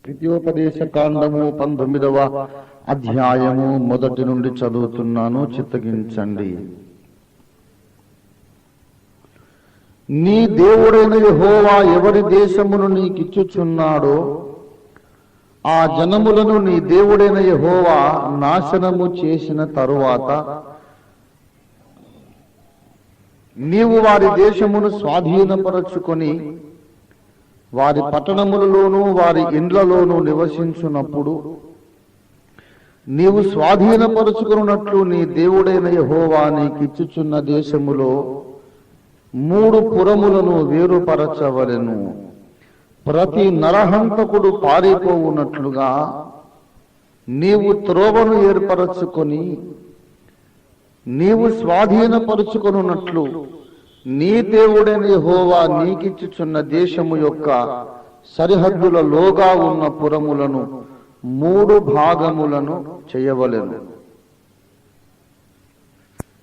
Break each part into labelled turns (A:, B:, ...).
A: ద్వితీయోపదేశ కాండము 19వ అధ్యాయము మొదటి నుండి చదువుతున్నాను, చిత్తగించండి. నీ దేవుడైన యెహోవా ఎవరి దేశమును నీకిచ్చుచున్నాడో ఆ జనములను నీ దేవుడైన యెహోవా నాశనము చేసిన తరువాత నీవు వారి దేశమును స్వాధీనపరచుకొని వారి పట్టణములలోనూ వారి ఇండ్లలోనూ నివసించున్నప్పుడు నీవు స్వాధీనపరుచుకున్నట్లు నీ దేవుడైన యెహోవా నీకిచ్చుచున్న దేశములో 3 పురములను వేరుపరచవలెను. ప్రతి నరహంతకుడు పారిపోవునట్లుగా నీవు త్రోవను ఏర్పరచుకొని నీవు స్వాధీనపరుచుకొనున్నట్లు నీ దేవుడైన యెహోవా నీకిచ్చుచున్న దేశము యొక్క సరిహద్దులలోగా ఉన్న పురములను 3 భాగములను చేయవలెను.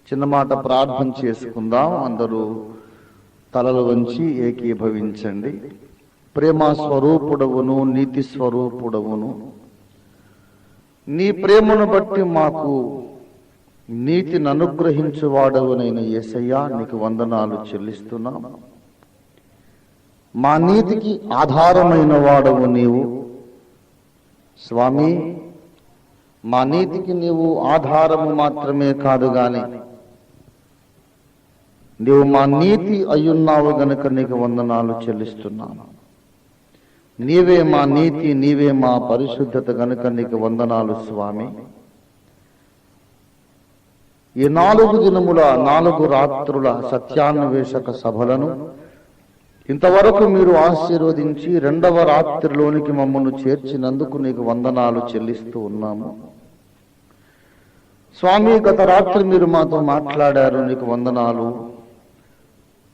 A: చిన్న మాట ప్రార్థన చేసుకుందాం. అందరూ తలలు వంచి ఏకీభవించండి. ప్రేమ స్వరూపుడవును, నీతి స్వరూపుడవును, నీ ప్రేమను బట్టి మాకు నీతిని అనుగ్రహించువాడవునైన యేసయ్యా, నీకు వందనాలు చెల్లిస్తున్నాం. మా నీతికి ఆధారమైన వాడవు నీవు స్వామి. మా నీతికి నీవు ఆధారము మాత్రమే కాదు గాని నీవు మా నీతి అయ్యున్నావు గనుక నీకు వందనాలు చెల్లిస్తున్నాను. నీవే మా నీతి, నీవే మా పరిశుద్ధత గనుక నీకు వందనాలు స్వామి. ఈ 4 దినముల 4 రాత్రుల సత్యాన్వేషక సభలను ఇంతవరకు మీరు ఆశీర్వదించి 2వ రాత్రిలోనికి మమ్మల్ని చేర్చినందుకు నీకు వందనాలు చెల్లిస్తూ ఉన్నాము స్వామి. గత రాత్రి మీరు మాతో మాట్లాడారు, నీకు వందనాలు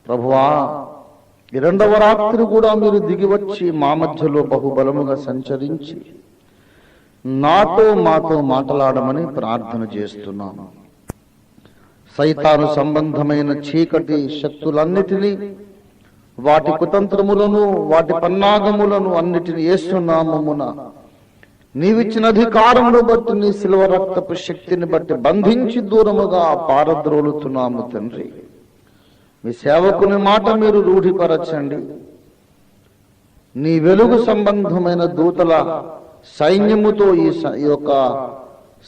A: ప్రభువా. ఈ 2వ రాత్రి కూడా మీరు దిగివచ్చి మా మధ్యలో బహుబలముగా సంచరించి మాతో మాట్లాడమని ప్రార్థన చేస్తున్నాను. సైతాను సంబంధమైన చీకటి శక్తులన్నిటినీ, వాటి కుతంత్రములను, వాటి పన్నాగములను అన్నిటిని యేసు నామమున నీవిచ్చిన అధికారమును బట్టి, నీ శిలువ రక్తపు శక్తిని బట్టి బంధించి దూరముగా పారద్రోలుతున్నాము తండ్రి. మీ సేవకుని మాట మీరు రూఢిపరచండి. నీ వెలుగు సంబంధమైన దూతల సైన్యముతో ఈ యొక్క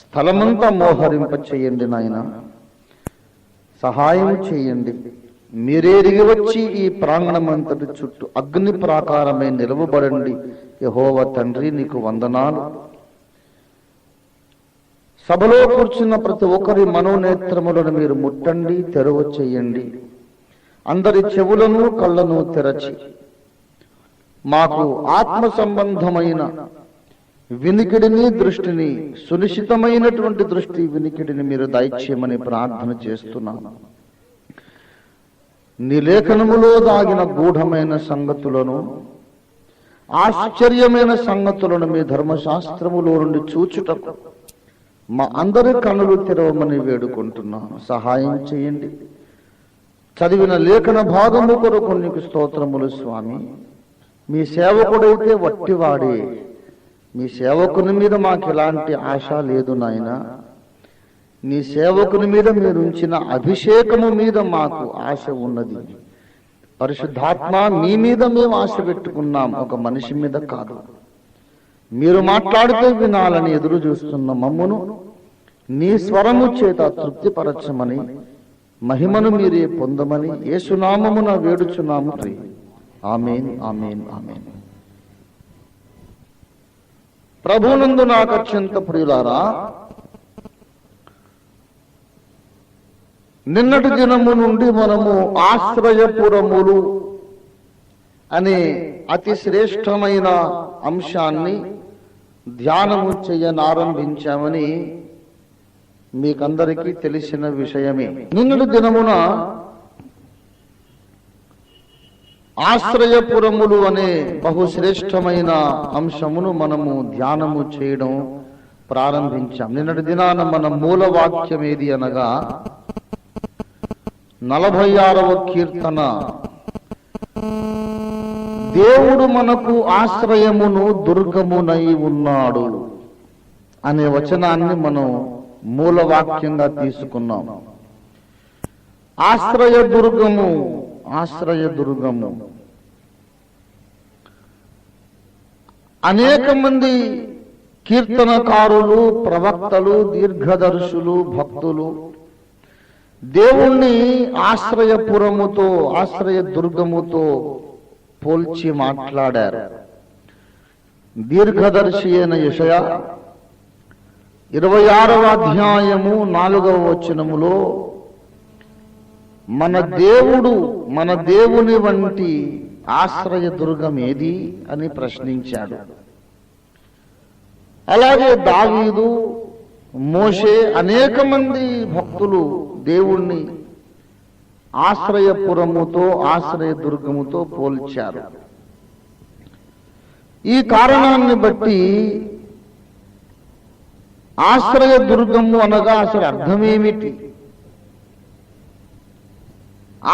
A: స్థలమంతా మోహరింప చేయండి నాయన. సహాయం చేయండి. మీరే దిగి వచ్చి ఈ ప్రాంగణమంతటి చుట్టూ అగ్ని ప్రాకారమై నిలవబడండి యెహోవా తండ్రి, నీకు వందనాలు. సభలో కూర్చున్న ప్రతి ఒక్కరి మనోనేత్రములను మీరు ముట్టండి, తెరవ చేయండి. అందరి చెవులను కళ్ళను తెరచి మాకు ఆత్మ సంబంధమైన వినికిడిని, దృష్టిని, సునిశ్చితమైనటువంటి దృష్టి వినికిడిని మీరు దయచేయమని ప్రార్థన చేస్తున్నాను. నీ లేఖనములో దాగిన గూఢమైన సంగతులను, ఆశ్చర్యమైన సంగతులను మీ ధర్మశాస్త్రములో నుండి చూచుటకు మా అందరి కన్నులు తెరవమని వేడుకుంటున్నాను. సహాయం చేయండి. చదివిన లేఖన భాగము కొరకు నీకు స్తోత్రములు స్వామి. మీ సేవకుడైతే వట్టివాడే. మీ సేవకుని మీద మాకు ఎలాంటి ఆశ లేదు నాయన. నీ సేవకుని మీద మీరు ఉంచిన అభిషేకము మీద మాకు ఆశ ఉన్నది. పరిశుద్ధాత్మ, మీ మీద మేము ఆశ పెట్టుకున్నాం, ఒక మనిషి మీద కాదు. మీరు మాట్లాడితే వినాలని ఎదురు చూస్తున్న మమ్మును నీ స్వరము చేత తృప్తిపరచమని, మహిమను మీరే పొందమని యేసునామమున వేడుచున్నాము. ఆమేన్, ఆమేన్, ఆమేన్. ప్రభువునందు నాకు అత్యంత ప్రియులారా, నిన్నటి దినము నుండి మనము ఆశ్రయపురములు అనే అతి శ్రేష్టమైన అంశాన్ని ధ్యానము చేయనారంభించామని మీకందరికీ తెలిసిన విషయమే. నిన్నటి దినమున ఆశ్రయపురములు అనే బహుశ్రేష్టమైన అంశమును మనము ధ్యానము చేయడం ప్రారంభించాం. నిన్నటి దినాన మన మూల వాక్యం ఏది అనగా 46వ కీర్తన దేవుడు మనకు ఆశ్రయమును దుర్గమునై ఉన్నాడు అనే వచనాన్ని మనం మూలవాక్యంగా తీసుకున్నాం. ఆశ్రయ దుర్గము, ఆశ్రయ దుర్గము. అనేక మంది కీర్తనకారులు, ప్రవక్తలు, దీర్ఘదర్శులు, భక్తులు దేవుణ్ణి ఆశ్రయపురముతో, ఆశ్రయ దుర్గముతో పోల్చి మాట్లాడారు. దీర్ఘదర్శి అయిన యెషయా 26వ అధ్యాయము 4వ వచనములో మన దేవుడు, మన దేవుని వంటి ఆశ్రయ దుర్గం ఏది అని ప్రశ్నించాడు. అలాగే దావీదు, మోషే, అనేక మంది భక్తులు దేవుణ్ణి ఆశ్రయపురముతో, ఆశ్రయ దుర్గముతో పోల్చారు. ఈ కారణాన్ని బట్టి ఆశ్రయ దుర్గము అనగా అసలు అర్థమేమిటి,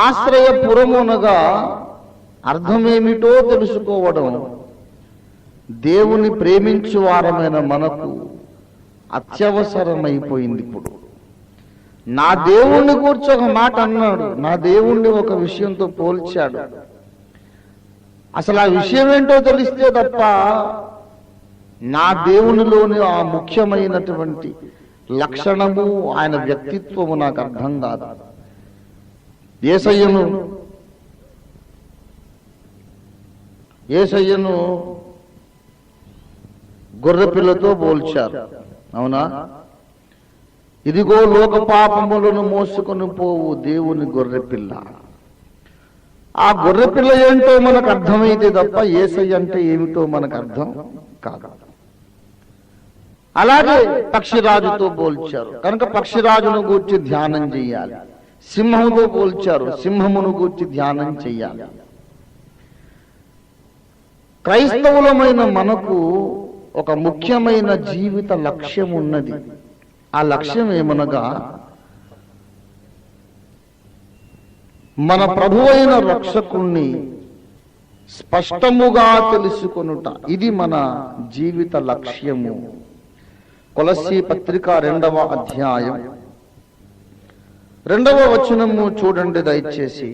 A: ఆశ్రయపురము అనగా అర్థమేమిటో తెలుసుకోవడం దేవుని ప్రేమించు వారమైన మనకు అత్యవసరమైపోయింది. ఇప్పుడు నా దేవుణ్ణి కూర్చో ఒక మాట అన్నాడు, నా దేవుణ్ణి ఒక విషయంతో పోల్చాడు. అసలు ఆ విషయం ఏంటో తెలిస్తే తప్ప నా దేవునిలోని ఆ ముఖ్యమైనటువంటి లక్షణము, ఆయన వ్యక్తిత్వము నాకు అర్థం కాదు. యేసయ్యను గొర్రెపిల్లతో పోల్చారు, అవునా? ఇదిగో లోక పాపములను మోసుకొని పోవు దేవుని గొర్రెపిల్ల. ఆ గొర్రెపిల్ల ఏంటో మనకు అర్థమైతే తప్ప యేసయ్య అంటే ఏమిటో మనకు అర్థం కాదు. అలాగే పక్షిరాజుతో పోల్చారు కనుక పక్షిరాజును గూర్చి ధ్యానం చెయ్యాలి. సింహముతో పోల్చారు, సింహమును గూర్చి ధ్యానం చెయ్యాలి. క్రైస్తవులమైన మనకు ఒక ముఖ్యమైన జీవిత లక్ష్యం ఉన్నది. ఆ లక్ష్యం ఏమనగా మన ప్రభువైన రక్షకుణ్ణి స్పష్టముగా తెలుసుకొనుట. ఇది మన జీవిత లక్ష్యము. కొలస్సీ పత్రిక 2వ అధ్యాయం 2వ వచనము చూడండి దయచేసి.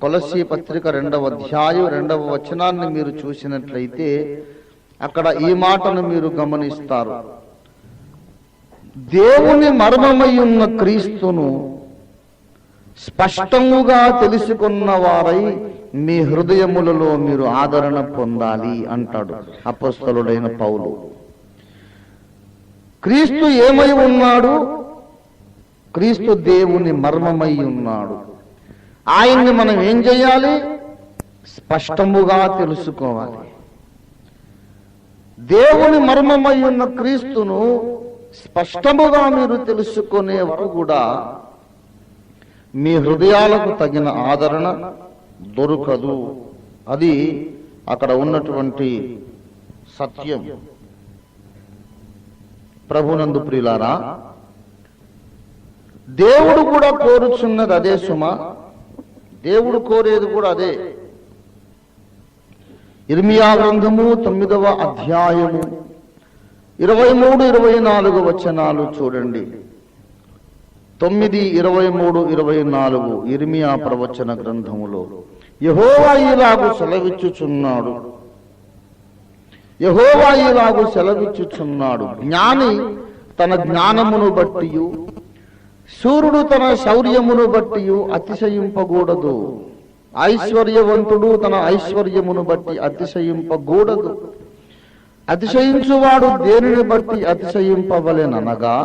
A: కొలస్సీ పత్రిక 2వ అధ్యాయం 2వ వచనాన్ని మీరు చూసినట్లయితే అక్కడ ఈ మాటను మీరు గమనిస్తారు. దేవుని మర్మమై ఉన్న క్రీస్తును స్పష్టముగా తెలుసుకున్న వారై మీ హృదయములలో మీరు ఆదరణ పొందాలి అంటాడు అపొస్తలుడైన పౌలు. క్రీస్తు ఏమై ఉన్నాడు? క్రీస్తు దేవుని మర్మమై ఉన్నాడు. ఆయన్ని మనం ఏం చేయాలి? స్పష్టముగా తెలుసుకోవాలి. దేవుని మర్మమై ఉన్న క్రీస్తును స్పష్టముగా మీరు తెలుసుకునే వరకు కూడా మీ హృదయాలకు తగిన ఆదరణ దొరకదు. అది అక్కడ ఉన్నటువంటి సత్యం. ప్రభునందు ప్రియులారా, దేవుడు కూడా కోరుచున్నది అదే సుమా. దేవుడు కోరేది కూడా అదే. ఇర్మియా గ్రంథము 9వ అధ్యాయము 23, 24 వచనాలు చూడండి. 9, 23, 24 ఇర్మియా ప్రవచన గ్రంథములో యెహోవా ఇలాగు సెలవిచ్చుచున్నాడు. యెహోవా ఇలాగు సెలవిచ్చుచున్నాడు, జ్ఞాని తన జ్ఞానమును బట్టియు శూరుడు తన శౌర్యమును బట్టియు అతిశయింపకూడదు. ఐశ్వర్యవంతుడు తన ఐశ్వర్యమును బట్టి అతిశయింపకూడదు. అతిశయించువాడు దేనిని బట్టి అతిశయింపవలెననగా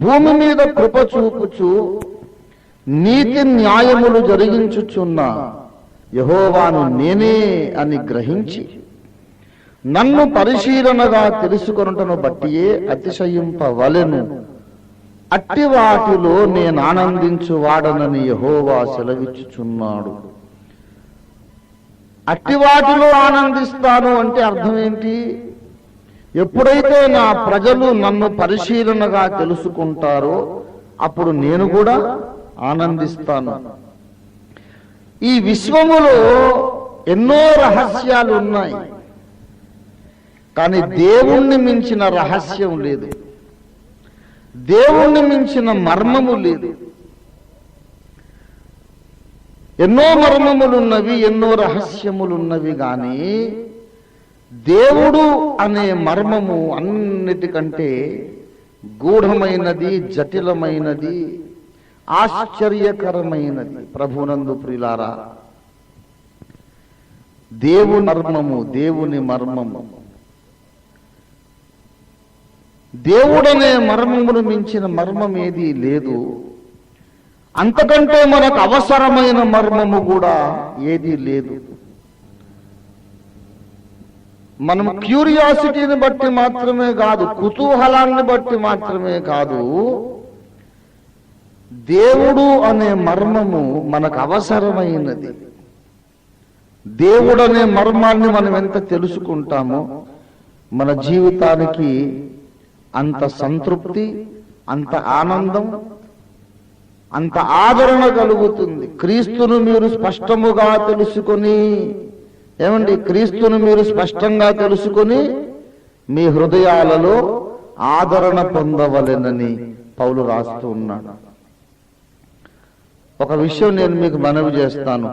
A: భూమి మీద కృప చూపుచు నీతి న్యాయములు జరిగించుచున్న యెహోవాను నేనే అని గ్రహించి నన్ను పరిశీలనగా తెలుసుకొనుటను బట్టియే అతిశయింపవలెను. అట్టి వాటిలో నేను ఆనందించువాడనని యెహోవా సెలవిచ్చుచున్నాడు. అట్టి వాటిలో ఆనందిస్తాను అంటే అర్థం ఏంటి? ఎప్పుడైతే నా ప్రజలు నన్ను పరిశీలనగా తెలుసుకుంటారో అప్పుడు నేను కూడా ఆనందిస్తాను. ఈ విశ్వములో ఎన్నో రహస్యాలు ఉన్నాయి, కానీ దేవుణ్ణి మించిన రహస్యం లేదు, దేవుణ్ణి మించిన మర్మము లేదు. ఎన్నో మర్మములున్నవి, ఎన్నో రహస్యములున్నవి, కానీ దేవుడు అనే మర్మము అన్నిటికంటే గూఢమైనది, జటిలమైనది, ఆశ్చర్యకరమైనది. ప్రభునందు ప్రియులారా, దేవుని మర్మము, దేవుని మర్మము, దేవుడనే మర్మమును మించిన మర్మం ఏదీ లేదు. అంతకంటే మనకు అవసరమైన మర్మము కూడా ఏదీ లేదు. మనం క్యూరియాసిటీని బట్టి మాత్రమే కాదు, కుతూహలాన్ని బట్టి మాత్రమే కాదు, దేవుడు అనే మర్మము మనకు అవసరమైనది. దేవుడు అనే మర్మాన్ని మనం ఎంత తెలుసుకుంటామో మన జీవితానికి అంత సంతృప్తి, అంత ఆనందం, అంత ఆదరణ కలుగుతుంది. క్రీస్తును మీరు స్పష్టముగా తెలుసుకొని, ఏమండి, క్రీస్తును మీరు స్పష్టంగా తెలుసుకొని మీ హృదయాలలో ఆదరణ పొందవలెనని పౌలు రాస్తూ ఉన్నాడు. ఒక విషయం నేను మీకు మనవి చేస్తాను,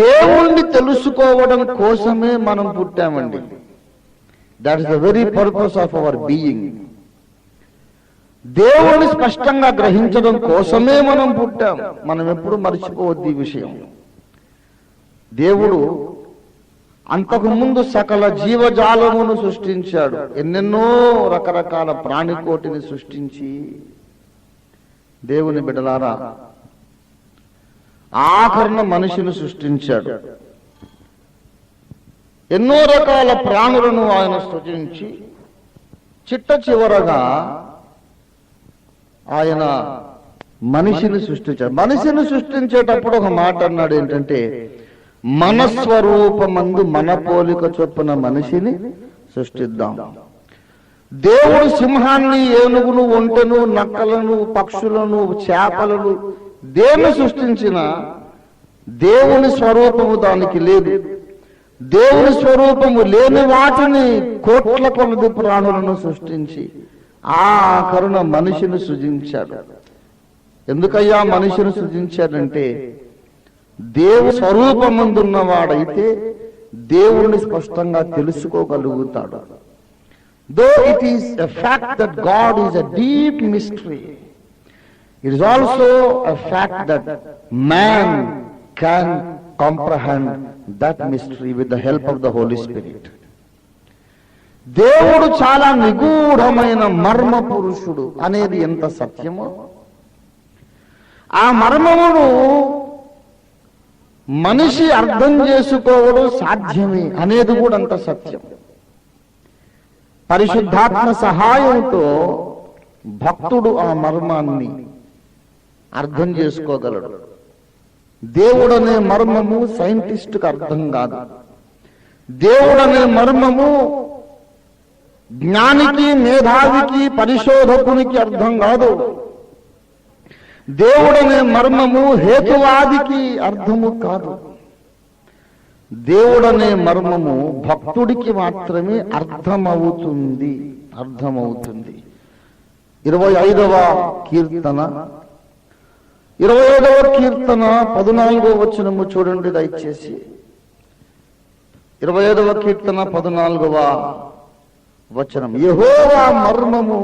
A: దేవుణ్ణి తెలుసుకోవడం కోసమే మనం పుట్టామండి. That is the very purpose of our being. దేవుని స్పష్టంగా గ్రహించడం కోసమే మనం పుట్టాం. మనం ఎప్పుడు మర్చిపోవద్దు ఈ విషయం. దేవుడు అంతకు ముందు సకల జీవజాలమును సృష్టించాడు. ఎన్నెన్నో రకరకాల ప్రాణికోటిని సృష్టించి, దేవుని బిడ్డలారా, ఆఖరణ మనిషిని సృష్టించాడు. ఎన్నో రకాల ప్రాణులను ఆయన సృష్టించి చిట్ట చివరగా ఆయన మనిషిని సృష్టించాడు. మనిషిని సృష్టించేటప్పుడు ఒక మాట అన్నాడు, ఏంటంటే మన స్వరూపమందు మన పోలిక చొప్పున మనిషిని సృష్టిద్దాం. దేవుడు సింహాన్ని, ఏనుగును, ఒంటెను, నక్కలను, పక్షులను, చేపలను దేన్ని సృష్టించినా దేవుని స్వరూపము దానికి లేదు. దేవుని స్వరూపము లేని వాటిని, కోట్ల కొలది ప్రాణులను సృష్టించి ఆఖరున మనిషిని సృజించాడు. ఎందుకయ్యా మనిషిని సృజించాడంటే, దేవుని స్వరూపముందున్నవాడైతే దేవుణ్ణి స్పష్టంగా తెలుసుకోగలుగుతాడు. Though it is a fact that God is a deep mystery, it is also a fact that man can comprehend that mystery with the help of the Holy Spirit. దేవుడు చాలా నిగూఢమైన మర్మ పురుషుడు అనేది ఎంత సత్యమో, ఆ మర్మమును మనిషి అర్థం చేసుకోవడం సాధ్యమే అనేది కూడా అంత సత్యం. పరిశుద్ధాత్మ సహాయంతో భక్తుడు ఆ మర్మాన్ని అర్థం చేసుకోగలడు. దేవుడనే మర్మము సైంటిస్టుకు అర్థం కాదు. దేవుడనే మర్మము జ్ఞానికి, మేధావికి, పరిశోధకునికి అర్థం కాదు. దేవుడనే మర్మము హేతువాదికి అర్థము కాదు. దేవుడనే మర్మము భక్తుడికి మాత్రమే అర్థమవుతుంది. 25వ కీర్తన 14వ వచనము చూడండి దయచేసి. 25వ కీర్తన 14వ వచనం, యెహోవా మర్మము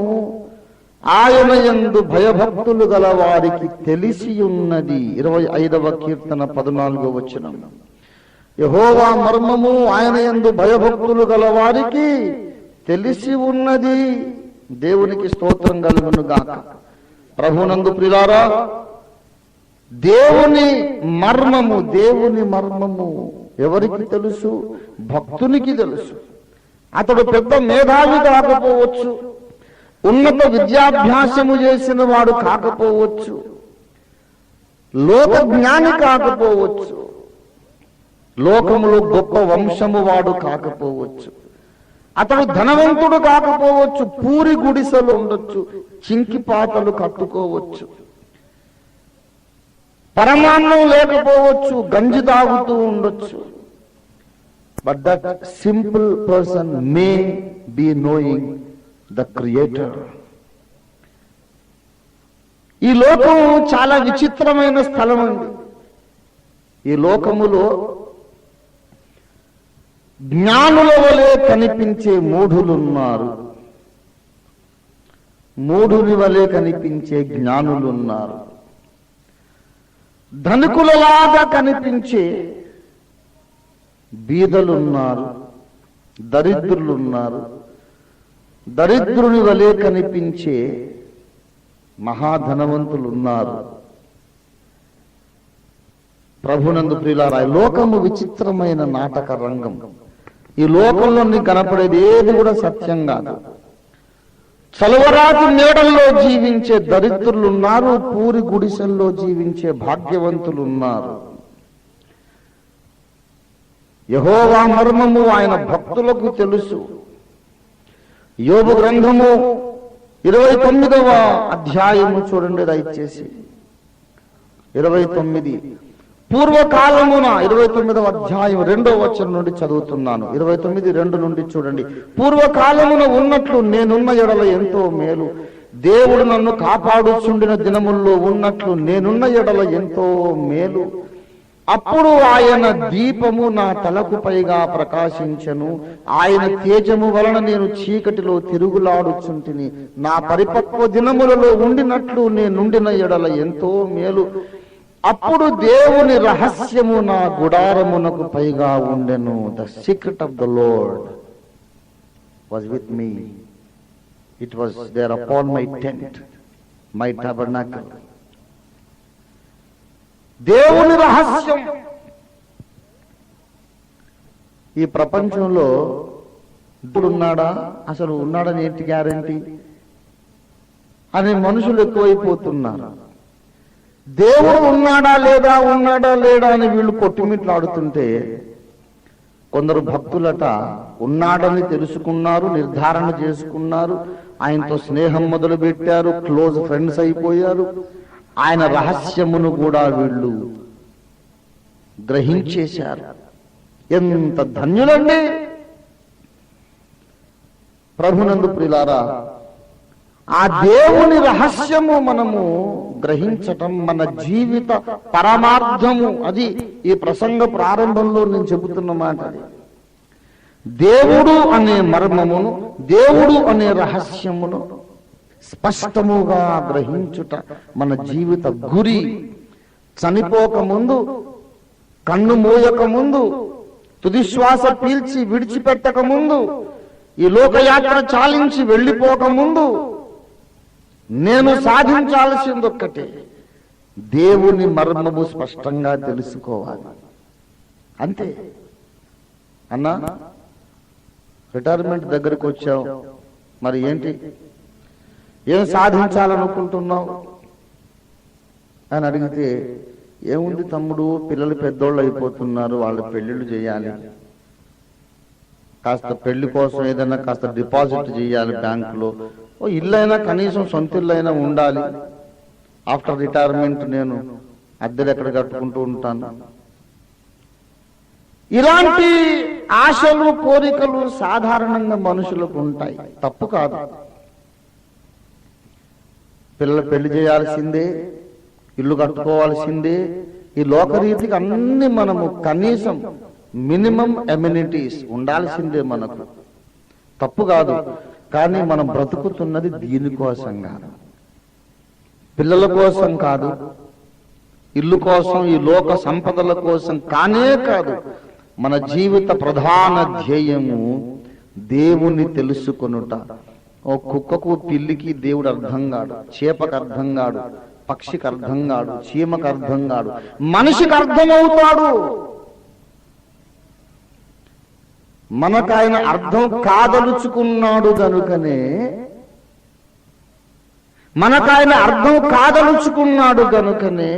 A: ఆయన యందు భయభక్తులు గల వారికి తెలిసి ఉన్నది. 25వ కీర్తన 14వ వచనం, యెహోవా మర్మము ఆయన యందు భయభక్తులు గల వారికి తెలిసి ఉన్నది. దేవునికి స్తోత్రం కలుగును గాక. ప్రభునందు ప్రియులారా, దేవుని మర్మము ఎవరికి తెలుసు? భక్తునికి తెలుసు. అతడు పెద్ద మేధావి కాకపోవచ్చు, ఉన్నత విద్యాభ్యాసము చేసిన వాడు కాకపోవచ్చు, లోక జ్ఞాని కాకపోవచ్చు, లోకములో గొప్ప వంశము వాడు కాకపోవచ్చు, అతడు ధనవంతుడు కాకపోవచ్చు, పూరి గుడిసెలు ఉండొచ్చు, చింకి పాతలు కట్టుకోవచ్చు, పరమాన్నం లేకపోవచ్చు, గంజి తాగుతూ ఉండొచ్చు, but that simple person may be knowing the Creator. ఈ లోకం చాలా విచిత్రమైన స్థలం అండి. ఈ లోకములో జ్ఞానుల వలె కనిపించే మూఢులున్నారు, మూఢుని వలె కనిపించే జ్ఞానులున్నారు, ధనికులలాగా కనిపించే బీదలున్నారు, దరిద్రులున్నారు, దరిద్రుని వలె కనిపించే మహాధనవంతులున్నారు. ప్రభునందు ప్రియులారా, లోకము విచిత్రమైన నాటక రంగం. ఈ లోకంలో కనపడేది ఏది కూడా సత్యం కాదు. చలవరాతి మేడల్లో జీవించే దరిద్రులున్నారు, పూరి గుడిసెల్లో జీవించే భాగ్యవంతులున్నారు. యెహోవా మర్మము ఆయన భక్తులకు తెలుసు. యోబు గ్రంథము 29వ అధ్యాయము చూడండి దయచేసి. 29 పూర్వకాలమున 29వ అధ్యాయం 2వ వచనం నుండి చదువుతున్నాను. 29:2 నుండి చూడండి. పూర్వకాలమున ఉన్నట్లు నేనున్న ఎడల ఎంతో మేలు, దేవుడు నన్ను కాపాడుచుండిన దినముల్లో ఉన్నట్లు నేనున్న ఎడల ఎంతో మేలు. అప్పుడు ఆయన దీపము నా తలకు పైగా ప్రకాశించెను, ఆయన తేజము వలన నేను చీకటిలో తిరుగులాడుచుంటిని. నా పరిపక్వ దినములలో ఉండినట్లు నేనుండిన ఎడల ఎంతో మేలు. అప్పుడు దేవుని రహస్యము నా గుడారమునకు పైగా ఉండెను. The secret of the Lord was with me, it was there upon my tent, my tabernacle. దేవుని రహస్యం. ఈ ప్రపంచంలో దేవుడు ఉన్నాడా, అసలు ఉన్నాడని ఏంటి గ్యారంటీ అనే మనుషులు ఎక్కువైపోతున్నారు. దేవుడు ఉన్నాడా లేడా అని వీళ్ళు కొట్టుమిట్లాడుతుంటే, కొందరు భక్తులట ఉన్నాడని తెలుసుకున్నారు, నిర్ధారణ చేసుకున్నారు, ఆయనతో స్నేహం మొదలు పెట్టారు, క్లోజ్ ఫ్రెండ్స్ అయిపోయారు. ఆయన రహస్యమును కూడా వీళ్ళు గ్రహించేశారు. ఎంత ధన్యులండి ప్రభునందు ప్రియులారా. ఆ దేవుని రహస్యము మనము గ్రహించటం మన జీవిత పరమార్థము. అది ఈ ప్రసంగ ప్రారంభంలో నేను చెబుతున్న మాట. దేవుడు అనే మర్మమును, దేవుడు అనే రహస్యమును స్పష్టముగా గ్రహించుట మన జీవిత గురి. చనిపోక ముందు, కన్ను మూయక ముందు, తుదిశ్వాస పీల్చి విడిచిపెట్టక ముందు, ఈ లోకయాత్ర చాలించి వెళ్ళిపోక ముందు నేను సాధించాల్సింది ఒక్కటే, దేవుని మర్మము స్పష్టంగా తెలుసుకోవాలి. అంతే. అన్నా, రిటైర్మెంట్ దగ్గరకు వచ్చావు, మరి ఏంటి, ఏం సాధించాలనుకుంటున్నావు అని అడిగితే, ఏముంది తమ్ముడు, పిల్లలు పెద్దోళ్ళు అయిపోతున్నారు, వాళ్ళ పెళ్లిళ్ళు చేయాలి, కాస్త పెళ్లి కోసం ఏదైనా కాస్త డిపాజిట్ చేయాలి బ్యాంకులో, ఓ ఇల్లైనా కనీసం సొంత ఇల్లైనా ఉండాలి, ఆఫ్టర్ రిటైర్మెంట్ నేను అద్దెలు ఎక్కడ కట్టుకుంటూ ఉంటాను. ఇలాంటి ఆశలు, కోరికలు సాధారణంగా మనుషులకు ఉంటాయి, తప్పు కాదు. పిల్లలు పెళ్లి చేయాల్సిందే, ఇల్లు కట్టుకోవాల్సిందే. ఈ లోకరీతికి అన్ని మనము కనీసం మినిమం ఎమ్యూనిటీస్ ఉండాల్సిందే మనకు, తప్పు కాదు. కానీ మనం బ్రతుకుతున్నది దీనికోసం కాదు, పిల్లల కోసం కాదు, ఇల్లు కోసం, ఈ లోక సంపదల కోసం కానే కాదు. మన జీవిత ప్రధాన ధ్యేయము దేవుని తెలుసుకొనుట. ఓ కుక్కకు, పిల్లికి దేవుడు అర్థం కాడు, చేపకు అర్థం కాడు, పక్షికి అర్థం కాడు, చీమకు అర్థం కాడు, మనిషికి అర్థమవుతాడు. మనకు ఆయన అర్థం కాదలుచుకున్నాడు గనుకనే, మనకాయన అర్థం కాదలుచుకున్నాడు గనుకనే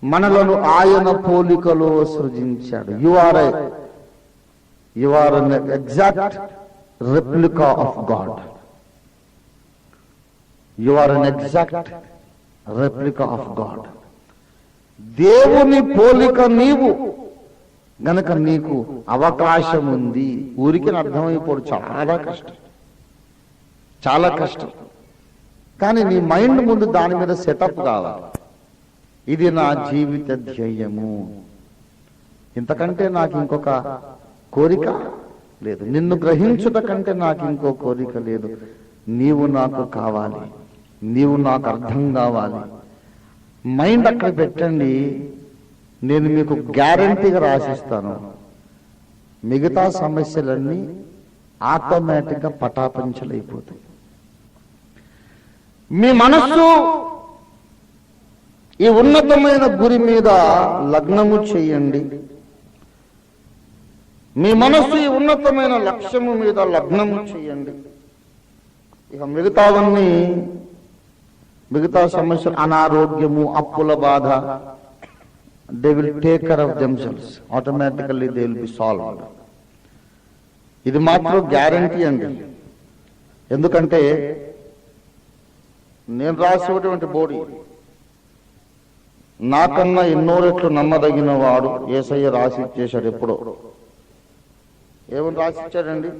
A: మనలను ఆయన పోలికలో సృజించాడు. You are an exact replica of God. You are an exact replica of God. దేవుని పోలిక నీవు. గనక నీకు అవకాశం ఉంది. ఊరికి అర్థమైపోడు, చాలా కష్టం, చాలా కష్టం. కానీ నీ మైండ్ ముందు దాని మీద సెటప్ కావాలి. ఇది నా జీవిత ధ్యేయము, ఇంతకంటే నాకు ఇంకొక కోరిక లేదు, నిన్ను గ్రహించుట కంటే నాకు ఇంకో కోరిక లేదు. నీవు నాకు కావాలి, నీవు నాకు అర్థం కావాలి. మైండ్ అక్కడ పెట్టండి, నేను మీకు గ్యారంటీగా రాసిస్తాను. మిగతా సమస్యలన్నీ ఆటోమేటిక్గా పటాపంచలైపోతాయి. మీ మనస్సు ఈ ఉన్నతమైన గురి మీద లగ్నము చేయండి. మీ మనస్సు ఈ ఉన్నతమైన లక్ష్యము మీద లగ్నము చేయండి. ఇక మిగతా సమస్యలు, అనారోగ్యము, అప్పుల బాధ, they will take care of themselves, automatically they will be solved. ఇది మాత్రం గ్యారంటీ అండి. ఎందుకంటే నేను రాసేటువంటి బోడి నాకన్నా ఎన్నో రెట్లు నమ్మదగిన వాడు యేసయ్య రాసి ఇచ్చేశాడు. ఎప్పుడో ఏమని రాసిచ్చాడండి?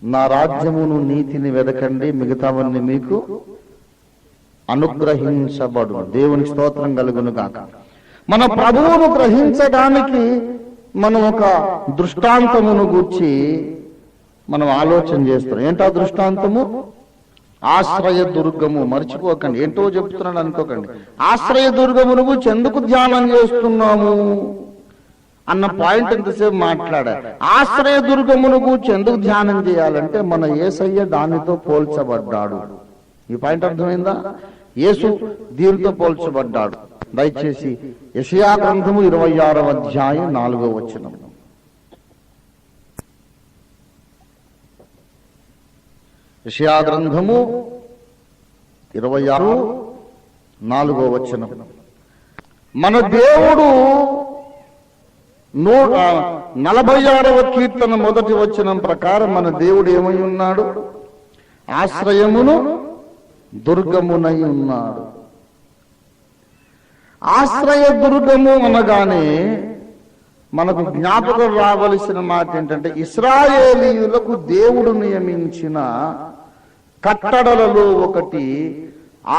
A: నా రాజ్యమును నీతిని వెదకండి, మిగతావన్నీ మీకు అనుగ్రహించబడు. దేవునికి స్తోత్రం కలుగును గాక. మన ప్రభువును గ్రహించడానికి మనం ఒక దృష్టాంతమును గూర్చి మనం ఆలోచన చేస్తాం. ఏంటా దృష్టాంతము? ఆశ్రయ దుర్గము. మర్చిపోకండి, ఏంటో చెప్తున్నాడు అనుకోకండి. ఆశ్రయ దుర్గమును గురించి ఎందుకు ధ్యానం చేస్తున్నాము అన్న పాయింట్ ఎంతసేపు మాట్లాడా. ఆశ్రయ దుర్గమును గురించి ఎందుకు ధ్యానం చేయాలంటే మన యేసయ్య దానితో పోల్చబడ్డాడు. ఈ పాయింట్ అర్థమైందా? యేసు దీనితో పోల్చబడ్డాడు. దయచేసి యెషయా గ్రంథము 26వ అధ్యాయం 4వ వచనం. యెషయా గ్రంథము 26:4వ వచనం. మన దేవుడు 46వ కీర్తన 1వ వచనం ప్రకారం మన దేవుడు ఏమై ఉన్నాడు? ఆశ్రయమును దుర్గమునై ఉన్నాడు. ఆశ్రయ దుర్గము అనగానే మనకు జ్ఞాపకం రావలసిన మాట ఏంటంటే, ఇశ్రాయేలీయులకు దేవుడు నియమించిన కట్టడలలో ఒకటి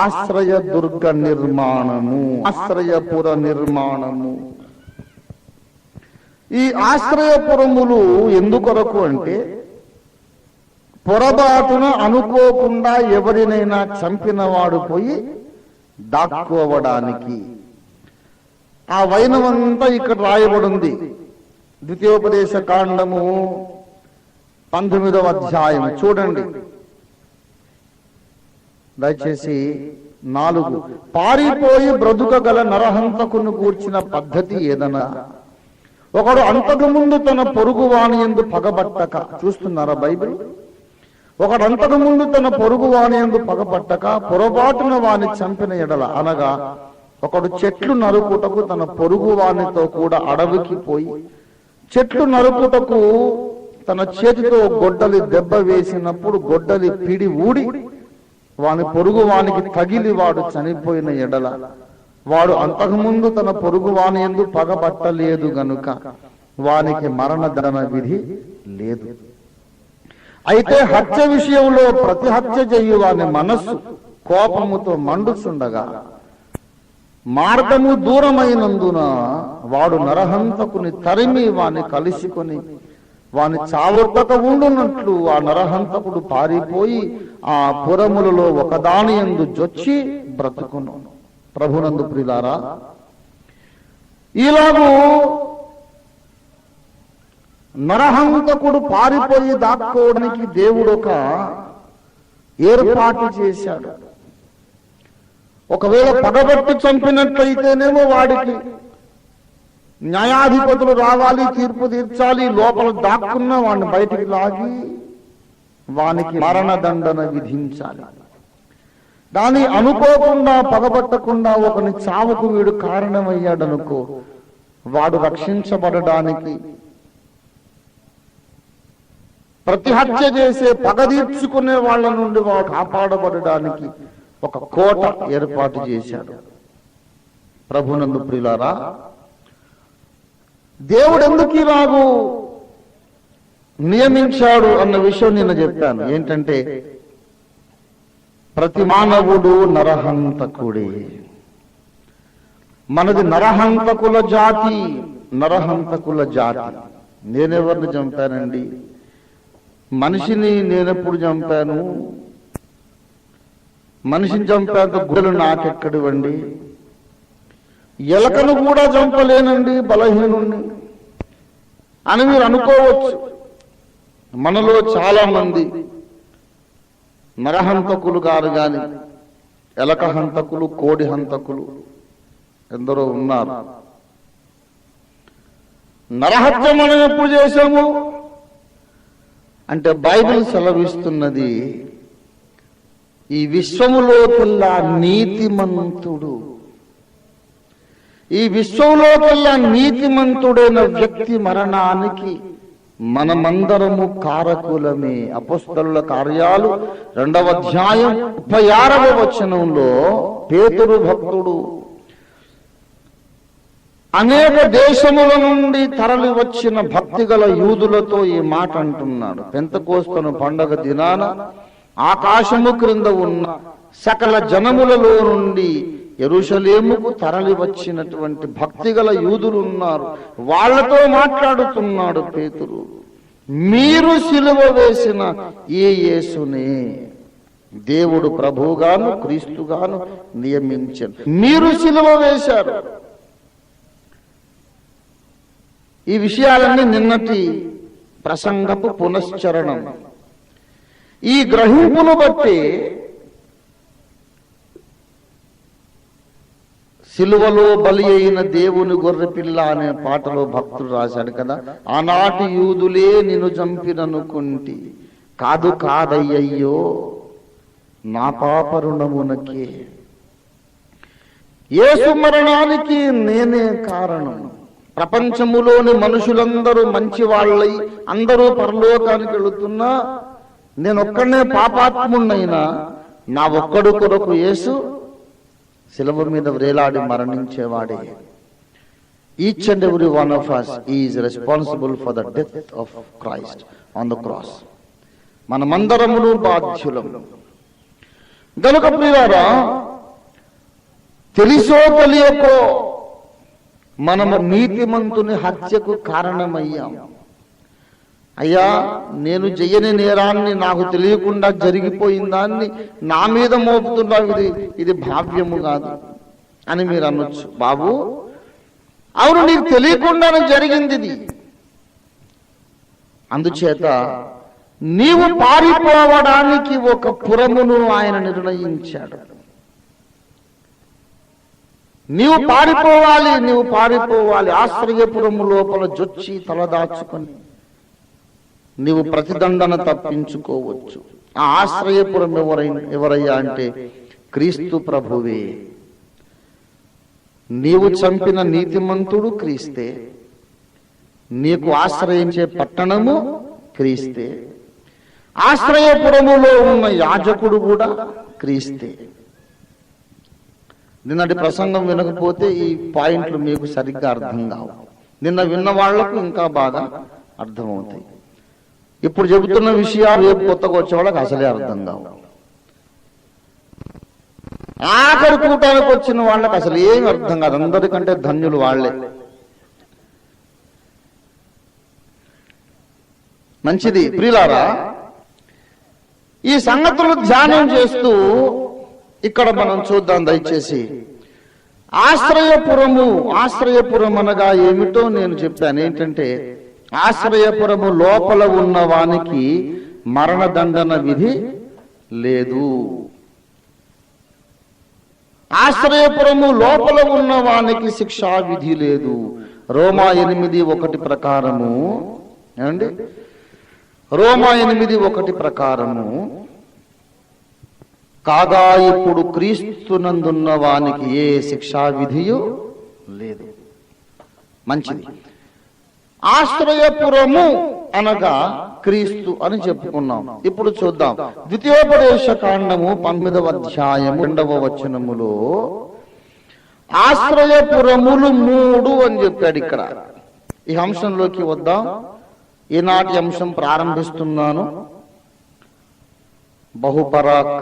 A: ఆశ్రయ దుర్గ నిర్మాణము, ఆశ్రయపుర నిర్మాణము. ఈ ఆశ్రయపురములు ఎందుకొరకు అంటే, పొరపాటున అనుకోకుండా ఎవరినైనా చంపినవాడు పోయి దాక్కోవడానికి. ఆ వైనమంతా ఇక్కడ రాయబడింది. ద్వితీయోపదేశ కాండము 19వ అధ్యాయం చూడండి దయచేసి. 4 పారిపోయి బ్రతుకగల నరహంతకును కూర్చిన పద్ధతి ఏదనా? ఒకడు అంతకు ముందు తన పొరుగువాని యందు పగబట్టక. చూస్తున్నారా బైబిల్? ఒకడు అంతకు ముందు తన పొరుగువాని యందు పగబట్టక పొరపాటున వాని చంపిన ఎడల, అనగా ఒకడు చెట్లు నరుకుటకు తన పొరుగువానితో కూడా అడవికి పోయి చెట్లు నరుకుటకు తన చేతితో గొడ్డలి దెబ్బ వేసినప్పుడు గొడ్డలి పిడి ఊడి వాని పొరుగువానికి తగిలి వాడు చనిపోయిన ఎడల, వాడు అంతకుముందు తన పొరుగువాని యందు పగబట్టలేదు గనుక వానికి మరణదండన విధి లేదు. అయితే హత్య విషయంలో ప్రతి హత్య చేయు వాని మనస్సు కోపముతో మండుచుండగా మార్గము దూరమైనందున వాడు నరహంతకుని తరిమి వాని కలుసుకొని వాని చావొద్దక ఉండునట్లు ఆ నరహంతకుడు పారిపోయి ఆ పురములలో ఒకదాని యందు జొచ్చి బ్రతుకును. ప్రభునందు ప్రియులారా, ఇలాగూ నరహంతకుడు పారిపోయి దాక్కోవడానికి దేవుడు ఒక ఏర్పాటు చేశాడు. ఒకవేళ పగబట్టి చంపినట్లయితేనేమో వాడికి న్యాయాధిపతులు రావాలి, తీర్పు తీర్చాలి. లోపల దాక్కున్న వాడిని బయటికి లాగి వానికి మరణదండన విధించాలి. కానీ అనుకోకుండా పగబట్టకుండా ఒకని చావుకు వీడు కారణమయ్యాడనుకో, వాడు రక్షించబడడానికి, ప్రతి హత్య చేసే పగ తీర్చుకునే వాళ్ళ నుండి వాడు కాపాడబడడానికి ఒక కోట ఏర్పాటు చేశాడు. ప్రభునందు ప్రియులారా, దేవుడు ఎందుకు ఇలాగూ నియమించాడు అన్న విషయం నిన్న చెప్పాను. ఏంటంటే ప్రతి మానవుడు నరహంతకుడే. మనది నరహంతకుల జాతి. నరహంతకుల జాతి. నేనెవరిని చంపానండి? మనిషిని నేనెప్పుడు చంపాను? మనిషిని చంపాక గుడ్డలు నాకెక్కడివ్వండి? ఎలకను కూడా చంపలేనండి బలహీనుణ్ణి అని మీరు అనుకోవచ్చు. మనలో చాలా మంది నరహంతకులు కాదు గాని ఎలక హంతకులు, కోడి హంతకులు ఎందరో ఉన్నారు. నరహత్య మనం ఎప్పుడు చేశాము అంటే బైబిల్ సెలవిస్తున్నది, ఈ విశ్వములోకెల్లా నీతిమంతుడు, ఈ విశ్వంలోకెల్లా నీతిమంతుడైన వ్యక్తి మరణానికి మనమందరము కారకులమే. అపోస్తలుల కార్యాలు 2వ అధ్యాయం 36వ వచనంలో పేతురు భక్తుడు అనేక దేశముల నుండి తరలి వచ్చిన భక్తిగల యూదులతో ఈ మాట అంటున్నాడు. పెంతెకోస్తు పండగ దినాన ఆకాశము క్రింద ఉన్న సకల జనములలో నుండి యెరూషలేముకు తరలి వచ్చినటువంటి భక్తిగల యూదులు ఉన్నారు. వాళ్లతో మాట్లాడుతున్నాడు పేతురు. మీరు సిలువ వేసిన ఈ యేసునే దేవుడు ప్రభువుగాను క్రీస్తుగాను నియమించారు. మీరు సిలువ వేశారు. ఈ విషయాలన్నీ నిన్నటి ప్రసంగపు పునశ్చరణం. ఈ గ్రహింపును బట్టి సిలువలో బలి అయిన దేవుని గొర్రెపిల్ల అనే పాటలో భక్తుడు రాశాడు కదా, ఆనాటి యూదులే నిన్ను చంపిననుకుంటి, కాదు కాదయ్యయ్యో నా పాపరుణమునకే. యేసు మరణానికి నేనే కారణం. ప్రపంచములోని మనుషులందరూ మంచి వాళ్ళై అందరూ పరలోకానికి వెళుతున్నా నేనొక్కడనే పాపాత్మున్నైనా నా ఒక్కడు కొరకు యేసు శిలువ మీద వ్రేలాడి మరణించేవాడే. Each and every one of us is responsible for the death of Christ on the cross. మనమందరమును బాధ్యులం. గనుక ప్రియులారా, తెలిసో తెలియకో మనము నీతిమంతుని హత్యకు కారణమయ్యాం. అయ్యా, నేను చెయ్యని నేరాన్ని నాకు తెలియకుండా జరిగిపోయిన దాన్ని నా మీద మోపుతున్నావు, ఇది భావ్యము కాదు అని మీరు అనొచ్చు. బాబు, అవును, నీకు తెలియకుండానే జరిగింది ఇది. అందుచేత నీవు పారిపోవడానికి ఒక పురమును ఆయన నిర్ణయించాడు. నీవు పారిపోవాలి. ఆశ్రయపురము లోపల జొచ్చి తలదాచుకొని నీవు ప్రతిదండన తప్పించుకోవచ్చు. ఆ ఆశ్రయపురం ఎవరయ్యా అంటే క్రీస్తు ప్రభువే. నీవు చంపిన నీతిమంతుడు క్రీస్తే, నీకు ఆశ్రయించే పట్టణము క్రీస్తే, ఆశ్రయపురములో ఉన్న యాజకుడు కూడా క్రీస్తే. నిన్నటి ప్రసంగం వినకపోతే ఈ పాయింట్లు మీకు సరిగ్గా అర్థం కావు. నిన్న విన్న వాళ్లకు ఇంకా బాగా అర్థమవుతాయి. ఇప్పుడు చెబుతున్న విషయాలు రేపు కొత్తగా వచ్చే వాళ్ళకి అసలే అర్థం కావు. ఆఖరి కూటానికి వచ్చిన వాళ్ళకి అసలు ఏం అర్థం కాదు. అందరికంటే ధన్యులు వాళ్లే. మంచిది ప్రియులారా, ఈ సంగతులు ధ్యానం చేస్తూ ఇక్కడ మనం చూద్దాం దయచేసి. ఆశ్రయపురం అనగా ఏమిటో నేను చెప్పాను. ఏంటంటే ఆశ్రయపురము లోపల ఉన్న వానికి మరణదండన విధి లేదు. ఆశ్రయపురము లోపల ఉన్న వానికి శిక్షా విధి లేదు. రోమా 8:1 ప్రకారము, ఏమండి, రోమా 8:1 ప్రకారము, కాగా ఇప్పుడు క్రీస్తునందున్న వానికి ఏ శిక్షా విధియు లేదు. మంచిది. ఆశ్రయపురము అనగా క్రీస్తు అని చెప్పుకున్నాం. ఇప్పుడు చూద్దాం. ద్వితీయోపదేశ కాండము 19వ అధ్యాయము 2వ వచనములో ఆశ్రయపురములు 3 అని చెప్పాడు. ఇక్కడ ఈ అంశంలోకి వద్దాం. ఈనాటి అంశం ప్రారంభిస్తున్నాను. బహుపరాక్,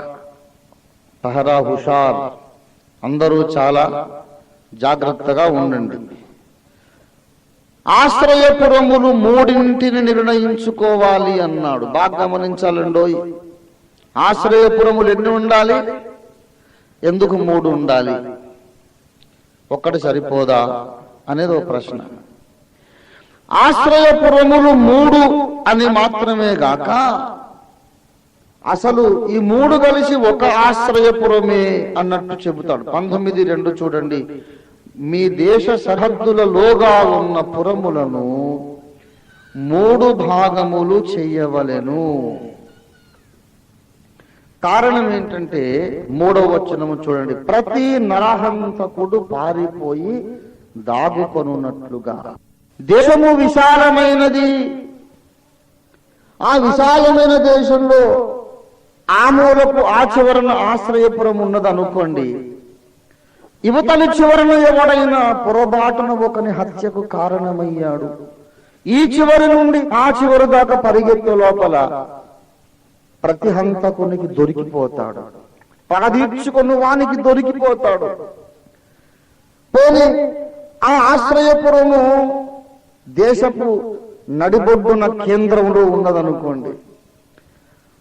A: పహరా, హుషార్. అందరూ చాలా జాగ్రత్తగా ఉండండి. ఆశ్రయపురములు మూడింటిని నిర్ణయించుకోవాలి అన్నాడు. బాగా గమనించాలండోయ్. ఆశ్రయపురములు ఎన్ని ఉండాలి? ఎందుకు 3 ఉండాలి? ఒక్కటి సరిపోదా అనేది ఒక ప్రశ్న. ఆశ్రయపురములు 3 అని మాత్రమే గాక అసలు ఈ 3 కలిసి ఒక ఆశ్రయపురమే అన్నట్టు చెబుతాడు. 19:2 చూడండి. మీ దేశ సరిహద్దులలోగా ఉన్న పురములను 3 భాగములు చెయ్యవలెను. కారణం ఏంటంటే 3వ వచనము చూడండి. ప్రతి నరహంతకుడు పారిపోయి దాగుకొనున్నట్లుగా. దేశము విశాలమైనది. ఆ విశాలమైన దేశంలో ఆ మూలకు ఆ చివరన ఆశ్రయపురం ఉన్నది అనుకోండి. యువతలి చివరన ఎవడైనా పొరబాటున ఒకని హత్యకు కారణమయ్యాడు. ఈ చివరి నుండి ఆ చివరి దాకా పరిగెత్తే లోపల ప్రతి హంతకునికి దొరికిపోతాడు. పగదీర్చుకున్న వానికి దొరికిపోతాడు. పోనీ ఆ ఆశ్రయపురము దేశపు నడిబొడ్డున కేంద్రంలో ఉన్నదనుకోండి.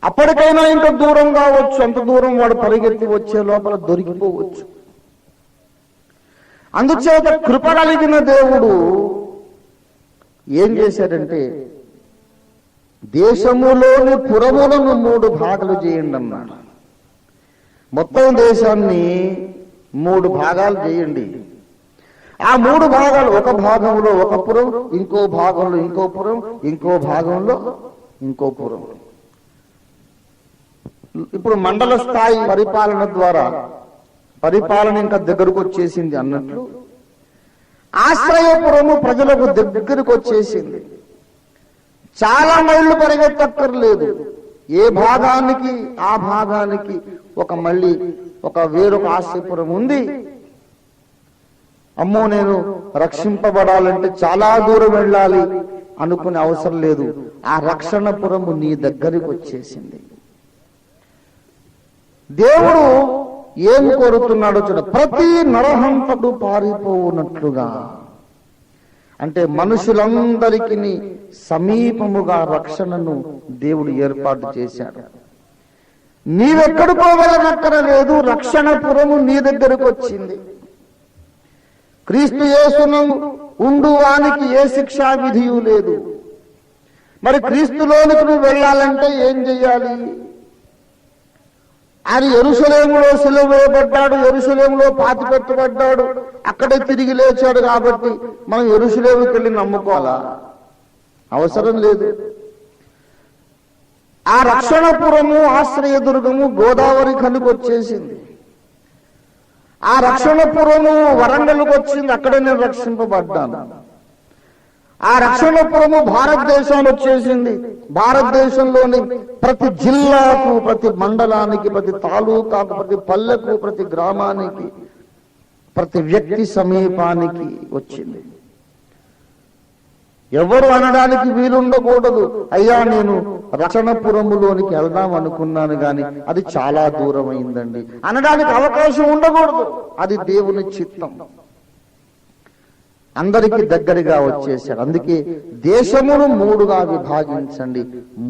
A: అప్పటికైనా ఇంకా దూరం కావచ్చు. అంత దూరం వాడు పరిగెత్తి వచ్చే లోపల దొరికిపోవచ్చు. అందుచేత కృప కలిగిన దేవుడు ఏం చేశాడంటే దేశములోని పురములను 3 భాగాలు చేయండి అన్నాడు. మొత్తం దేశాన్ని 3 భాగాలు చేయండి. ఆ 3 భాగాలు, ఒక భాగంలో ఒక పురం, ఇంకో భాగంలో ఇంకో పురం, ఇంకో భాగంలో ఇంకో పురం. ఇప్పుడు మండల స్థాయి పరిపాలన ద్వారా పరిపాలన ఇంకా దగ్గరకు వచ్చేసింది అన్నట్లు ఆశ్రయపురము ప్రజలకు దగ్గరకు వచ్చేసింది. చాలా మైళ్ళు పరిగెత్తక్కర్లేదు. ఏ భాగానికి ఆ భాగానికి మళ్ళీ వేరొక ఆశ్రయపురం ఉంది. అమ్మో, నేను రక్షింపబడాలంటే చాలా దూరం వెళ్ళాలి అనుకునే అవసరం లేదు. ఆ రక్షణపురము నీ దగ్గరికి వచ్చేసింది. దేవుడు ఏం కోరుతున్నాడో చూడ. ప్రతి నరహంతకుడు పారిపోవునట్లుగా, అంటే మనుషులందరికీ సమీపముగా రక్షణను దేవుడు ఏర్పాటు చేశాడు. నీవెక్కడ పోవాలనక్కరలేదు. రక్షణపురము నీ దగ్గరకు వచ్చింది. క్రీస్తు యేసును ఉండువానికి ఏ శిక్షా విధియు లేదు. మరి క్రీస్తులోనికి నువ్వు వెళ్ళాలంటే ఏం చెయ్యాలి? ఆయన యెరూషలేములో సిలువ వేయబడ్డాడు, యెరూషలేములో పాతిపెట్టబడ్డాడు, అక్కడే తిరిగి లేచాడు. కాబట్టి మనం యెరూషలేముకి వెళ్ళి నమ్ముకోవాలా? అవసరం లేదు. ఆ రక్షణపురము, ఆశ్రయదుర్గము గోదావరి కనుక వచ్చేసింది. ఆ రక్షణపురము వరంగల్కి వచ్చింది. అక్కడే నేను రక్షింపబడ్డాను. ఆ రక్షణపురము భారతదేశానికి వచ్చేసింది. భారతదేశంలోని ప్రతి జిల్లాకు, ప్రతి మండలానికి, ప్రతి తాలూకాకు, ప్రతి పల్లెకు, ప్రతి గ్రామానికి, ప్రతి వ్యక్తి సమీపానికి వచ్చింది. ఎవరు అనడానికి వీలుండకూడదు, అయ్యా నేను రక్షణపురములోనికి వెళ్దాం అనుకున్నాను గాని అది చాలా దూరం అయిందండి అనడానికి అవకాశం ఉండకూడదు. అది దేవుని చిత్తం. అందరికీ దగ్గరగా వచ్చేసాడు. అందుకే దేశమును 3గా విభాగించండి,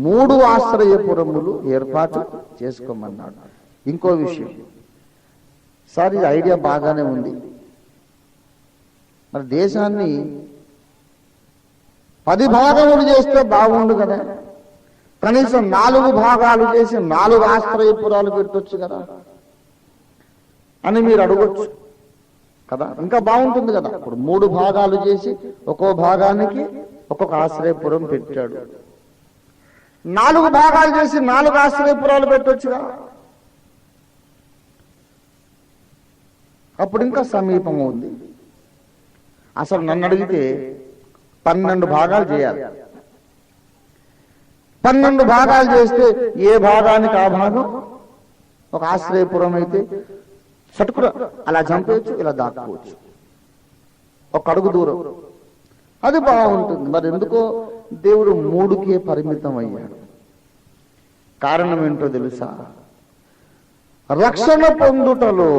A: 3 ఆశ్రయపురములు ఏర్పాటు చేసుకోమన్నాడు. ఇంకో విషయం సార్, ఇది ఐడియా బాగానే ఉంది. మరి దేశాన్ని 10 భాగములు చేస్తే బాగుండు కదా. కనీసం 4 భాగాలు చేసి 4 ఆశ్రయపురాలు పెట్టొచ్చు కదా అని మీరు అడగొచ్చు కదా. ఇంకా బాగుంటుంది కదా. ఇప్పుడు 3 భాగాలు చేసి ఒక్కో భాగానికి ఒక్కొక్క ఆశ్రయపురం పెట్టాడు. 4 భాగాలు చేసి 4 ఆశ్రయపురాలు పెట్టొచ్చుగా. అప్పుడు ఇంకా సమీపం ఉంది. అసలు నన్ను అడిగితే 12 భాగాలు చేయాలి. 12 భాగాలు చేస్తే ఏ భాగానికి ఆ భాగం ఒక ఆశ్రయపురం అయితే చటుకుర అలా చంపేయచ్చు, ఇలా దాక్కోవచ్చు. ఒక అడుగు దూరం అది బాగుంటుంది. మరి ఎందుకో దేవుడు 3కే పరిమితం అయ్యాడు. కారణం ఏంటో తెలుసా? రక్షణ పొందుటలో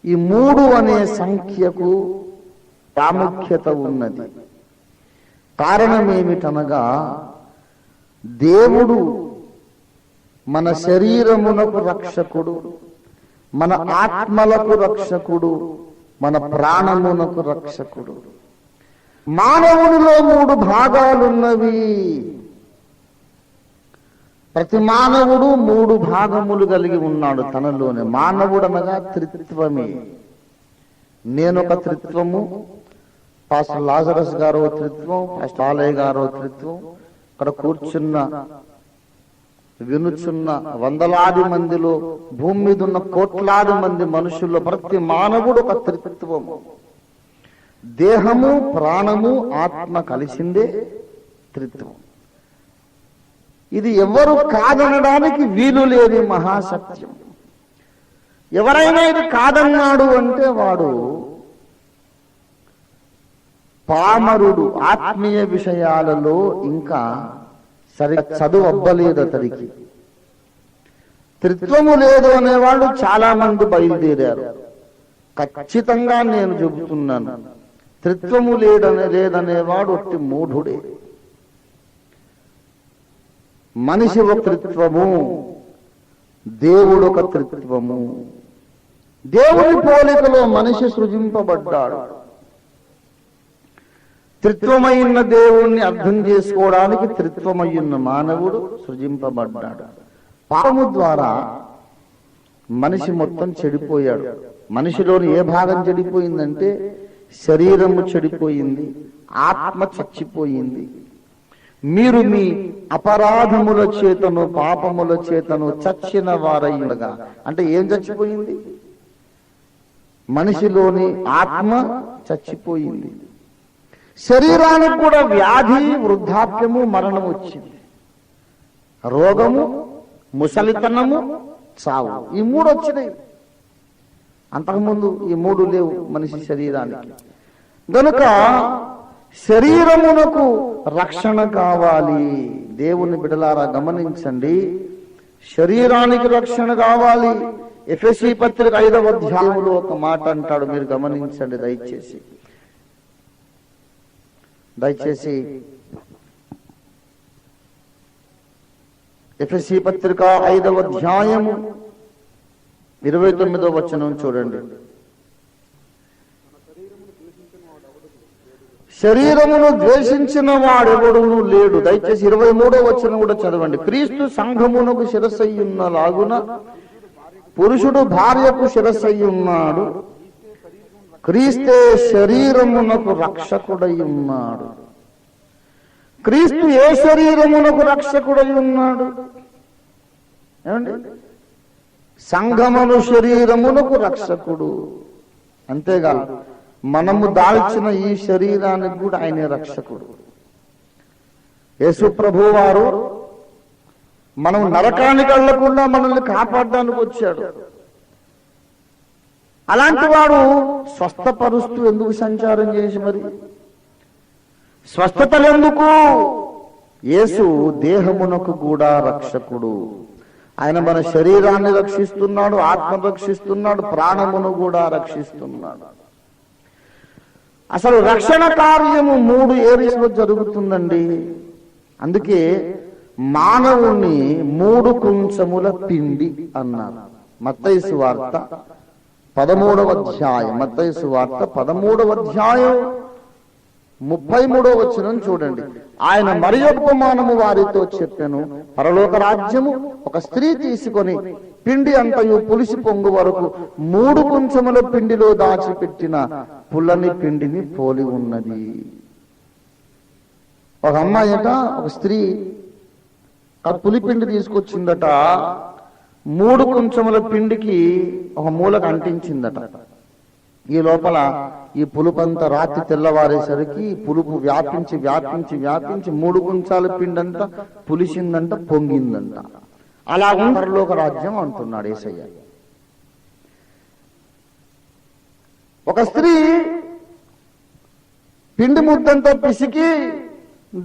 A: ఈ 3 అనే సంఖ్యకు ప్రాముఖ్యత ఉన్నది. కారణం ఏమిటనగా, దేవుడు మన శరీరమునకు రక్షకుడు, మన ఆత్మలకు రక్షకుడు, మన ప్రాణమునకు రక్షకుడు. మానవునిలో 3 భాగాలున్నవి. ప్రతి మానవుడు 3 భాగములు కలిగి ఉన్నాడు తనలోనే. మానవుడు అనగా త్రిత్వమే. నేనొక త్రిత్వము, పాస్టర్ లాజరస్ గారో త్రిత్వం, పాస్టర్ ఆలయ్య గారో త్రిత్వం, అక్కడ కూర్చున్న వినుచున్న వందలాది మందిలో, భూమి మీద ఉన్న కోట్లాది మంది మనుషుల్లో ప్రతి మానవుడు ఒక త్రిత్వము. దేహము, ప్రాణము, ఆత్మ కలిసిందే త్రిత్వం. ఇది ఎవరు కాదనడానికి వీలు లేని మహాసత్యం. ఎవరైనా ఇది కాదన్నాడు అంటే వాడు పామరుడు, ఆత్మీయ విషయాలలో ఇంకా సరిగ్గా చదువు అవ్వలేదు అతడికి. త్రిత్వము లేదు అనేవాళ్ళు చాలా మంది బయలుదేరారు. ఖచ్చితంగా నేను చెబుతున్నాను, త్రిత్వము లేదనేవాడు ఒట్టి మూఢుడే. మనిషి ఒక త్రిత్వము, దేవుడు ఒక త్రిత్వము. దేవుని పోలికలో మనిషి సృజింపబడ్డాడు. త్రిత్వమైన దేవుణ్ణి అర్థం చేసుకోవడానికి త్రిత్వమయ్యున్న మానవుడు సృజింపబడ్డాడు. పాపము ద్వారా మనిషి మొత్తం చెడిపోయాడు. మనిషిలోని ఏ భాగం చెడిపోయిందంటే శరీరము చెడిపోయింది, ఆత్మ చచ్చిపోయింది. మీరు మీ అపరాధముల చేతను పాపముల చేతను చచ్చిన వారయ్యుండగా, అంటే ఏం చచ్చిపోయింది? మనిషిలోని ఆత్మ చచ్చిపోయింది. శరీరానికి కూడా వ్యాధి, వృద్ధాప్యము, మరణం వచ్చింది. రోగము, ముసలితనము, చావు, ఈ 3 వచ్చినాయి. అంతకుముందు ఈ 3 లేవు మనిషి శరీరానికి. గనుక శరీరమునకు రక్షణ కావాలి. దేవుని బిడ్డలారా గమనించండి, శరీరానికి రక్షణ కావాలి. ఎఫెసీ పత్రిక 5వ అధ్యాయంలో ఒక మాట అంటాడు, మీరు గమనించండి దయచేసి. ఎఫెసీ పత్రిక 5వ అధ్యాయము 29వ వచనం చూడండి. శరీరమును ద్వేషించిన వాడెవడును లేడు. దయచేసి 23వ వచనం కూడా చదవండి. క్రీస్తు సంఘమునకు శిరస్సయ్యున్నలాగున పురుషుడు భార్యకు శిరస్సయ్యున్నాడు. క్రీస్తే శరీరమునకు రక్షకుడై ఉన్నాడు. క్రీస్తు ఏ శరీరమునకు రక్షకుడై ఉన్నాడు? ఏమండి? సంఘమును శరీరమునకు రక్షకుడు. అంతేకాదు, మనము దాల్చిన ఈ శరీరానికి కూడా ఆయనే రక్షకుడు. యేసు ప్రభు వారు మనం నరకానికి వెళ్ళకుండా మనల్ని కాపాడడానికి వచ్చాడు. అలాంటి వాడు స్వస్థపరుస్తూ ఎందుకు సంచారం చేసి, మరి స్వస్థతలు ఎందుకు? యేసు దేహమునకు కూడా రక్షకుడు. ఆయన మన శరీరాన్ని రక్షిస్తున్నాడు, ఆత్మ రక్షిస్తున్నాడు, ప్రాణమును కూడా రక్షిస్తున్నాడు. అసలు రక్షణ కార్యము 3 ఏరియాలో జరుగుతుందండి. అందుకే మానవుని 3 కుంచముల పిండి అన్నారు. మత్తయి సువార్త 13వ అధ్యాయం, మత్తయి సువార్త 13వ అధ్యాయం 33వ వచనం చూడండి. ఆయన మరి ఒక ఉపమానము వారితో చెప్పెను. పరలోక రాజ్యము ఒక స్త్రీ తీసుకొని పిండి అంతయు పులిసి పొంగు వరకు 3 కుంచముల పిండిలో దాచిపెట్టిన పుల్లని పిండిని పోలి ఉన్నది. ఒక అమ్మాయిట, ఒక స్త్రీ పులిపిండి తీసుకొచ్చిందట. 3 కుంచముల పిండికి ఒక మూలకు అంటించిందట. ఈ లోపల ఈ పులుపంతా రాత్రి తెల్లవారేసరికి పులుపు వ్యాపించి వ్యాపించి వ్యాపించి 3 కుంచాల పిండంతా పులిసిందంట, పొంగిందంట. అలా పరలోక రాజ్యం అంటున్నాడు యేసయ్య. ఒక స్త్రీ పిండి ముద్దంతా పిసికి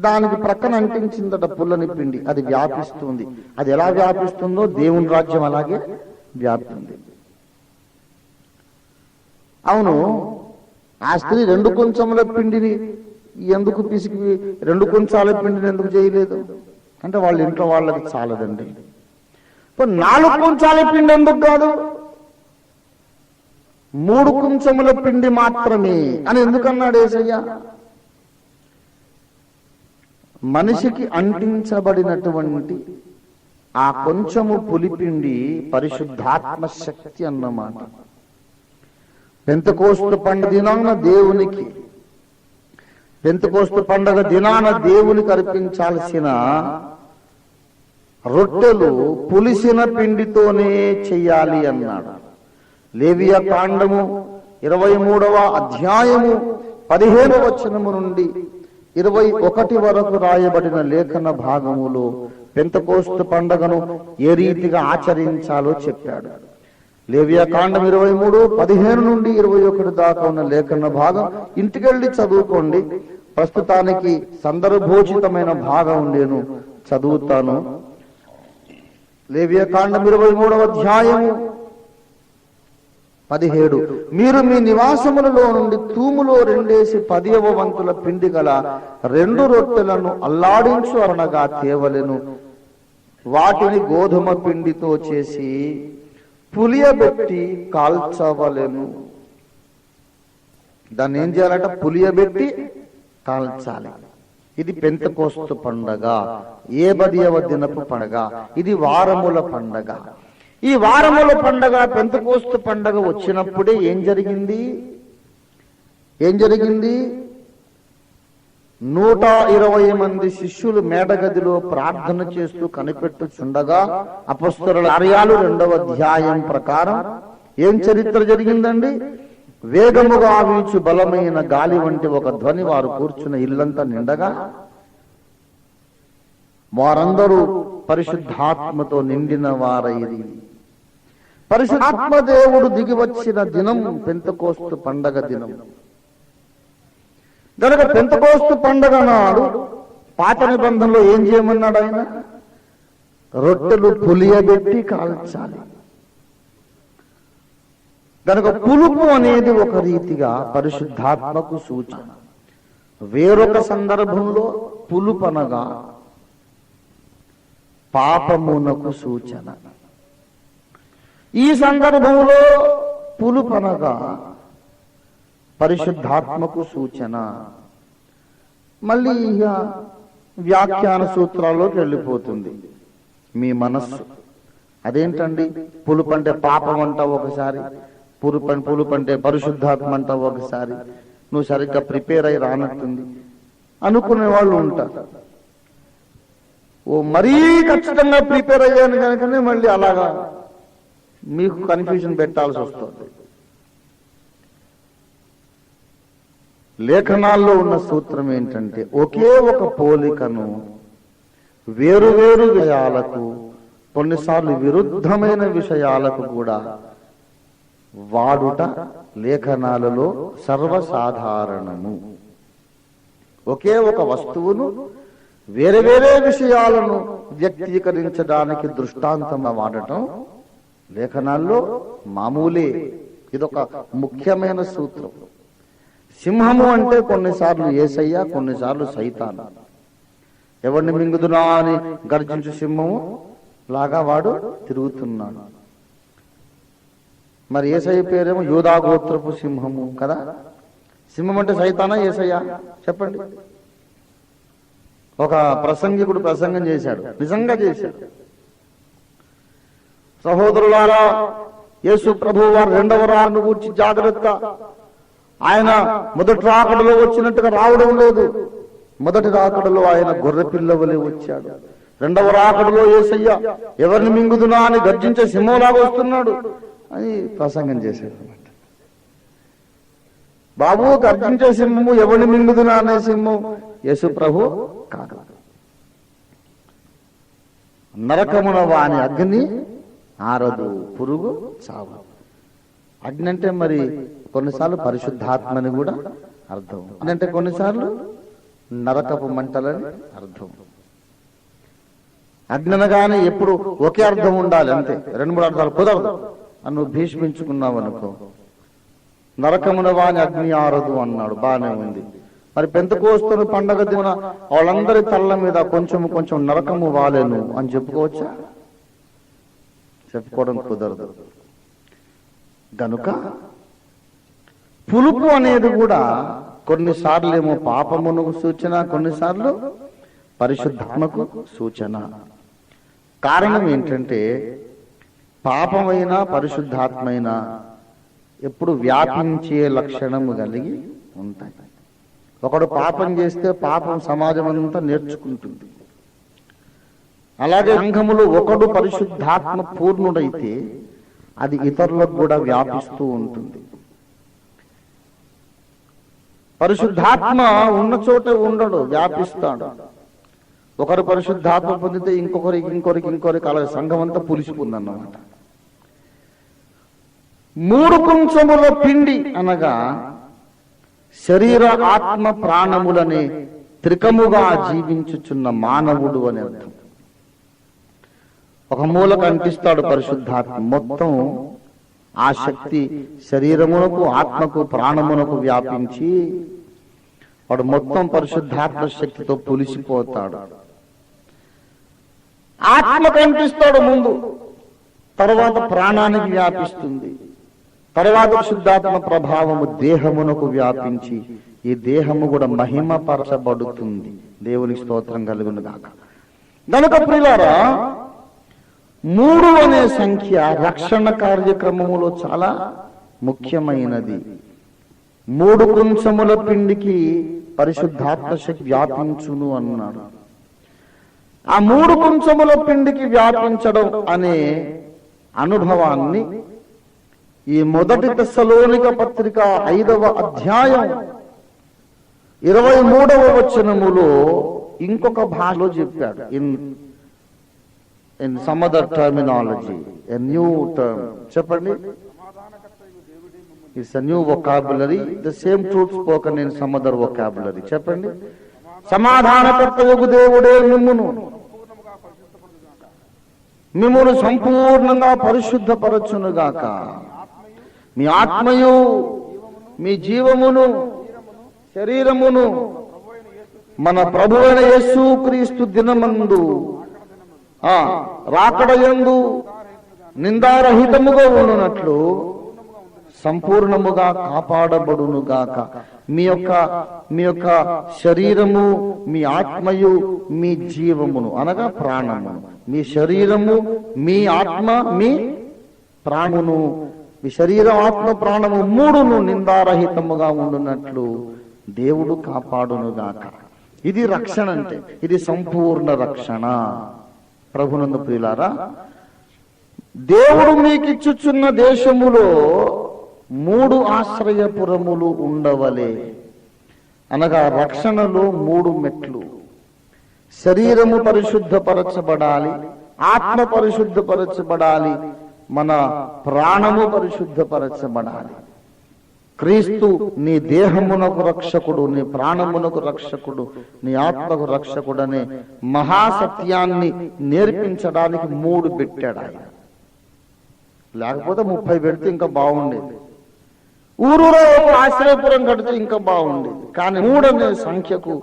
A: దానికి ప్రక్కన అంటించిందట పుల్లని పిండి. అది వ్యాపిస్తుంది. అది ఎలా వ్యాపిస్తుందో దేవుని రాజ్యం అలాగే వ్యాప్తుంది. అవును, ఆ స్త్రీ 2 కొంచెముల పిండిని ఎందుకు పిసికి 2 కొంచాల పిండిని ఎందుకు చేయలేదు అంటే వాళ్ళ ఇంట్లో వాళ్ళకి చాలదండి. 4 కొంచాల పిండి ఎందుకు కాదు, 3 కొంచెముల పిండి మాత్రమే అని ఎందుకన్నాడు యేసయ్య? మనిషికి అంటించబడినటువంటి ఆ కొంచెము పులిపిండి పరిశుద్ధాత్మ శక్తి అన్నమాట. పెంతెకోస్తు పండుగ దినాన దేవునికి, పెంతెకోస్తు పండుగ దినాన దేవునికి అర్పించాల్సిన రొట్టెలు పులిసిన పిండితోనే చెయ్యాలి అన్నాడు. లేవియ కాండము 23వ అధ్యాయము 15వ వచనము నుండి 21 వరకు రాయబడిన లేఖన భాగములో పెంతెకోస్తు పండుగను ఏ రీతిగా ఆచరించాలో చెప్పాడు. లేవియ కాండం 23:15 నుండి 21 దాకా ఉన్న లేఖన భాగం ఇంటికెళ్ళి చదువుకోండి. ప్రస్తుతానికి సందర్భోచితమైన భాగం నేను చదువుతాను. లేవియ కాండం 23వ అధ్యాయము 17. మీరు మీ నివాసములలో నుండి తూములో 2/10వ వంతుల పిండి గల 2 రొట్టెలను అల్లాడించు అనగా తేవలెను. వాటిని గోధుమ పిండితో చేసి పులియబెట్టి కాల్చవలెను. దాన్ని ఏం చేయాలట? పులియబెట్టి కాల్చాలి. ఇది పెంతెకోస్తు పండగ, 70వ దినపు పండగ. ఇది వారముల పండగ. ఈ వారముల పండగ పెంతెకోస్తు పండగ వచ్చినప్పుడే ఏం జరిగింది? 120 మంది శిష్యులు మేడగదిలో ప్రార్థన చేస్తూ కనిపెట్టుచుండగా అపొస్తలుల కార్యాలు 2వ అధ్యాయం ప్రకారం ఏం చరిత్ర జరిగిందండి? వేగముగా వీచు బలమైన గాలి వంటి ఒక ధ్వని వారు కూర్చున్న ఇల్లంతా నిండగా వారందరూ పరిశుద్ధాత్మతో నిండిన వారైరి. పరిశుద్ధాత్మ దేవుడు దిగి వచ్చిన దినం పెంతెకోస్తు పండగ దినం. కనుక పెంతెకోస్తు పండగ నాడు పాత నిబంధనలో ఏం చేయమన్నాడు ఆయన? రొట్టెలు పులియబెట్టి కాల్చాలి. కనుక పులుపు అనేది ఒక రీతిగా పరిశుద్ధాత్మకు సూచన. వేరొక సందర్భంలో పులుపనగా పాపమునకు సూచన. ఈ సందర్భంలో పులుపనగా పరిశుద్ధాత్మకు సూచన. మళ్ళీ ఇక వ్యాఖ్యాన సూత్రాల్లోకి వెళ్ళిపోతుంది మీ మనస్సు. అదేంటండి, పులుపు అంటే పాపం అంటావు ఒకసారి, పులుపు అంటే పరిశుద్ధాత్మ అంటావు ఒకసారి, నువ్వు సరిగ్గా ప్రిపేర్ అయి రానట్టుంది అనుకునే వాళ్ళు ఉంటారు. ఓ మరీ ఖచ్చితంగా ప్రిపేర్ అయ్యాను కనుకనే మళ్ళీ అలాగా మీకు కన్ఫ్యూజన్ పెట్టాల్సి వస్తుంది. లేఖనాల్లో ఉన్న సూత్రం ఏంటంటే ఒకే ఒక పోలికను వేరువేరు విషయాలకు, కొన్నిసార్లు విరుద్ధమైన విషయాలకు కూడా వాడుట లేఖనాలలో సర్వసాధారణము. ఒకే ఒక వస్తువును వేరే వేరే విషయాలను వ్యక్తీకరించడానికి దృష్టాంతంగా వాడటం లేఖనాల్లో మామూలే. ఇదొక ముఖ్యమైన సూత్రం. సింహము అంటే కొన్నిసార్లు యేసయ్య, కొన్నిసార్లు సైతాను. ఎవరిని మింగుదునా అని గర్జించు సింహము లాగా వాడు తిరుగుతున్నాడు. మరి యేసయ్య పేరేమో యూదా గోత్రపు సింహము కదా. సింహం అంటే సైతానా యేసయ్య? చెప్పండి. ఒక ప్రసంగికుడు ప్రసంగం చేశాడు, నిజంగా చేశాడు. సహోదరులారా, యేసు ప్రభువు వారు 2వ రాకడను గూర్చి జాగ్రత్త. ఆయన మొదటి రాకడలో వచ్చినట్టుగా రావడం లేదు. మొదటి రాకడలో ఆయన గొర్రె పిల్ల వలె వచ్చాడు. 2వ రాకడలో యేసయ్య ఎవరిని మింగుదునా అని గర్జించే సింహంలాగా వస్తున్నాడు అని ప్రసంగం చేశాడు. బాబు, గర్జించే సింహము, ఎవరిని మింగుదునా అనే సింహం యేసు ప్రభు కాదు. నరకమున వాని అగ్ని ఆరదు, పురుగు చావు. అగ్ని అంటే మరి కొన్నిసార్లు పరిశుద్ధాత్మని కూడా అర్థం. అంటే కొన్నిసార్లు నరకపు మంటలని అర్థం. అగ్ని అనగానే ఎప్పుడు ఒకే అర్థం ఉండాలి అంతే, 2-3 అర్థాలు కుదరదు అని నువ్వు భీష్మించుకున్నావు అనుకో. నరకమున వాని అగ్ని ఆరదు అన్నాడు, బాగానే ఉంది. మరి పెంతెకోస్తు పండగ దిన వాళ్ళందరి తల్ల మీద కొంచెం కొంచెం నరకము వాలేను అని చెప్పుకోవచ్చా? చెప్పుకోవడం కుదరదు. గనుక పులుపు అనేది కూడా కొన్నిసార్లు ఏమో పాపమునకు సూచన, కొన్నిసార్లు పరిశుద్ధాత్మకు సూచన. కారణం ఏంటంటే పాపమైన పరిశుద్ధాత్మైన ఎప్పుడు వ్యాపించే లక్షణము కలిగి ఉంటాయి. ఒకడు పాపం చేస్తే పాపం సమాజం అంతా నేర్చుకుంటుంది. అలాగే సంఘములో ఒకడు పరిశుద్ధాత్మ పూర్ణుడైతే అది ఇతరులకు కూడా వ్యాపిస్తూ ఉంటుంది. పరిశుద్ధాత్మ ఉన్న చోట ఉండడు, వ్యాపిస్తాడు. ఒకరు పరిశుద్ధాత్మ పొందితే ఇంకొకరికి అలాగే సంఘం అంతా పులిసిపోందన్నమాట. 3 కుంచముల పిండి అనగా శరీర ఆత్మ ప్రాణములనే త్రికముగా జీవించుచున్న మానవుడు అని అర్థం. ఒక మూలకు అంటిస్తాడు పరిశుద్ధాత్మ, మొత్తం ఆ శక్తి శరీరమునకు ఆత్మకు ప్రాణమునకు వ్యాపించి వాడు మొత్తం పరిశుద్ధాత్మ శక్తితో పులిసిపోతాడు. ఆత్మకు అంటిస్తాడు ముందు, తర్వాత ప్రాణానికి వ్యాపిస్తుంది, తర్వాత శుద్ధాత్మ ప్రభావము దేహమునకు వ్యాపించి ఈ దేహము కూడా మహిమపరచబడుతుంది. దేవునికి స్తోత్రం కలుగును గాక. గనుక ప్రియులారా, 3 అనే సంఖ్య రక్షణ కార్యక్రమములో చాలా ముఖ్యమైనది. 3 కుంచముల పిండికి పరిశుద్ధాత్మ శక్తి వ్యాపించును అన్నాడు. ఆ 3 కుంచముల పిండికి వ్యాపించడం అనే అనుభవాన్ని ఈ 1 తెస్సలోనిక పత్రిక 5వ అధ్యాయం 23వ వచనములో ఇంకొక భాషలో చెప్పాడు. In some other terminology, a new term. చెప్పండి. It's a new vocabulary. The same truth spoken in some other vocabulary. చెప్పండి. సమాధానకర్తయగు దేవుడే మిమ్మును సంపూర్ణంగా పరిశుద్ధపరచునుగాక. మీ ఆత్మయు మీ జీవమును శరీరమును మన ప్రభువైన యేసుక్రీస్తు దినమందు రాకడయందు నిందారహితముగా ఉండునట్లు సంపూర్ణముగా కాపాడబడునుగాక. మీ యొక్క శరీరము మీ ఆత్మయు మీ జీవమును అనగా ప్రాణమును, మీ శరీరము మీ ఆత్మ మీ ప్రాణమును, మీ శరీరం ఆత్మ ప్రాణము 3ను నిందారహితముగా ఉండునట్లు దేవుడు కాపాడునుగాక. ఇది రక్షణ అంటే, ఇది సంపూర్ణ రక్షణ. ప్రభునందు ప్రియులారా, దేవుడు మీకిచ్చుచున్న దేశములో 3 ఆశ్రయపురములు ఉండవలే. అనగా రక్షణలో 3 మెట్లు. శరీరము పరిశుద్ధపరచబడాలి, ఆత్మ పరిశుద్ధపరచబడాలి, మన ప్రాణము పరిశుద్ధపరచబడాలి. క్రీస్తు నీ దేహమునకు రక్షకుడు, నీ ప్రాణమునకు రక్షకుడు, నీ ఆత్మకు రక్షకుడు అనే మహాసత్యాన్ని నేర్పించడానికి 3 పెట్టాడు ఆయన. లేకపోతే 30 పెడితే ఇంకా బాగుండేది. ఊరూరో ఒక ఆశ్రయపురం కడితే ఇంకా బాగుండేది. కానీ 3 అనే సంఖ్యకు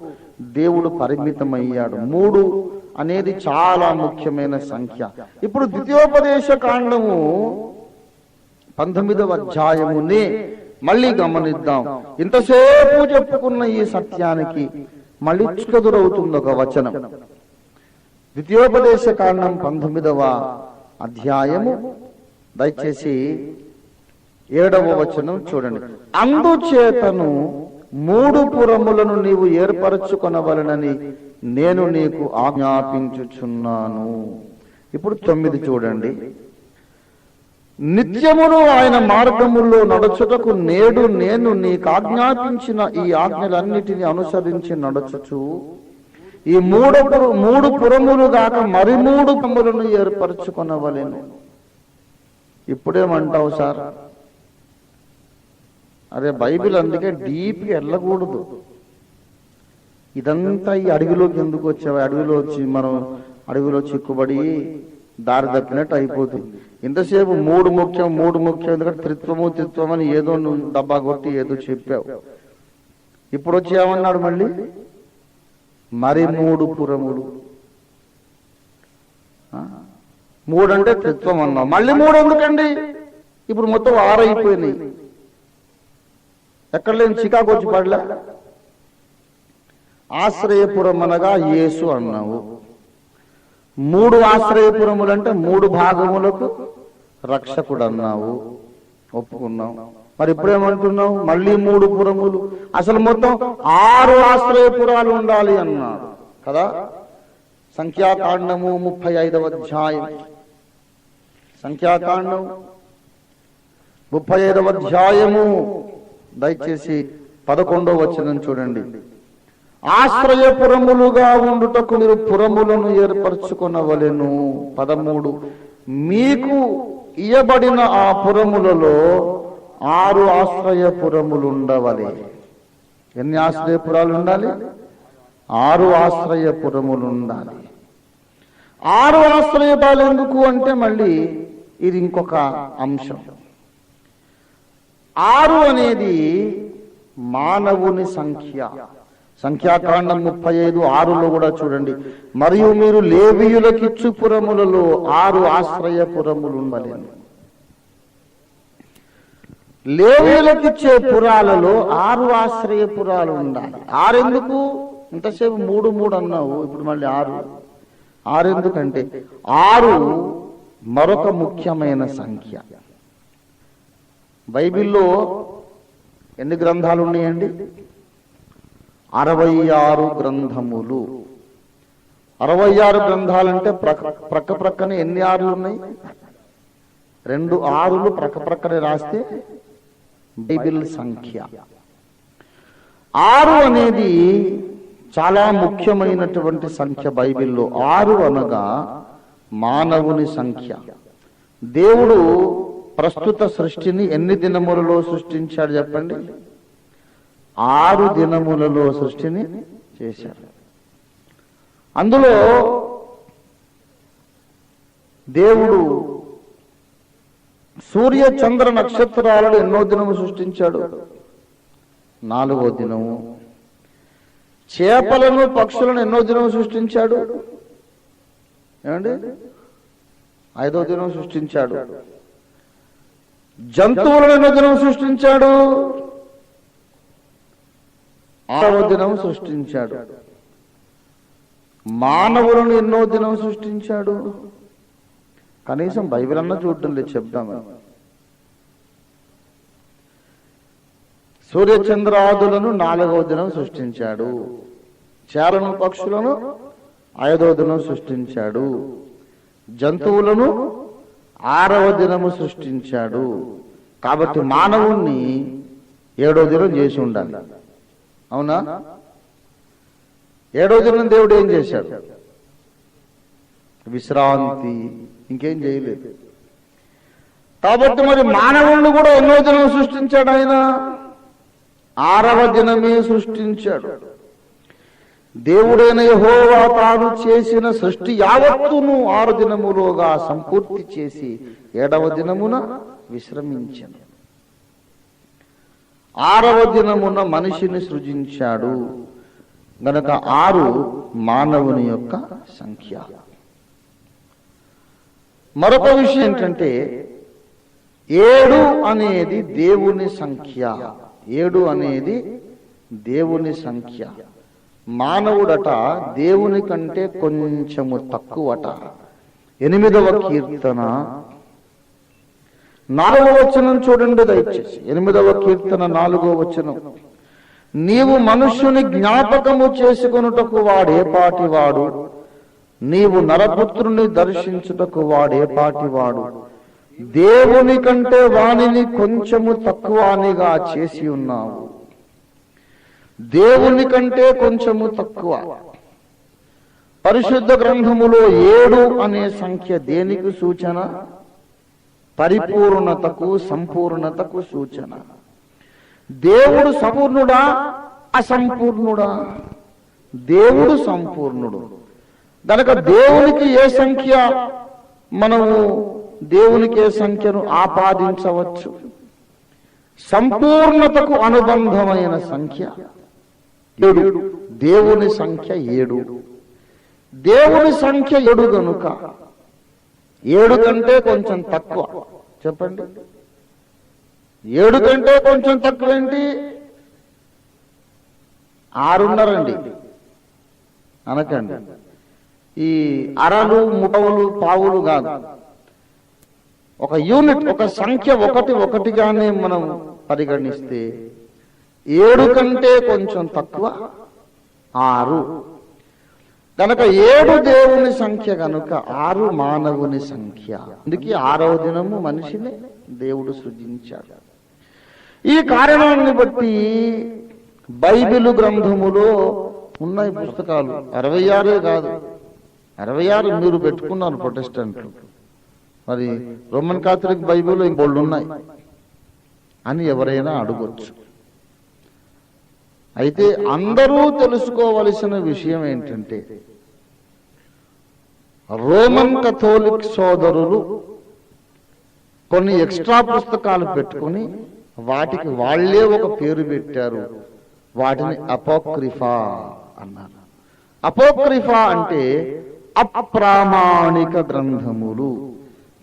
A: దేవుడు పరిమితమయ్యాడు. 3 అనేది చాలా ముఖ్యమైన సంఖ్య. ఇప్పుడు ద్వితీయోపదేశ కాండము 19వ అధ్యాయమునే మళ్ళీ గమనిద్దాం. ఇంతసేపు చెప్పుకున్న ఈ సత్యానికి మళ్ళీ చుకదురవుతుంది ఒక వచనం. ద్వితీయోపదేశ కాండం 19వ అధ్యాయము దయచేసి 7వ వచనం చూడండి. అందుచేతను 3 పురములను నీవు ఏర్పరచుకొనవలనని నేను నీకు ఆజ్ఞాపించుచున్నాను. ఇప్పుడు 9 చూడండి. నిత్యమును ఆయన మార్గముల్లో నడుచుటకు నేడు నేను నీకు ఆజ్ఞాపించిన ఈ ఆజ్ఞలన్నిటిని అనుసరించి నడుచుచు ఈ 3 పురములు గాక మరి 3 పురములను ఏర్పరచుకొనవలెను. ఇప్పుడేమంటావు సార్? అరే బైబిల్ అందుకే డీప్గా వెళ్ళకూడదు. ఇదంతా ఈ అడవిలోకి ఎందుకు వచ్చావు? అడవిలో వచ్చి మనం అడవిలో చిక్కుబడి దారి తప్పినట్టు అయిపోతుంది. ఇంతసేపు మూడు ముఖ్యం ఎందుకంటే త్రిత్వం అని ఏదో నువ్వు డబ్బా కొట్టి ఏదో చెప్పావు. ఇప్పుడు వచ్చి ఏమన్నాడు మళ్ళీ? మరి 3 పురములు. 3 అంటే త్రిత్వం అన్నావు, మళ్ళీ 3 ఎందుకండి? ఇప్పుడు మొత్తం 6 అయిపోయినాయి. ఎక్కడ లేని చికాకు వచ్చి పడలే. ఆశ్రయపురం అనగా యేసు అన్నావు. 3 ఆశ్రయపురములు అంటే 3 భాగములకు రక్షకుడు అన్నావు, ఒప్పుకున్నావు. మరి ఇప్పుడేమంటున్నావు? మళ్ళీ 3 పురములు. అసలు మొత్తం 6 ఆశ్రయపురాలు ఉండాలి అన్నాడు కదా. సంఖ్యాకాండము 35వ అధ్యాయం, సంఖ్యాకాండం 35వ అధ్యాయము దయచేసి 11వ వచనం చూడండి. ఆశ్రయపురములుగా ఉండుటకు మీరు పురములను ఏర్పరచుకొనవలెను. 13 మీకు ఇయ్యబడిన ఆ పురములలో 6 ఆశ్రయపురములు ఉండవలే. ఎన్ని ఆశ్రయపురాలు ఉండాలి? 6 ఆశ్రయపురములు ఉండాలి. 6 ఆశ్రయపురాలు ఎందుకు అంటే మళ్ళీ ఇది ఇంకొక అంశం. 6 అనేది మానవుని సంఖ్య. సంఖ్యాకాండం 35:6లో కూడా చూడండి. మరియు మీరు లేవీయులకిచ్చు పురములలో 6 ఆశ్రయపురములు ఉండలేను. లేవీయులకిచ్చే పురాలలో 6 ఆశ్రయపురాలు ఉండాలి. 6 ఎందుకు? ఇంతసేపు 3 అన్నావు, ఇప్పుడు మళ్ళీ 6 ఎందుకంటే 6 మరొక ముఖ్యమైన సంఖ్య. బైబిల్లో ఎన్ని గ్రంథాలు ఉన్నాయండి? 66 గ్రంథములు. 66 గ్రంథాలంటే ప్రక్కనే ఎన్ని 6లు ఉన్నాయి? 2 6లు ప్రక్కనే రాస్తే బైబిల్ సంఖ్య. 6 అనేది చాలా ముఖ్యమైనటువంటి సంఖ్య బైబిల్లో. 6 అనగా మానవుని సంఖ్య. దేవుడు ప్రస్తుత సృష్టిని ఎన్ని దినములలో సృష్టించాడు చెప్పండి? 6 దినములలో సృష్టిని చేశాడు. అందులో దేవుడు సూర్య చంద్ర నక్షత్రాలను ఎన్నో దినము సృష్టించాడు? 4వ దినము. చేపలను పక్షులను ఎన్నో దినము సృష్టించాడు? ఏమండి? 5వ దినం సృష్టించాడు. జంతువులను ఎన్నో దినం సృష్టించాడు? 6వ దినం సృష్టించాడు. మానవులను ఎన్నో దినం సృష్టించాడు? కనీసం బైబిల్ అన్న చూడటం లేదు, చెప్దామని. సూర్యచంద్రాదులను 4వ దినం సృష్టించాడు. చేపలను పక్షులను 5వ దినం సృష్టించాడు. జంతువులను 6వ దినము సృష్టించాడు. కాబట్టి మానవుణ్ణి 7వ దినం చేసి ఉండాలి. అవునా? 7వ దినం దేవుడు ఏం చేశాడు? విశ్రాంతి, ఇంకేం చేయలేదు. కాబట్టి మరి మానవుణ్ణి కూడా ఎన్నో దినం సృష్టించాడు ఆయన? 6వ దినమే సృష్టించాడు. దేవుడైన యెహోవా తాను చేసిన సృష్టి యావత్తును 6 దినములోగా సంపూర్తి చేసి 7వ దినమున విశ్రమించాడు. 6వ దినమున మనిషిని సృజించాడు గనక 6 మానవుని యొక్క సంఖ్య. మరొక విషయం ఏంటంటే 7 అనేది దేవుని సంఖ్య. 7 అనేది దేవుని సంఖ్య. మానవుడట దేవుని కంటే కొంచెము తక్కువట. 8వ కీర్తన 4వ వచనం చూడండి దయచేసి. 8వ కీర్తన 4వ వచనం. నీవు మనుష్యుని జ్ఞాపకము చేసుకొనుటకు వాడేపాటివాడు, నీవు నరపుత్రుని దర్శించుటకు వాడేపాటివాడు. దేవుని కంటే వానిని కొంచెము తక్కువనిగా చేసి ఉన్నావు. దేవుని కంటే కొంచెము తక్కువ. పరిశుద్ధ గ్రంథములో 7 అనే సంఖ్య దేనికి సూచన? పరిపూర్ణతకు, సంపూర్ణతకు సూచన. దేవుడు సంపూర్ణుడా అసంపూర్ణుడా? దేవుడు సంపూర్ణుడు. కనుక దేవునికి ఏ సంఖ్య మనము దేవునికి ఏ సంఖ్యను ఆపాదించవచ్చు? సంపూర్ణతకు అనుబంధమైన సంఖ్య 7. దేవుని సంఖ్య 7. దేవుని సంఖ్య 7 గనుక 7 కంటే కొంచెం తక్కువ. చెప్పండి, 7 కంటే కొంచెం తక్కువ ఏంటి? 6.5 అనకండి. ఈ అరలు ముఠవులు పావులు కాదు, ఒక యూనిట్, ఒక సంఖ్య ఒకటిగానే మనం పరిగణిస్తే 7 కంటే కొంచెం తక్కువ 6. కనుక 7 దేవుని సంఖ్య కనుక 6 మానవుని సంఖ్య. అందుకే 6వ దినము మనిషిని దేవుడు సృజించాడు. ఈ కారణాన్ని బట్టి బైబిలు గ్రంథములో ఉన్నాయి పుస్తకాలు 66 కాదు, 66 మీరు పెట్టుకున్నారు ప్రొటెస్టెంట్లు, మరి రోమన్ కాథలిక్ బైబిల్ ఇంకోళ్ళు ఉన్నాయి అని ఎవరైనా అడగొచ్చు. అయితే అందరూ తెలుసుకోవలసిన విషయం ఏంటంటే, రోమన్ కథోలిక్ సోదరులు కొన్ని ఎక్స్ట్రా పుస్తకాలు పెట్టుకుని వాటికి వాళ్లే ఒక పేరు పెట్టారు. వాటిని అపోక్రిఫా అన్నారు. అపోక్రిఫా అంటే అప్రామాణిక గ్రంథములు,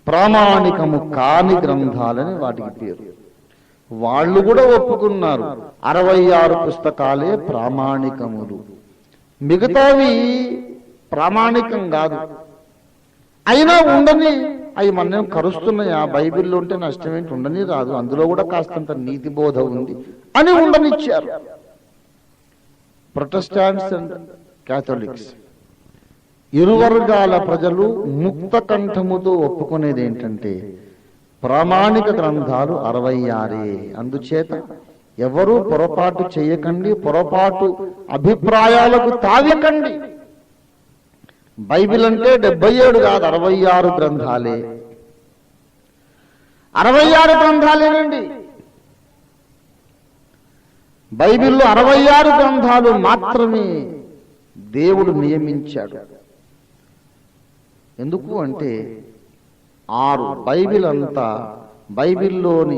A: ప్రామాణికము కాని గ్రంథాలని వాటికి పేరు. వాళ్ళు కూడా ఒప్పుకున్నారు 66 పుస్తకాలే ప్రామాణికములు, మిగతావి ప్రామాణికం కాదు. అయినా ఉండని, అవి మనం కరుస్తున్నాయి. ఆ బైబిల్లో ఉంటే నష్టం ఏంటి, ఉండని రాదు, అందులో కూడా కాస్తంత నీతి బోధ ఉంది అని ఉండనిచ్చారు. ప్రొటెస్టాంట్స్ అండ్ క్యాథలిక్స్ ఇరు వర్గాల ప్రజలు ముక్త కంఠముతో ఒప్పుకునేది ఏంటంటే ప్రామాణిక గ్రంథాలు 66. అందుచేత ఎవరూ పొరపాటు చేయకండి, పొరపాటు అభిప్రాయాలకు తావికండి. బైబిల్ అంటే 77 కాదు, 66 గ్రంథాలే. 66 గ్రంథాలేనండి. బైబిల్లో 66 గ్రంథాలు మాత్రమే దేవుడు నియమించాడు. ఎందుకు అంటే 6 బైబిల్ అంతా, బైబిల్లోని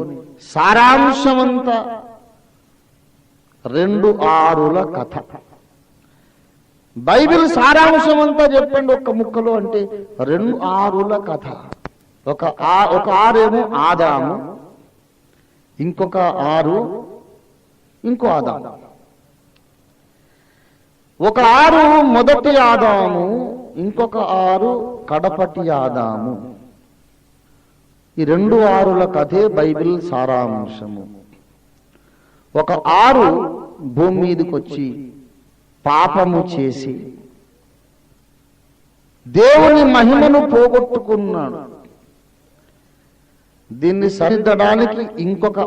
A: సారాంశమంతా 2 6ల కథ. బైబిల్ సారాంశం అంతా చెప్పండి ఒక్క ముక్కలో అంటే 2 6ల కథ. ఒక 6 ఏమో ఆదాము, ఇంకొక 6 ఇంకో ఆదాము. ఒక 6 మొదటి ఆదాము, ఇంకొక 6 కడపటి ఆదాము. ఈ 2 6ల కథే బైబిల్ సారాంశము. ఒక 6 భూమి మీదకి వచ్చి పాపము చేసి దేవుని మహిమను పోగొట్టుకున్నాడు. దీన్ని సరిదిద్దడానికి ఇంకొక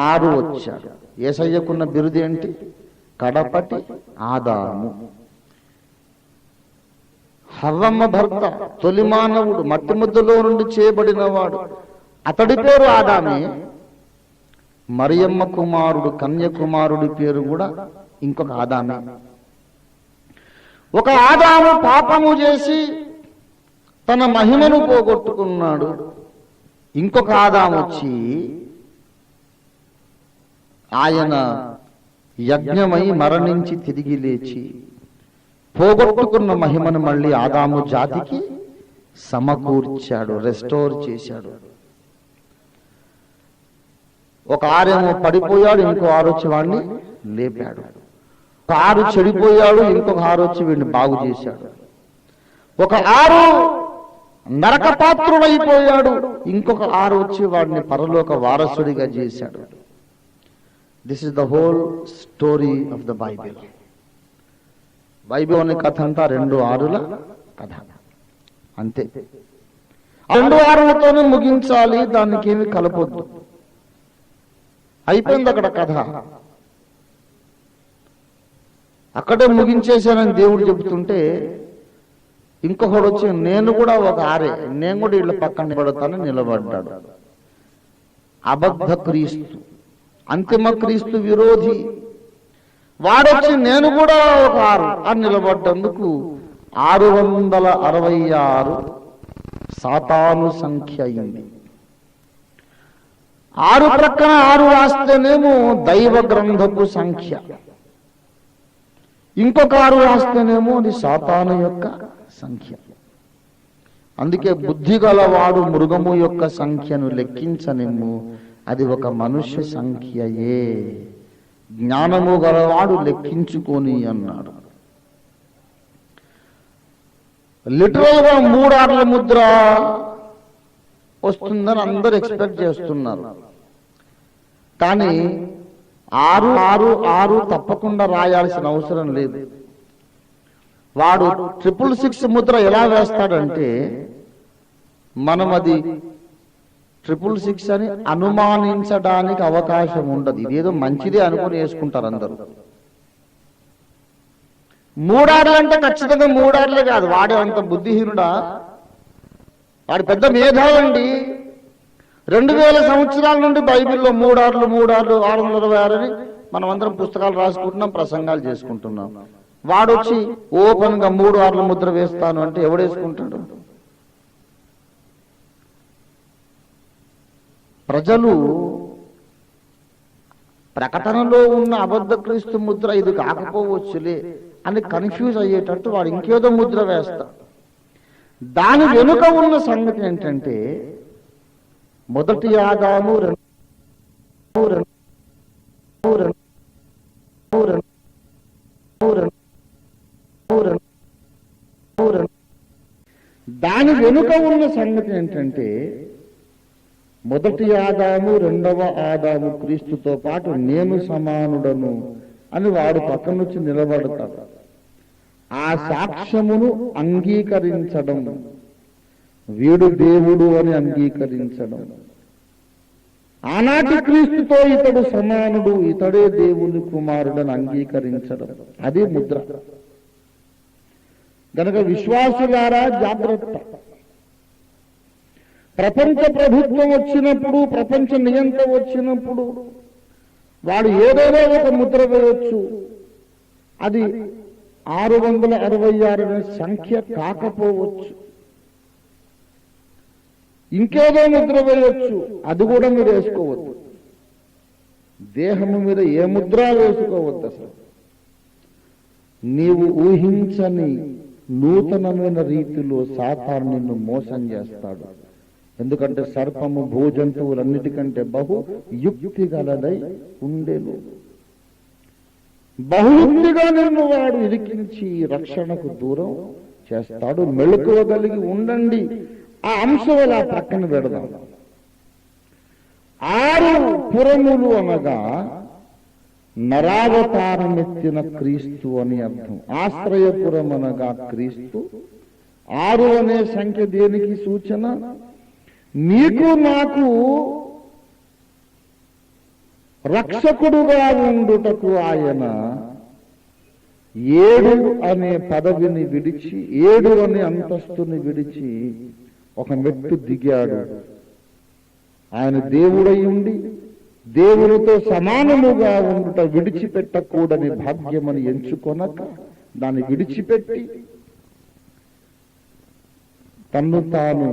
A: 6 వచ్చాడు. యేసయ్యకున్న బిరుదు ఏంటి? కడపటి ఆదాము. హవ్వమ్మ భర్త, తొలి మానవుడు, మట్టి ముద్దలో నుండి చేయబడినవాడు, అతడి పేరు ఆదామే. మరియమ్మ కుమారుడు, కన్యకుమారుడి పేరు కూడా ఇంకొక ఆదామే. ఒక ఆదాము పాపము చేసి తన మహిమను పోగొట్టుకున్నాడు. ఇంకొక ఆదాము వచ్చి ఆయన యజ్ఞమై మరణించి తిరిగి లేచి పోగొట్టుకున్న మహిమను మళ్ళీ ఆదాము జాతికి సమకూర్చాడు, రెస్టోర్ చేశాడు. ఒక 6 ఏమో పడిపోయాడు, ఇంకో 6 వచ్చి వాడిని లేపాడు. ఒక 6 చెడిపోయాడు, ఇంకొక 6 వచ్చి వీడిని బాగు చేశాడు. ఒక 6 నరకపాత్రుడైపోయాడు, ఇంకొక 6 వచ్చి వాడిని పరలోక వారసుడిగా చేశాడు. This is the whole story of the Bible. Bible అనే కథ అంతా 2 6ల కథ అంతే. 2 6లతోనే ముగించాలి, దానికి ఏమి కలపొద్దు. అయిపోయింది అక్కడ కథ, అక్కడే ముగించేశానని దేవుడు చెబుతుంటే ఇంకొకడు వచ్చి నేను కూడా ఒక 6, నేను కూడా వీళ్ళ పక్కన నిలబడతానని నిలబడ్డాడు. అబద్ధ క్రీస్తు, అంతిమ క్రీస్తు విరోధి. వాడొచ్చి నేను కూడా ఒక 6 అని నిలబడ్డందుకు 666 సాతాను సంఖ్య అయింది. 6 ప్రక్కన 6 రాస్తేనేమో దైవ గ్రంథపు సంఖ్య, ఇంకొక 6 రాస్తేనేమో అది సాతాను యొక్క సంఖ్య. అందుకే బుద్ధి గలవాడు మృగము యొక్క సంఖ్యను లెక్కించనిమ్ము, అది ఒక మనుష్య సంఖ్యయే. జ్ఞానము గలవాడు లెక్కించుకొని అన్నాడు. లిటరల్ గా 3 ఆర్ల ముద్ర వస్తుందని అందరు ఎక్స్పెక్ట్ చేస్తున్నారు. కానీ 666 తప్పకుండా రాయాల్సిన అవసరం లేదు. వాడు 666 ముద్ర ఎలా వేస్తాడంటే మనం అది 666 అని అనుమానించడానికి అవకాశం ఉండదు. ఇదేదో మంచిదే అనుకుని వేసుకుంటారు అందరూ. 3 ఆర్లు అంటే ఖచ్చితంగా 3 ఆర్లే కాదు. వాడే అంత బుద్ధిహీనుడా? వాడు పెద్ద మేధావండి. 2000 సంవత్సరాల నుండి బైబిల్లో 3 ఆర్లు 666 అని మనం అందరం పుస్తకాలు రాసుకుంటున్నాం, ప్రసంగాలు చేసుకుంటున్నాం. వాడొచ్చి ఓపెన్ గా 3 ఆర్ల ముద్ర వేస్తాను అంటే ఎవడేసుకుంటాడు? ప్రజలు ప్రకటనలో ఉన్న అబద్ధ క్రీస్తు ముద్ర ఇది కాకపోవచ్చులే అని కన్ఫ్యూజ్ అయ్యేటట్టు వాడు ఇంకేదో ముద్ర వేస్తాడు. దాని వెనుక ఉన్న సంగతి ఏంటంటే మొదటి ఆదాము దాని వెనుక ఉన్న సంగతి ఏంటంటే మొదటి ఆదాము రెండవ ఆదాము క్రీస్తుతో పాటు నేను సమానుడను అని వాడు పక్కన నుంచి నిలబడతాడు. ఆ సాక్ష్యమును అంగీకరించడం, వీడు దేవుడు అని అంగీకరించడం, ఆనాటి క్రీస్తుతో ఇతడు సమానుడు, ఇతడే దేవుని కుమారుడని అంగీకరించడం, అది ముద్ర. గనక విశ్వాసులారా జాగ్రత్త. ప్రపంచ ప్రభుత్వం వచ్చినప్పుడు, ప్రపంచ నియంత వచ్చినప్పుడు వాడు ఏదైనా ఒక ముద్ర వేయొచ్చు. అది 666 అనే సంఖ్య కాకపోవచ్చు. ఇంకేదో ముద్ర వేయొచ్చు, అది కూడా మీరు వేసుకోవద్దు. దేహము మీద ఏ ముద్ర వేసుకోవద్దు. అసలు నీవు ఊహించని నూతనమైన రీతిలో సాతాను నిన్ను మోసం చేస్తాడు. ఎందుకంటే సర్పము భూజంతువులన్నిటికంటే బహు యుక్తి గలదై ఉండేను. బహుయుక్తిగా నిన్ను వాడు ఇరికించి రక్షణకు దూరం చేస్తాడు. మెళుకువగలిగి ఉండండి. ఆ అంశం అలా పక్కన పెడదాం. 6 పురములు అనగా నరావతారమెత్తిన క్రీస్తు అని అర్థం. ఆశ్రయపురం అనగా క్రీస్తు. 6 అనే సంఖ్య దేనికి సూచన? నీకు నాకు రక్షకుడుగా ఉండుటకు ఆయన 7 అనే పదవిని విడిచి, 7 అనే అంతస్తుని విడిచి ఒక మెట్టు దిగాడు. ఆయన దేవుడై ఉండి దేవునితో సమానముగా ఉండుట విడిచిపెట్టకూడని భాగ్యమని ఎంచుకొనక దాన్ని విడిచిపెట్టి తన్ను తాను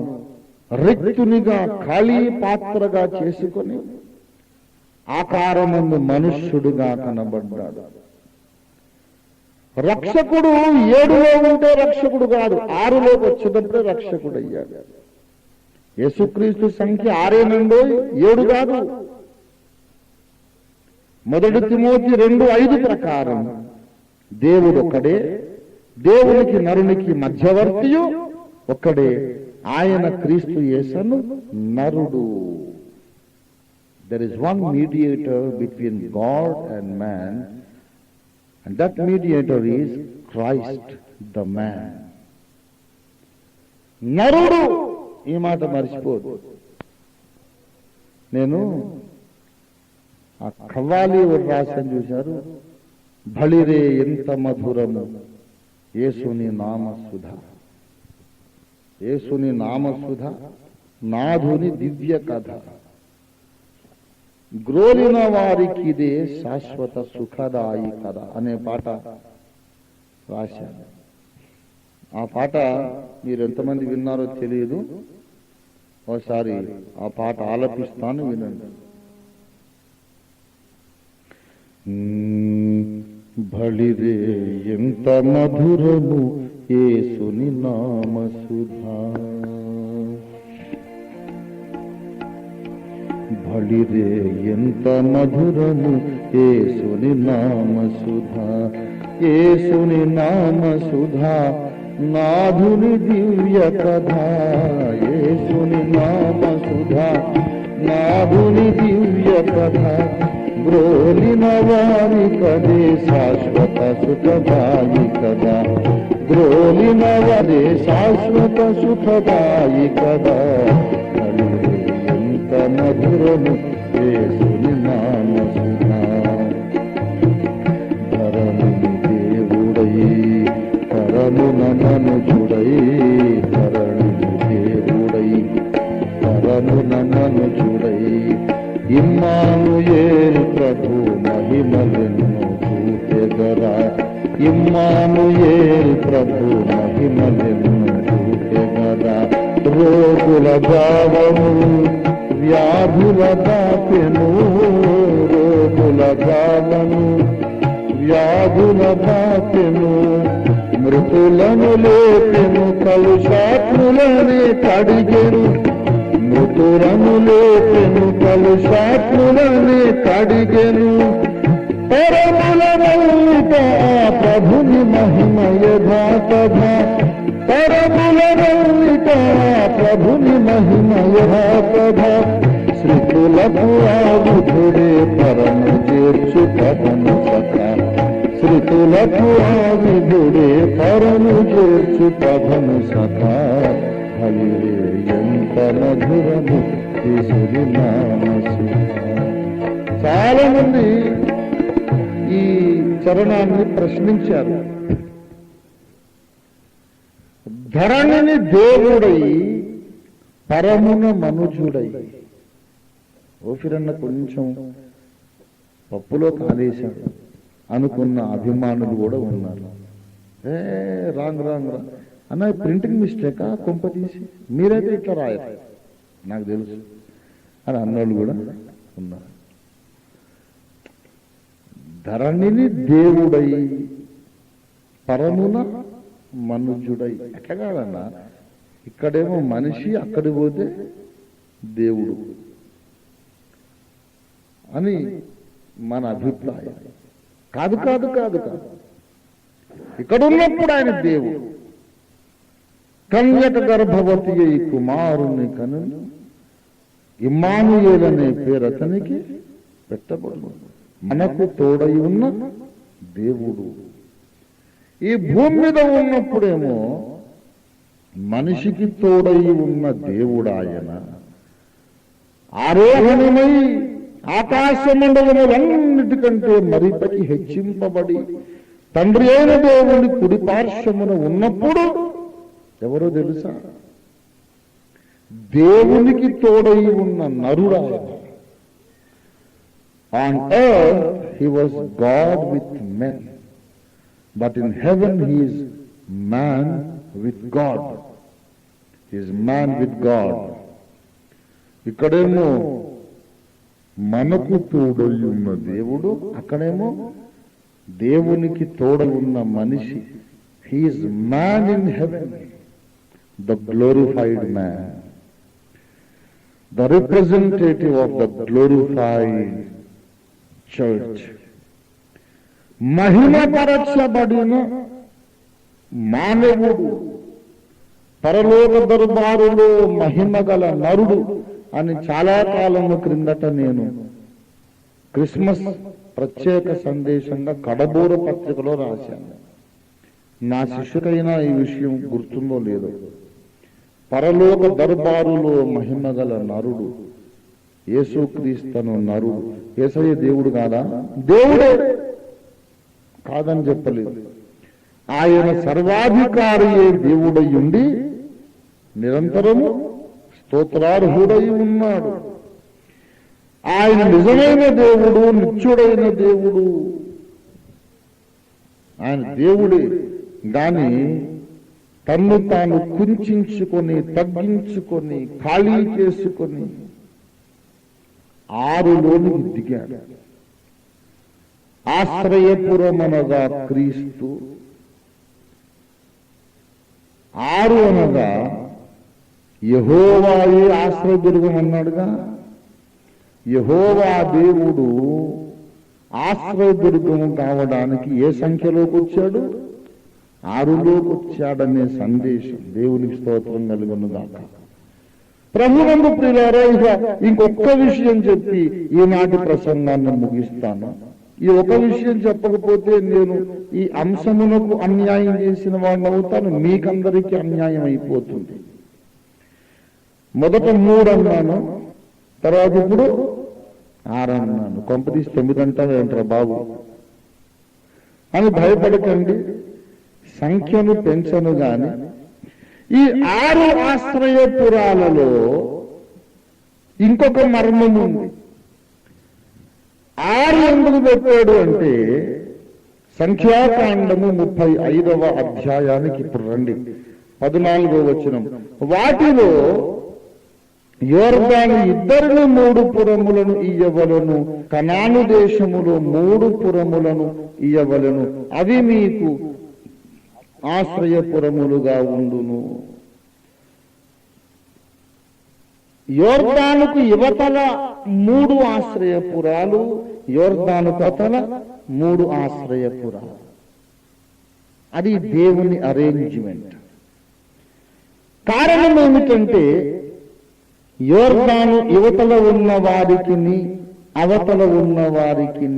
A: రిక్తునిగా ఖాళీ పాత్రగా చేసుకొని ఆకారమందు మనుష్యుడుగా కనబడ్డాడు. రక్షకుడు 7లో ఉంటే రక్షకుడు కాదు, 6లోకి వచ్చేటప్పుడే రక్షకుడు అయ్యాడు. యేసుక్రీస్తు సంఖ్య 6 7 కాదు. మొదటి తిమోతి 2:5 ప్రకారం దేవుడు ఒక్కడే, దేవునికి నరునికి మధ్యవర్తియు ఒక్కడే, ఆయన క్రీస్తు యేసును నరుడు. There is one mediator between God and man, and that mediator is Christ the man. నరుడు, ఈ మాట మర్చిపోదు. నేను ఆ కవ్వాలి రాసని చూశారు. బలిరే ఎంత మధురము యేసుని నామసుధ. యేసుని నామసుధ, నాథుని దివ్య కథ. గ్రోలిన వారికి ఇదే శాశ్వత సుఖదాయి కదా అనే పాట రాశాను. ఆ పాట మీరు ఎంతమంది విన్నారో తెలియదు. ఒకసారి ఆ పాట ఆలపిస్తాను, వినండి. బలిరే ఎంత మధురము యేసుని నామ సుధా, బలిరే ఎంత మధురము యేసుని నామ సుధా, యేసుని నామ సుధా నాధుని దివ్య కథా, యేసుని నామ సుధా నాధుని దివ్య కథా, గ్రోలిన వారి కదే శాశ్వత సుఖదాయి కదా, గ్రోలిన వారి శాశ్వత సుఖదాయి కదా, ఎంత మధురము యేసుని నామ సుధా. ధరణి దేవుడై తరమున మనుజుడై, ధరణి దేవుడై తరమున మనుజుడై, ఇమ్మానుయేల్ ప్రభు మహిమలను చూపెగరా, ఇమ్మానుయేల్ ప్రభు మహిమలను చూపెగరా. రోగుల భావము వ్యాధుల దాపెను, రోగుల భావము వ్యాధుల దాపెను, మృతులను లేపెను కలుషాత్ములనే కడిగెను, మృతులను లేపెను కలుషాత్ములనే కడిగెను. పరముల మౌలిక ప్రభుని మహిమ యథాతథా, పరముల మౌలిక ప్రభుని మహిమ యథాతథా, శ్రీతులకు ఆవుధుడే పరము చేర్చు పదను సఖా, శ్రీతులకు ఆవిధుడే పరము చేర్చు పదను సఖా. హలిరే ఎంత మధురము యేసుని నామ సుధా. చాలా మంది ఈ చరణాన్ని ప్రశ్నించారు. ధరణిని దేవుడై పరమున మనుజుడై. ఓఫిరన్న కొంచెం పప్పులో కాలేశాడు అనుకున్న అభిమానులు కూడా ఉన్నారు. రాంగ్ రాంగ్ రా అన్న, ప్రింటింగ్ మిస్టేకా కొంప తీసి, మీరైతే ఇట్లా రాయరు నాకు తెలుసు అని అన్నోళ్ళు కూడా ఉన్నారు. ధరణిని దేవుడై పరమున మనుజుడై. ఎట్లా కాదన్నా, ఇక్కడేమో మనిషి, అక్కడికి పోతే దేవుడు అని మన అభిప్రాయం. కాదు కాదు కాదు కాదు, ఇక్కడున్నప్పుడు ఆయన దేవుడు. కన్యక గర్భవతి అయి కుమారుని కను, ఇమ్మానుయేల్ అనే పేరు అతనికి పెట్టబడు. మనకు తోడై ఉన్న దేవుడు. ఈ భూమి మీద ఉన్నప్పుడేమో మనిషికి తోడై ఉన్న దేవుడు ఆయన. ఆరోహణమై ఆకాశ మండలములన్నిటికంటే మరిపకి హెచ్చింపబడి తండ్రి అయిన దేవుని కుడి పార్శ్వమున ఉన్నప్పుడు ఎవరో తెలుసా? దేవునికి తోడై ఉన్న నరుడాయన. On earth he was God with men, but in heaven he is man with God. He is man with God. ఇక్కడేమో మనకు తోడై ఉన్న దేవుడు, అక్కడేమో దేవునికి తోడై ఉన్న మనిషి. He is man in heaven, the glorified man, the representative of the glorified church. మహిమపరచబడిన మానవుడు, పరలోక దర్బారులో మహిమగల నరుడు అని చాలా కాలము క్రిందట నేను క్రిస్మస్ ప్రత్యేక సందేశంగా కడబోర పత్రికలో రాశాను. నా శిష్యుకైనా ఈ విషయం గుర్తుందో లేదో. పరలోక దర్బారులో మహిమగల నరుడు యేసుక్రీస్తును నరుడు. యేసయ్య దేవుడు కాదా? దేవుడే, కాదని చెప్పలేదు. ఆయన సర్వాధికారియే దేవుడై ఉండి నిరంతరము స్తోత్రార్హుడై ఉన్నాడు. ఆయన నిజమైన దేవుడు, నిత్యుడైన దేవుడు. ఆయన దేవుడే, గాని తన్ను తాను కుంచుకొని తగ్గించుకొని ఖాళీ చేసుకొని 6లోనికి దిగాడు. ఆశ్రయపురమనగా క్రీస్తు, 6 అనగా యెహోవాయే ఆశ్రయదుర్గం అన్నాడుగా. యెహోవా దేవుడు ఆశ్రయదుర్గం కావడానికి ఏ సంఖ్యలోకి వచ్చాడు? 6లోకి వచ్చాడనే సందేశం. దేవునికి స్తోత్రం కలుగునుగాక. ప్రభునందు ప్రియులారా, ఇక ఇంకొక విషయం చెప్పి ఈనాటి ప్రసంగాన్ని ముగిస్తాను. ఈ ఒక విషయం చెప్పకపోతే నేను ఈ అంశమునకు అన్యాయం చేసిన వాడిని అవుతాను, మీకందరికీ అన్యాయం అయిపోతుంది. మొదట 3 అన్నాను, తర్వాత ఇప్పుడు 6 అన్నాను. కొంపతీసి 9 అంటావేంట్రా బాబు అని భయపడకండి, సంఖ్యను పెంచను గాని ఈ 6 ఆశ్రయపురాలలో ఇంకొక మర్మం ఉంది. 6 ఎందుకు పెట్టాడు అంటే, సంఖ్యాకాండము 35వ అధ్యాయానికి ఇప్పుడు రండి, 14వ వచనం. వాటిలో యోర్దాను ఇద్దరిని 3 పురములను ఇయ్యవలను, కనాను దేశములో 3 పురములను ఇయ్యవలను, అవి మీకు ఆశ్రయపురములుగా ఉండును. యోర్దానుకు యువతల 3 ఆశ్రయపురాలు, యోర్దానుకు అవతల 3 ఆశ్రయపురాలు. అది దేవుని అరేంజ్మెంట్. కారణం ఏమిటంటే, యోర్దాను యువతల ఉన్న వారికి అవతల ఉన్న వారికి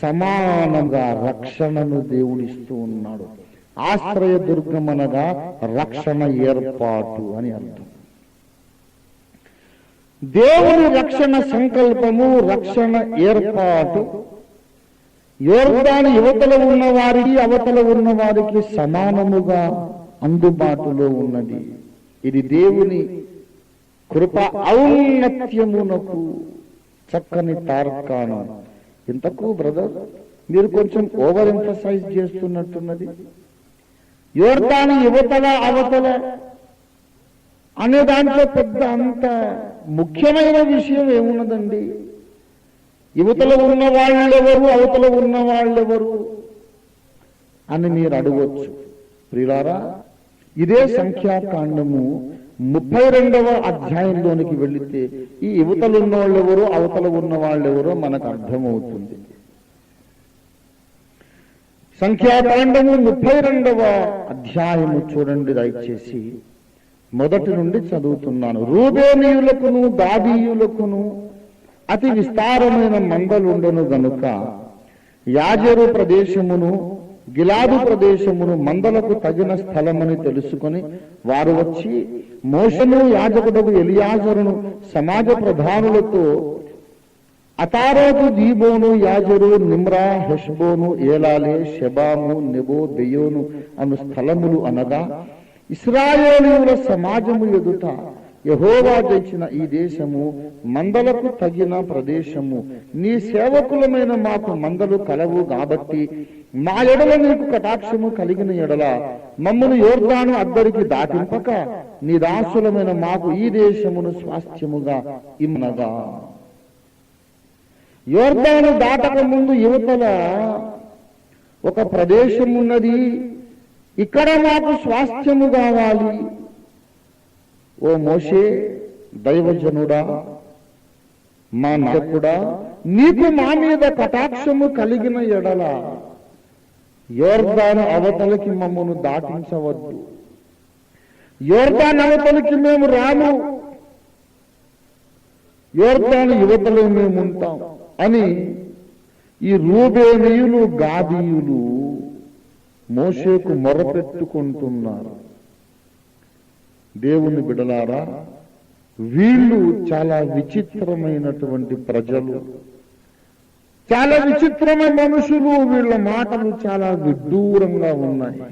A: సమానంగా రక్షణను దేవుడిస్తూ ఉన్నాడు. ఆశ్రయదుర్గం అనగా రక్షణ ఏర్పాటు అని అర్థం. దేవుని రక్షణ సంకల్పము, రక్షణ ఏర్పాటు యోర్దాను యువతల ఉన్న వారికి అవతల ఉన్న వారికి సమానముగా అందుబాటులో ఉన్నది. ఇది దేవుని కృప ఔన్నత్యమునకు చక్కని తార్కాణం. ఇంతకు బ్రదర్ మీరు కొంచెం ఓవర్ ఎంఫసైజ్ చేస్తున్నట్టున్నది. యోర్దాను యువతల అవతల అనే దాంట్లో పెద్ద అంత ముఖ్యమైన విషయం ఏమున్నదండి? యువతల ఉన్న వాళ్ళెవరు, అవతల ఉన్న వాళ్ళెవరు అని మీరు అడగవచ్చు. ప్రియులారా, ఇదే సంఖ్యాకాండము 32వ అధ్యాయంలోనికి వెళితే ఈ యువతలు ఉన్న వాళ్ళెవరో అవతల ఉన్న వాళ్ళెవరో మనకు అర్థమవుతుంది. సంఖ్యాకాండము 32వ అధ్యాయము చూడండి దయచేసి, మొదటి నుండి చదువుతున్నాను. రూబేనీయులకును గాదీయులకును అతి విస్తారమైన మందలుండెను గనుక యాజెరు ప్రదేశమును గిలాదు ప్రదేశమును మందలకు తగిన స్థలమని తెలుసుకొని వారు వచ్చి మోషను యాజకుడకు ఎలియాజరును సమాజ ప్రధానులతో అతారోతు, దీబోను, యాజరు, నిమ్రా, హెష్బోను, ఏలాలే, షెబాము, నెబో, బెయోను అను స్థలములు అనగా ఇశ్రాయేలీయుల సమాజము ఎదుట యెహోవా తెచ్చిన ఈ దేశము మందలకు తగిన ప్రదేశము. నీ సేవకులమైన మాకు మందలు కలవు కాబట్టి మా ఎడల నీకు కటాక్షము కలిగిన ఎడల మమ్మను యోర్దాను అద్దరికి దాటింపక నీ దాసులమైన మాకు ఈ దేశమును స్వాస్థ్యముగా ఇమ్మనగా. యోర్దాను దాటక ముందు యువతల ఒక ప్రదేశం ఉన్నది, ఇక్కడ మాకు స్వాస్థ్యము కావాలి. ఓ మోషే, దైవజనుడా, మా నాయకుడా, నీకు మా మీద కటాక్షము కలిగిన ఎడల యోర్దాను అవతలకి మమ్మను దాటించవద్దు. యోర్దాను అవతలకి మేము రాము, యోర్దాను యువతలో మేము ఉంటాం అని ఈ రూబేనీయులు గాదీయులు మోషేకు మొరపెట్టుకుంటున్నారు. దేవుని బిడలారా, వీళ్ళు చాలా విచిత్రమైనటువంటి ప్రజలు, చాలా విచిత్రమైన మనుషులు. వీళ్ళ మాటలు చాలా విడ్డూరంగా ఉన్నాయి.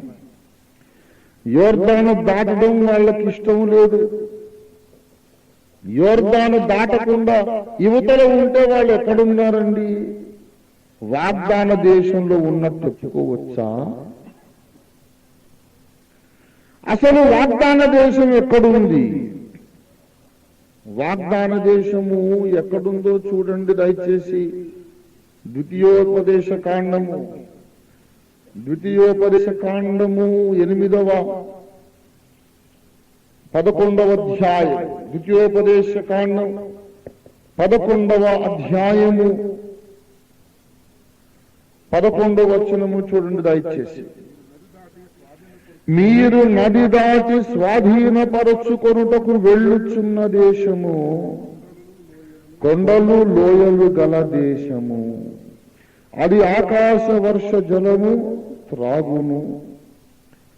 A: యోర్దాను దాటడం వాళ్ళకి ఇష్టం లేదు.
B: యోర్దాను దాటకుండా యువతలో ఉంటే వాళ్ళు ఎక్కడున్నారండి? వాగ్దాన దేశంలో ఉన్నట్టు చెప్పుకోవచ్చా? అసలు వాగ్దాన దేశం ఎక్కడుంది? వాగ్దాన దేశము ఎక్కడుందో చూడండి దయచేసి. ద్వితీయోపదేశ కాండము 8వ 11వ అధ్యాయం. ద్వితీయోపదేశ కాండం 11వ అధ్యాయము 11వ వచనము చూడండి దయచేసి. మీరు నది దాటి స్వాధీనపరచుకొనుటకు వెళ్ళుచున్న దేశము కొండలు లోయలు గల దేశము, అది ఆకాశ వర్ష జలము త్రాగును.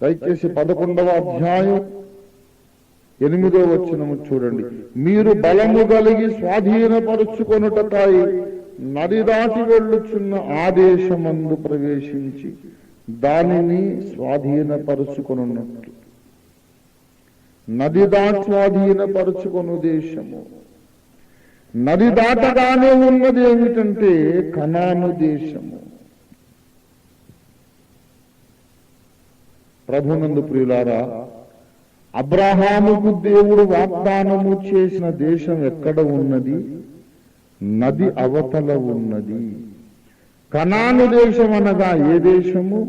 B: దయచేసి 11వ అధ్యాయం 8వ వచనము చూడండి. మీరు బలము కలిగి స్వాధీనపరచుకొనుటకై నది దాటి వెళ్ళుచున్న ఆ దేశమందు ప్రవేశించి దానిని స్వాధీనపరుచుకొనున్నట్లు. నది దాటి స్వాధీనపరుచుకొను దేశము. నది దాటగానే ఉన్నది ఏమిటంటే కనాను దేశము. ప్రభునందు ప్రియులారా, అబ్రహాముకు దేవుడు వాగ్దానము చేసిన దేశం ఎక్కడ ఉన్నది? నది అవతల ఉన్నది. కనాను దేశం అనగా ఏ దేశము?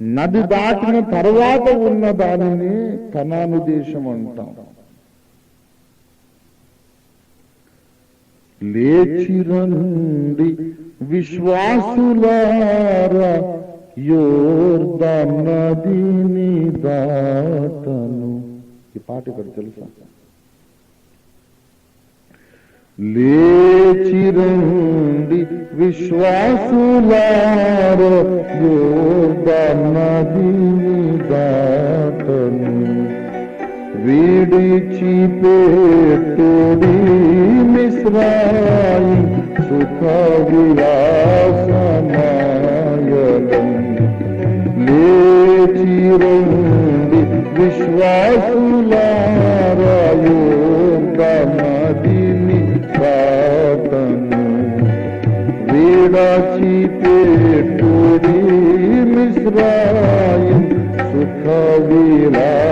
B: నది దాటిన తర్వాత ఉన్న దానిని కనాను దేశం అంటాం. లేచిరండి విశ్వాసులారా, యోర్దాను నదిని దాటను. ఈ పాట ఇక్కడ తెలుసా? లేచిరండి విశ్వాసులారా, యోర్దాను నదిని దాటను. విడిచిపెట్టుడి మిస్రాయిం సుఖ విలాసమాయలం. లేచిరండి విశ్వాసులారా, యోర్దాను నదిని దాటను. విడిచిపెట్టుడి మిస్రాయిం సుఖ విలాసమాయలం.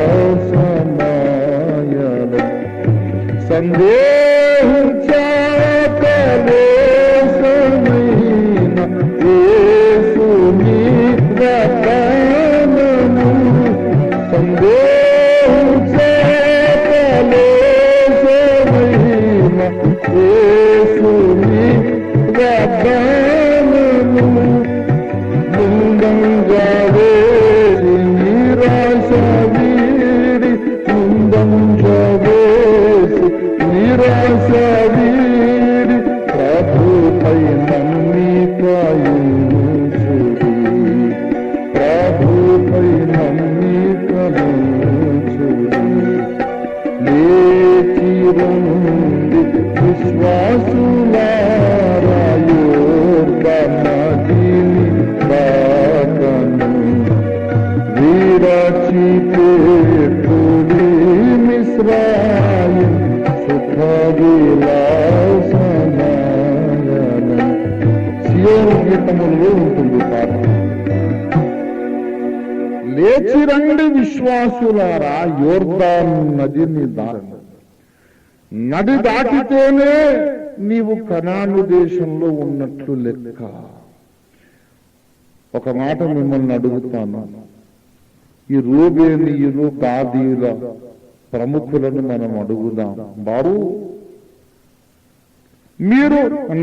B: సందేహించకలేశమైన యేసుని వాగ్దానము. సందేహించకలేశమైన యేసుని వాగ్దానము. ముందంగా వేసి నిరాశ వీడి, ముందంగా వేసి నిరాశ వీడి, ప్రభుపై నమ్మికయుంచుడి. ప్రభుపై నమ్మికయుంచుడి. లేచిరండి విశ్వాసులారా, యోర్దాను నదిని దాటను. విడిచిపెట్టుడి మిస్రాయిం సుఖ విలాసమాయలం. సియోను గీతములో ఉంటుంది పాట. లేచిరండి విశ్వాసులారా, యోర్దాను నదిని దాటను. నది దాటితేనే నీవు కనాను దేశంలో ఉన్నట్లు లెక్క. ఒక మాట మిమ్మల్ని అడుగుతాను. ఈ రూబేనీయులు గాదీల ప్రముఖులను మనం అడుగుదాం. బాబు, మీరు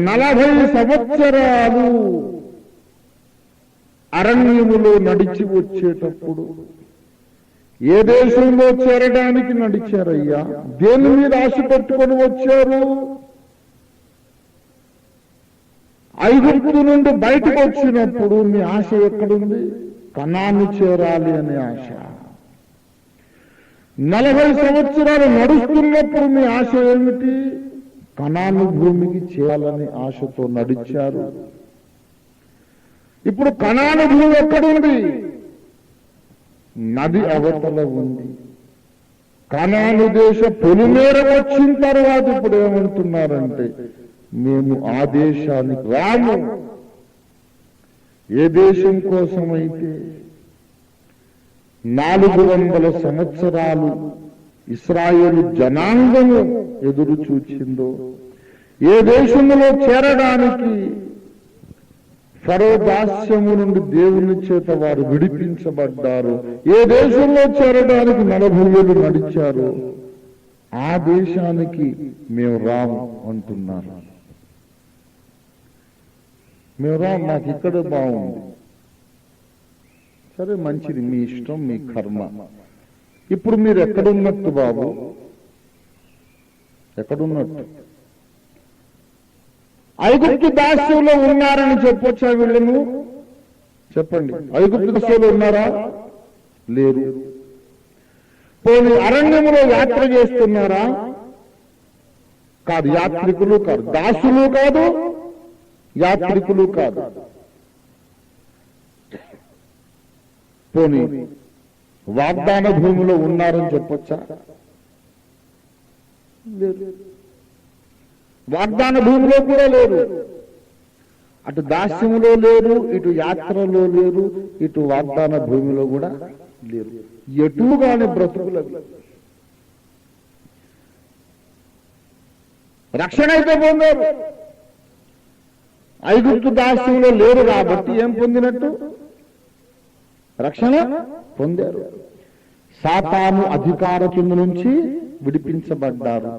B: 40 సంవత్సరాలు అరణ్యములో నడిచి వచ్చేటప్పుడు ఏ దేశంలో చేరడానికి నడిచారయ్యా? దేని మీద ఆశ పెట్టుకొని వచ్చారు? ఐగుప్తు నుండి బయటకు వచ్చినప్పుడు మీ ఆశ ఎక్కడుంది? కనాను చేరాలి అనే ఆశ. 40 సంవత్సరాలు నడుస్తున్నప్పుడు మీ ఆశ ఏమిటి? కనాను భూమికి చేరాలని ఆశతో నడిచారు. ఇప్పుడు కనాను భూమి ఎక్కడుంది? నది అవతల ఉంది. కనాను దేశ పొలిమేర వచ్చిన తర్వాత ఇప్పుడు ఏమంటున్నారంటే మేము ఆ దేశానికి రాము. ఏ దేశం కోసమైతే 400 సంవత్సరాలు ఇశ్రాయేలు జనాంగము ఎదురు చూచిందో, ఏ దేశంలో చేరడానికి ఫరో దాస్యము నుండి దేవుని చేత వారు విడిపించబడ్డారు, ఏ దేశంలో చేరడానికి 40 ఏళ్ళు నడిచారు, ఆ దేశానికి మేము రాము అంటున్నారు. మేము రాము, నాకు ఇక్కడ బాగుంది. సరే, మంచిది, మీ ఇష్టం, మీ కర్మ. ఇప్పుడు మీరు ఎక్కడున్నట్టు బాబు? ఎక్కడున్నట్టు? ఐగుప్తు దాస్యంలో ఉన్నారని చెప్పొచ్చా వీళ్ళను? చెప్పండి. ఐగుప్తు దాస్యంలో ఉన్నారా? లేరు. పోనీ అరణ్యములో యాత్ర చేస్తున్నారా? కాదు. యాత్రికులు కాదు, దాసులు కాదు, యాత్రికులు కాదు. పోనీ వాగ్దాన భూమిలో ఉన్నారని చెప్పొచ్చా? లేరు. వాగ్దాన భూమిలో కూడా లేరు. అటు దాస్యములో లేరు, ఇటు యాత్రలో లేరు, ఇటు వాగ్దాన భూమిలో కూడా లేరు. ఎటుగానే బ్రతుకులవి. రక్షణ అయితే పొందారు. ఐగుప్తు దాస్యంలో లేరు కాబట్టి ఏం పొందినట్టు? రక్షణ పొందారు. సాతాను అధికార కింద నుంచి విడిపించబడ్డారు.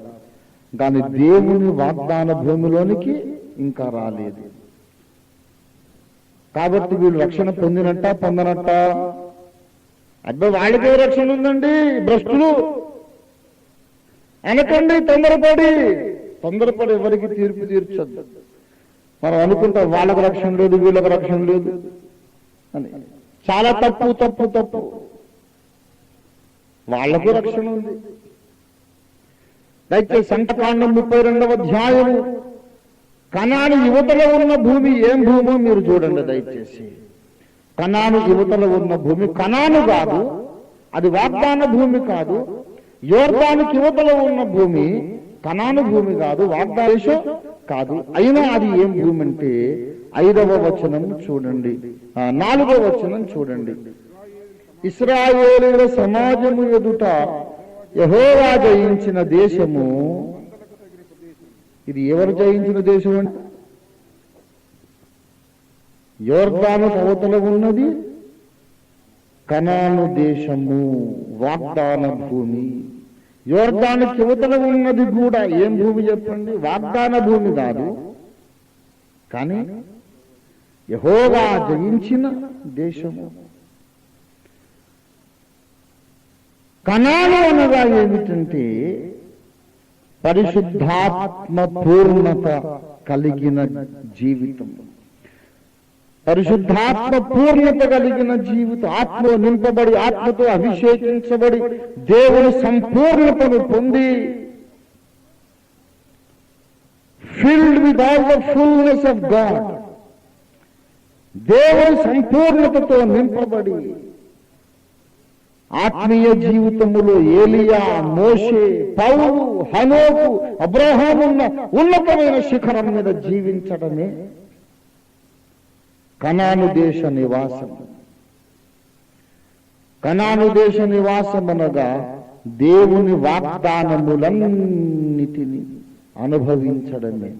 B: కానీ దేవుని వాగ్దాన భూమిలోనికి ఇంకా రాలేదు. కాబట్టి వీళ్ళు రక్షణ పొందినట్ట పొందనట్ట? అబ్బా, వాళ్ళకే రక్షణ ఉందండి, భ్రష్టులు అనకండి. తొందరపడి ఎవరికి తీర్పు తీర్చొద్దు. మనం అనుకుంటాం వాళ్ళకు రక్షణ లేదు, వీళ్ళకు రక్షణ లేదు అని. చాలా తప్పు. వాళ్లకు రక్షణ ఉంది. దయచేసి సంఖ్యాకాండం 32వ అధ్యాయము కనాను యువతలో ఉన్న భూమి ఏం భూమో మీరు చూడండి దయచేసి. కనాను యువతలో ఉన్న భూమి కనాను కాదు, అది వాగ్దాన భూమి కాదు. యోర్దానుకి యువతలో ఉన్న భూమి కనాను భూమి కాదు, వాగ్దాన దేశం కాదు. అయినా అది ఏం భూమి అంటే 5వ వచనం చూడండి, 4వ వచనం చూడండి. ఇశ్రాయేలీయుల సమాజము ఎదుట యెహోవా జయించిన దేశము. ఇది ఎవరు జయించిన దేశం అంటే యోర్దాను అవతల ఉన్నది కనాను దేశము, వాగ్దాన భూమి. యోర్దాను యువతల ఉన్నది కూడా ఏం భూమి చెప్పండి? వాగ్దాన భూమి కాదు, కానీ యెహోవా జయించిన దేశము. కనాను అనగా ఏమిటంటే పరిశుద్ధాత్మ పూర్ణత కలిగిన జీవితం. పరిశుద్ధాత్మ పూర్ణత కలిగిన జీవితం. ఆత్మలో నింపబడి, ఆత్మతో అభిషేకించబడి, దేవుని సంపూర్ణతను పొంది, filled with all the fullness of God, దేవుని సంపూర్ణతతో నింపబడి, ఆత్మీయ జీవితములో ఏలియా, మోషే, పౌలు, హనోకు, అబ్రహామున్న ఉన్నతమైన శిఖరం మీద జీవించడమే కనాను దేశ నివాసం. కనాను దేశ నివాసం అనగా దేవుని వాగ్దానములన్నిటిని అనుభవించడమే.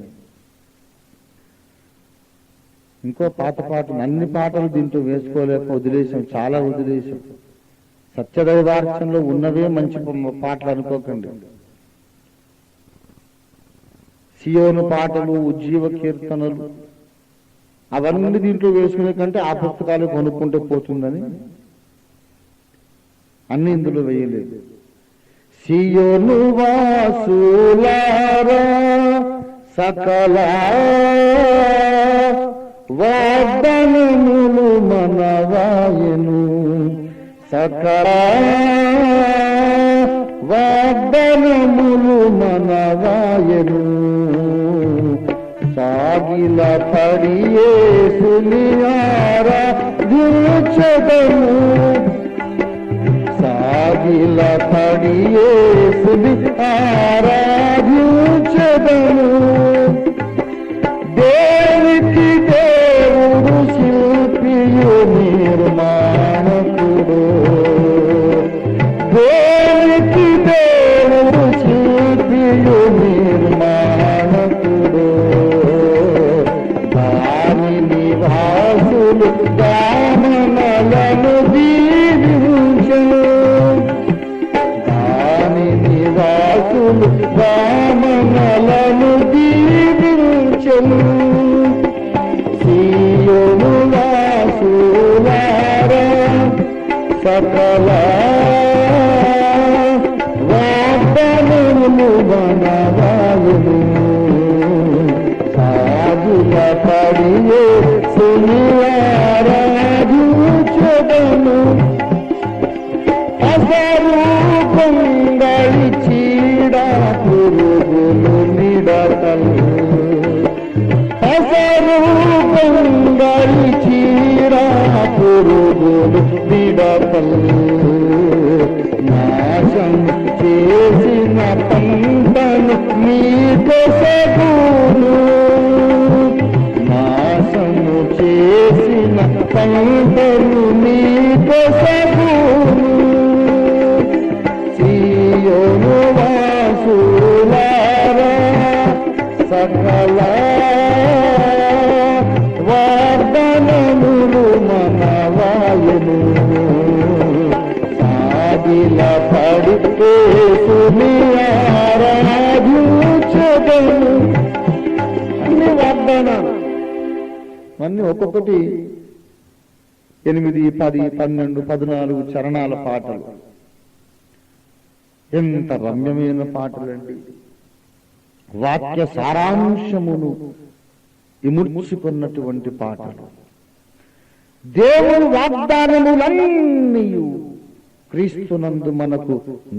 B: ఇంకో పాత అన్ని పాటలు దీంట్లో వేసుకోలేక వదిలేసాం, చాలా వదిలేసాం. సత్యదైవార్చనలో ఉన్నవే మంచి పాటలు అనుకోకండి. సియోను పాటలు, ఉజ్జీవ కీర్తనలు అవన్నీ దీంట్లో వేసుకునే కంటే ఆ పుస్తకాలు కొనుక్కుంటే పోతుందని అన్ని ఇందులో వేయలేదు. సియోను వాసులారా సకల వాగ్దానములు మనవాయెను, సకల వాగ్దానములు మనవాయెను. సాగిల పడియేసునియారా దించెదము, సాగిల సాగిల పడియేసుని ఆరాధించెదను. దేనికి దేవుడు శిల్పియు నిర్మాణకుడు, దేనికి దేవుడు శిల్పియు నిర్మాణకుడు. దాని నివాసులు దానలను దీవించెను, దాని నివాసులు దానలను దీవించెను. సీయోను వాసులారా సకల వాగ్దానములు మనవాయును. సాగిల పడియేసుని ఆరాధించెదను. అసరూపం గడిచీడ పురుగులు నిడతలు, అసరూపం గడిచీడ పురుగులు నిడతలు. నాశం చేసిన పంటను మీకొసగును, నాశము చేసిన పంటను మీకొసగును. సీయోను వాసులారా సకల వాగ్దానములు మనవాయును. సాగిల పడియేసుని ఆరాధించెదను. అన్ని వాగ్దానాలు, అన్ని ఒక్కొక్కటి 8, 10, 12, 14 చరణాల పాటలు. ఎంత రమ్యమైన పాటలండి. వాక్య సారాంశమును ఇముడ్చుకున్నటువంటి పాటలు. దేవుని వాగ్దానములన్నీ క్రీస్తునందు మనకు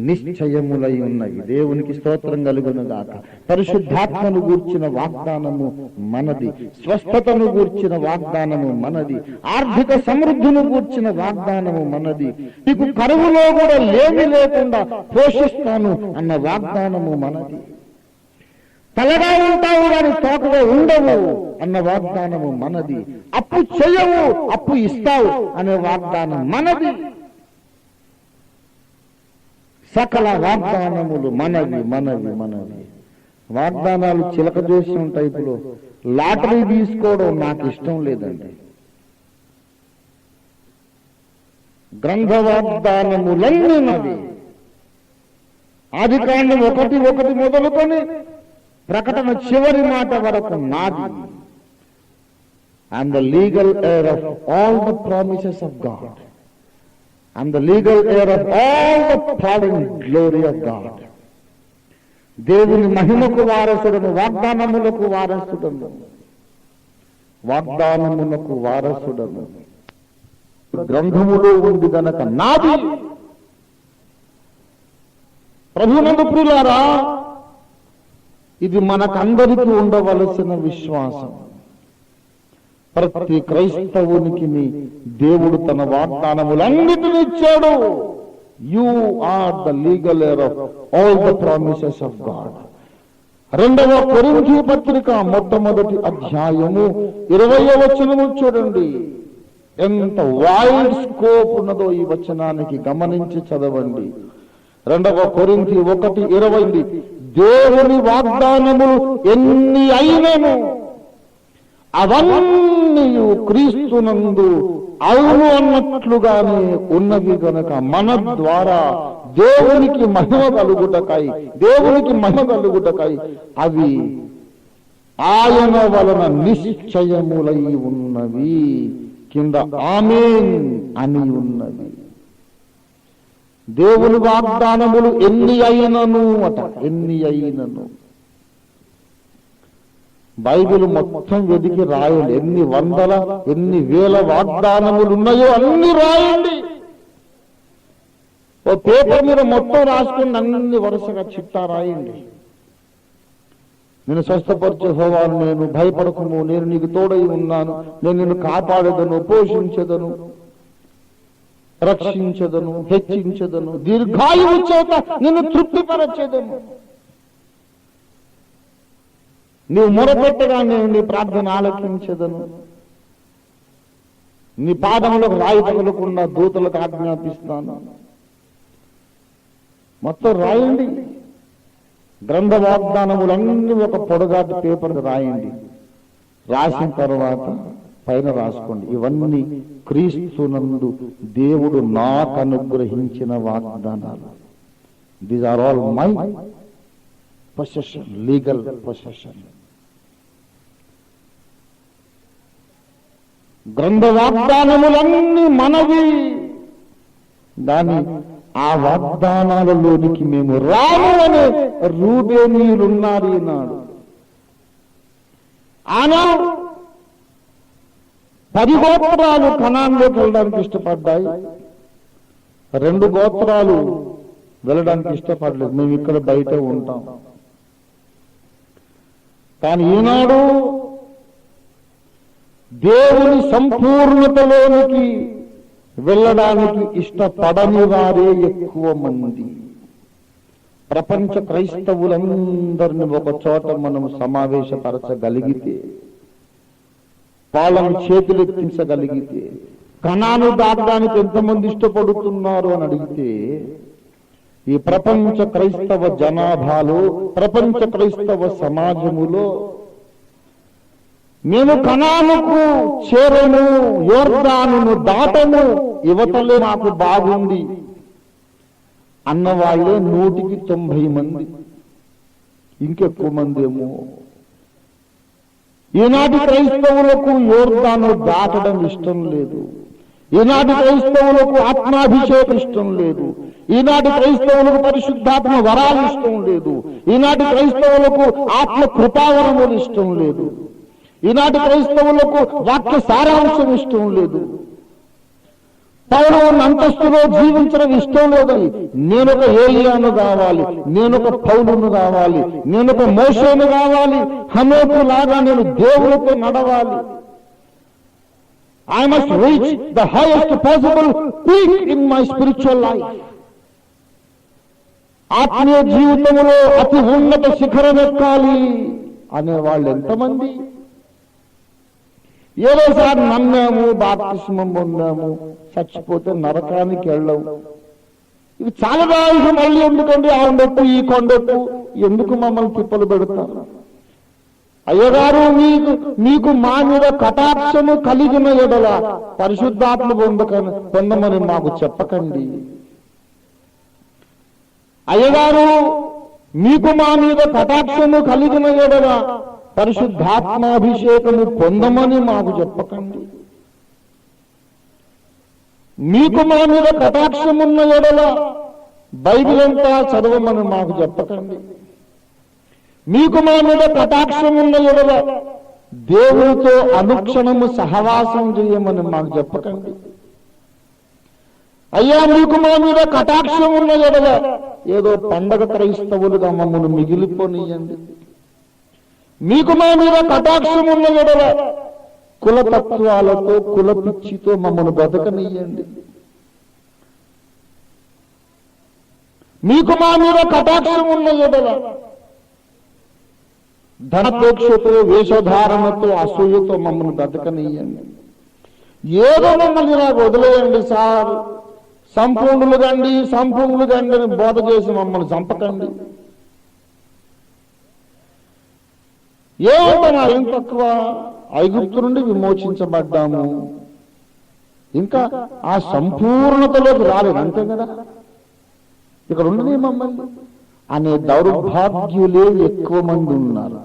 B: నిశ్చయములై ఉన్నాయి. దేవునికి స్తోత్రం కలుగునుగాక. పరిశుద్ధాత్మను గూర్చిన వాగ్దానము మనది, స్వస్థతను గూర్చిన వాగ్దానము మనది, ఆర్థిక సమృద్ధిని గూర్చిన వాగ్దానము మనది, నీకు కరువులో కూడా లేమి లేకుండా పోషిస్తాను అన్న వాగ్దానము మనది, తలగా ఉంటావు కానీ తోకగా ఉండవు అన్న వాగ్దానము మనది, అప్పు చేయవు అప్పు ఇస్తావు అనే వాగ్దానం మనది. సకల వాగ్దానములు మనవి మనవి మనవి. వాగ్దానాలు చిలక చేసి ఉంటాయి. ఇప్పుడు లాటరీ తీసుకోవడం నాకు ఇష్టం లేదండి. గ్రంథ వాగ్దానములన్నీ నవి. ఆదికాండం 1:1 మొదలుకొని ప్రకటన చివరి మాట వరకు నాది. I'm the legal heir of all the promises of God. I'm the legal heir of all the power and glory of God. దేవుని మహిమకు వారసుడను, వాగ్దానములకు వారసుడను, వాగ్దానములకు వారసుడను. గ్రంథములో ఉంది గనక నాది. ప్రభునందు ప్రియులారా, ఇది మనకందరికీ ఉండవలసిన విశ్వాసం. ప్రతి క్రైస్తవునికి దేవుడు తన వాగ్దానములన్నిటిని ఇచ్చాడు. You are the legal heir of all the promises of God. 2వ కొరింథీ పత్రిక 1వ అధ్యాయము 20వ వచనము చూడండి. ఎంత వైడ్ స్కోప్ ఉన్నదో ఈ వచనానికి గమనించి చదవండి. 2వ కొరింథీ 1:20 దేవుని వాగ్దానములు ఎన్ని అయినను అవన్నీ క్రీస్తునందు అవును అన్నట్లుగానే ఉన్నవి గనక మన ద్వారా దేవునికి మహిమ కలుగుటకై అవి ఆయన వలన నిశ్చయములై ఉన్నవి. కింద ఆమేన్ అని ఉన్నవి. దేవుని వాగ్దానములు ఎన్ని అయినను అట, ఎన్ని అయినను. బైబిల్ మొత్తం వెతికి రాయండి. ఎన్ని వందల ఎన్ని వేల వాగ్దానములు ఉన్నాయో అన్ని రాయండి. ఓ పేపర్ మీద మొత్తం రాసుకుని అన్ని వరుసగా చిట్టా రాయండి. నేను స్వస్థపరిచే హోవాను, నేను భయపడకుము, నేను నీకు తోడై ఉన్నాను, నేను నిన్ను కాపాడేదను, పోషించేదను,
A: రక్షించదను, హెచ్చించదను, దీర్ఘాయువు చేత నిన్ను తృప్తిపరచెదను. నీవు మొరపెట్టగా నేను నీ ప్రార్థన ఆలకించదను. నీ పాదములకు రాయి తగలకుండా దూతలకు ఆజ్ఞాపిస్తాను. మొత్తం రాయండి. గ్రంథ వాగ్దానములన్నీ ఒక పొడగాటి పేపర్ రాయండి. రాసిన తర్వాత పైన రాసుకోండి, ఇవన్నీ క్రీస్తునందు దేవుడు నాకు అనుగ్రహించిన వాగ్దానాలు. These are all my possession, legal possession. గ్రంథ వాగ్దానములన్నీ మనవి. దాని ఆ వాగ్దానాలలోనికి మేము రాము అనే రూబేనీయులున్నారు ఈనాడు. ఆనాడు 10 గోత్రాలు కనాన్లోకి వెళ్ళడానికి ఇష్టపడ్డాయి, 2 గోత్రాలు వెళ్ళడానికి ఇష్టపడలేదు. మేము ఇక్కడ బయట ఉంటాం. కానీ ఈనాడు దేవుని సంపూర్ణతలోనికి వెళ్ళడానికి ఇష్టపడని వారే ఎక్కువ మంది. ప్రపంచ క్రైస్తవులందరినీ ఒక చోట మనం సమావేశపరచగలిగితే, వాళ్ళని చేతులెత్తించగలిగితే, కనాను దాటడానికి ఎంతమంది ఇష్టపడుతున్నారు అని అడిగితే, ఈ ప్రపంచ క్రైస్తవ జనాభాలో, ప్రపంచ క్రైస్తవ సమాజములో మేము కనానుకు చేరను, యోర్దానును దాటను, యువతలే మాకు బాగుంది అన్నవాళ్ళే 190 మంది, ఇంకెక్కువ మంది ఏమో. ఈనాటి క్రైస్తవులకు యోర్దాను దాటడం ఇష్టం లేదు. ఈనాటి క్రైస్తవులకు ఆత్మాభిషేకం ఇష్టం లేదు. ఈనాటి క్రైస్తవులకు పరిశుద్ధాత్మ వరాలు ఇష్టం లేదు. ఈనాటి క్రైస్తవులకు ఆత్మ కృపావరములు ఇష్టం లేదు. ఈనాటి క్రైస్తవులకు వాక్య సారాంశం ఇష్టం లేదు. పౌలు అంతస్తులో జీవించడం ఇష్టం లేదని, నేనొక ఏలియాను కావాలి, నేనొక పౌలును కావాలి, నేనొక మోషేను కావాలి, హనోకు లాగా నేను దేవునితో నడవాలి. I must reach the highest possible peak in my spiritual life. ఆత్మీయ జీవితంలో అతి ఉన్నత శిఖరం ఎక్కాలి అనే వాళ్ళు ఎంతమంది? ఏదోసారి నమ్మాము, బాప్తిస్మం పొందాము, చచ్చిపోతే నరకానికి వెళ్ళవు. ఇది చాలా బాగా మళ్ళీ ఎందుకండి ఆ కొండొట్టు ఈ కొండొట్టు ఎందుకు మమ్మల్ని తిప్పలు పెడతారు? అయ్యగారు మీకు మా మీద కటాక్షము కలిగిన ఎడల పరిశుద్ధాత్మ పొందమని మాకు చెప్పకండి. అయ్యగారు మీకు మా మీద కటాక్షము కలిగిన ఎడల పరిశుద్ధాత్మాభిషేకము పొందమని మాకు చెప్పకండి. మీకు మా మీద కటాక్షమున్న ఎడల బైబిల్ అంతా చదవమని మాకు చెప్పకండి. మీకు మా మీద కటాక్షమున్న ఎడల దేవునితో అనుక్షణము సహవాసం చేయమని మాకు చెప్పకండి. అయ్యా మీకు మా మీద కటాక్షం ఉన్న ఎడల ఏదో పండగ క్రైస్తవులుగా మమ్మల్ని మిగిలిపోనియండి. మీకు మా మీద కటాక్షం ఉన్న ఎడల కులతత్వాలతో కులపిచ్చితో మమ్మల్ని బతకనియ్యండి. మీకు మా మీద కటాక్షం ఉన్న ఎడల ధనపేక్షతో వేషధారణతో అసూయతో మమ్మల్ని బతకనియ్యండి. ఏదో మమ్మల్ని నాకు వదిలేయండి సార్, సంపూర్ణులు గండి అని బోధ చేసి మమ్మల్ని చంపకండి. ఏమంటున్నారు? ఏం తక్కువ? ఐగుప్తు నుండి విమోచించబడ్డాము, ఇంకా ఆ సంపూర్ణతలోకి రాలేదు, అంతే కదా. ఇక్కడ ఉండని మమ్మల్ని అనే దౌర్భాగ్యులే ఎక్కువ మంది ఉన్నారు.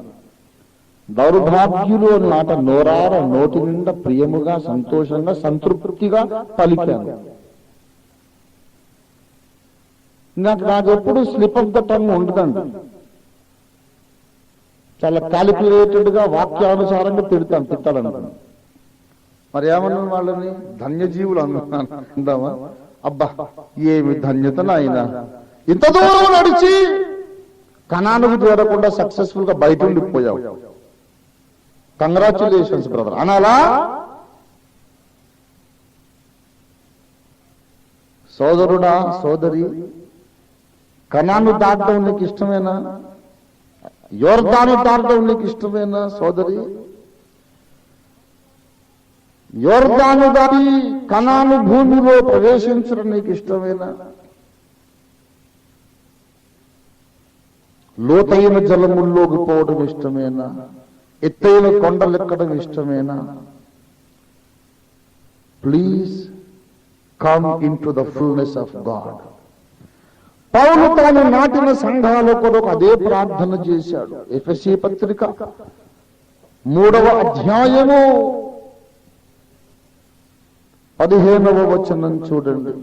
A: దౌర్భాగ్యులు అనే మాట నోరార నోటి నిండా ప్రియముగా సంతోషంగా సంతృప్తిగా పలికాను. నాకు ఎప్పుడు స్లిప్ ఆఫ్ ద టంగ్ ఉండదండి. చాలా క్యాలిక్యులేటెడ్ గా వాక్యానుసారంగా తిట్టాలనుకున్నాను. మరి ఏమన్నా వాళ్ళని ధన్యజీవులు అందామా? అబ్బా ఏమి ధన్యత నాయనా, ఇంత దూరం నడిచి కనానుకు చేరకుండా సక్సెస్ఫుల్ గా బయట ఉండిపోయావు, కంగ్రాచులేషన్స్ బ్రదర్ అనాలా? సోదరుడా, సోదరి, కనాను దాటడం నీకు ఇష్టమేనా? యోర్దాను దాటడం నీకు ఇష్టమేనా సోదరి? యోర్దాను దాటి కనాను భూమిలో ప్రవేశించడం నీకు ఇష్టమేనా? లోతైన జలముల్లోకి పోవడం ఇష్టమేనా? ఎత్తైన కొండలెక్కడం ఇష్టమేనా? Please come in to the fullness of God. Paul తాను నాటిన సంఘాల కొరకు అదే ప్రార్థన చేశాడు. ఎఫెసీ పత్రిక 3వ అధ్యాయము 15వ వచనం చూడండి.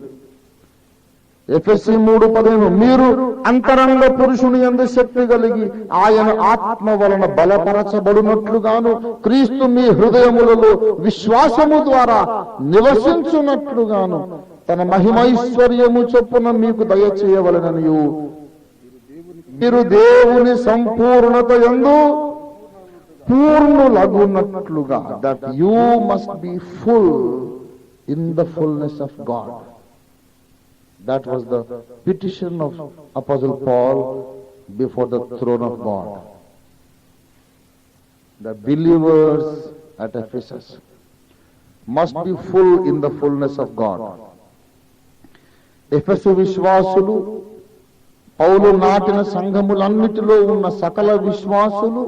A: ఎఫెసీ 3:15, మీరు అంతరంగ పురుషుని యందు శక్తి కలిగి ఆయన ఆత్మ వలన బలపరచబడినట్లుగాను క్రీస్తు మీ హృదయములలో విశ్వాసము ద్వారా నివసించున్నట్లుగాను తన మహిమైశ్వర్యము చొప్పున మీకు దయచేయవలెననియు మీరు దేవుని సంపూర్ణత యందు పూర్ణులగునట్లుగా, that you must be full in the fullness of God. That was the petition of Apostle Paul before the throne of God. The believers at Ephesus must be full in the fullness of God. ఎఫెసు విశ్వాసులు, పౌలు నాటిన సంఘములన్నిటిలో ఉన్న సకల విశ్వాసులు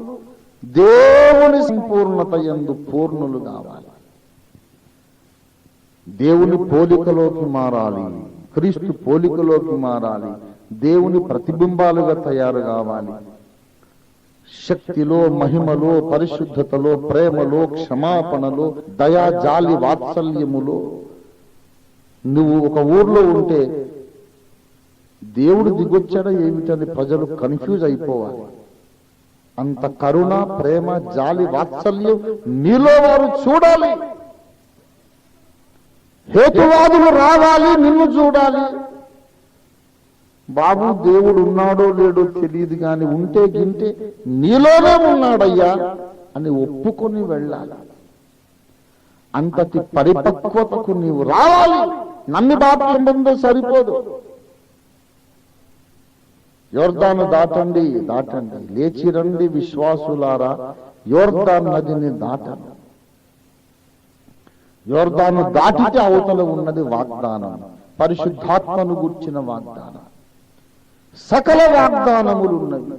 A: దేవుని సంపూర్ణత యందు పూర్ణులు కావాలి. దేవుని పోలికలోకి మారాలి, క్రీస్తు పోలికలోకి మారాలి, దేవుని ప్రతిబింబాలుగా తయారు కావాలి. శక్తిలో, మహిమలో, పరిశుద్ధతలో, ప్రేమలో, క్షమాపణలో, దయా, జాలి, వాత్సల్యములో. నువ్వు ఒక ఊర్లో ఉంటే దేవుడు దిగొచ్చాడా ఏమిటని ప్రజలు కన్ఫ్యూజ్ అయిపోవాలి. అంత కరుణ, ప్రేమ, జాలి, వాత్సల్యం నీలో వారు చూడాలి. హేతువాదులు రావాలి, నిన్ను చూడాలి. బాబు దేవుడు ఉన్నాడో లేడో తెలియదు కానీ ఉంటే గింటే నీలోనే ఉన్నాడయ్యా అని ఒప్పుకొని వెళ్ళాలి. అంతటి పరిపక్వతకు నీవు రావాలి. నమ్మి బాప్తింపంతో సరిపోదు. యోర్దాను దాటండి, దాటండి, లేచి రండి విశ్వాసులారా, యోర్దాను నదిని దాటండి. యోర్దాను దాటితే అవతల ఉన్నది వాగ్దానం, పరిశుద్ధాత్మను గుర్చిన వాగ్దానం, సకల వాగ్దానములు ఉన్నవి.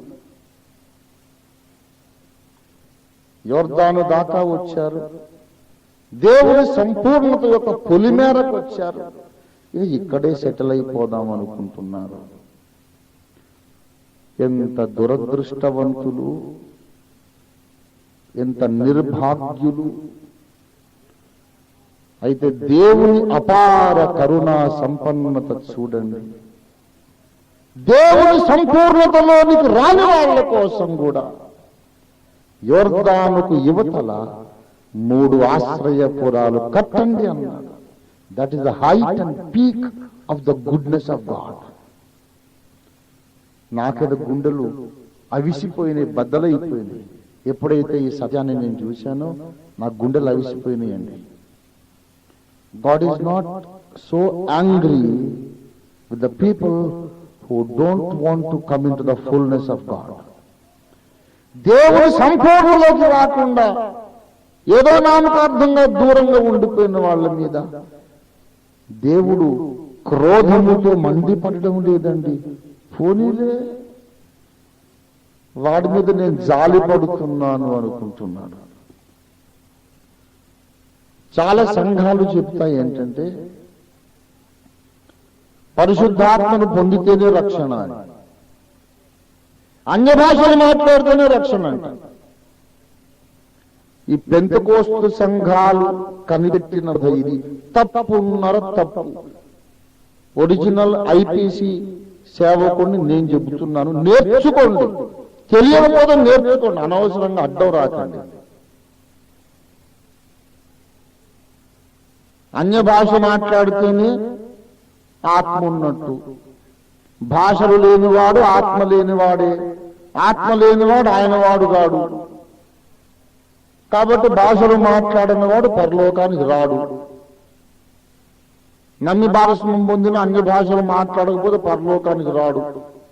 A: యోర్దాను దాకా వచ్చారు, దేవుని సంపూర్ణత యొక్క పొలిమేరకు వచ్చారు. ఇక్కడే సెటిల్ అయిపోదాం అనుకుంటున్నారు. ఎంత దురదృష్టవంతులు, ఎంత నిర్భాగ్యులు. అయితే దేవుని అపార కరుణా సంపన్నత చూడండి. దేవుని సంపూర్ణతలోనికి రాని వాళ్ళ కోసం కూడా యోర్దానుకు యువతల 3 ఆశ్రయపురాలు కట్టండి అన్నాడు. That is the height and peak of the goodness of God. నాకెద గుండెలు అవిసిపోయినాయి, బద్దలైపోయినాయి. ఎప్పుడైతే ఈ సత్యాన్ని నేను చూశానో నా గుండెలు అవిసిపోయినాయండి. God is not so angry with the people who don't want to come into the fullness of God. దేవుని సంపూర్ణలోకి రాకుండా ఏదో నామకార్థంగా దూరంగా ఉండిపోయిన వాళ్ళ మీద దేవుడు క్రోధముతో మండిపడడం లేదండి. పోనీలే, వాడి మీద నేను జాలి పడుతున్నాను అనుకుంటున్నాను. చాలా సంఘాలు చెప్తాయి ఏంటంటే పరిశుద్ధాత్మను పొందితేనే రక్షణ అని, అన్య భాషలు మాట్లాడితేనే రక్షణ అంట. ఈ పెంతెకోస్తు సంఘాలు కనిపెట్టిన ఇది తప్పున్నర తప్పు. ఒరిజినల్ ఐపీసీ సేవకుడిని నేను చెబుతున్నాను, నేర్చుకోండి. తెలియకపోతే నేర్చుకోండి, అనవసరంగా అడ్డం రాకండి. అన్య భాష మాట్లాడితేనే ఆత్మ ఉన్నట్టు. భాషలు లేనివాడు ఆత్మ లేనివాడే, ఆత్మ లేనివాడు ఆయన వాడు కాడు. కాబట్టి భాషలు మాట్లాడిన వాడు పరలోకానికి రాడు.
B: నమ్మి భారస్వామ్యం పొందిన అన్ని భాషలు మాట్లాడకపోతే పరలోకానికి రాడు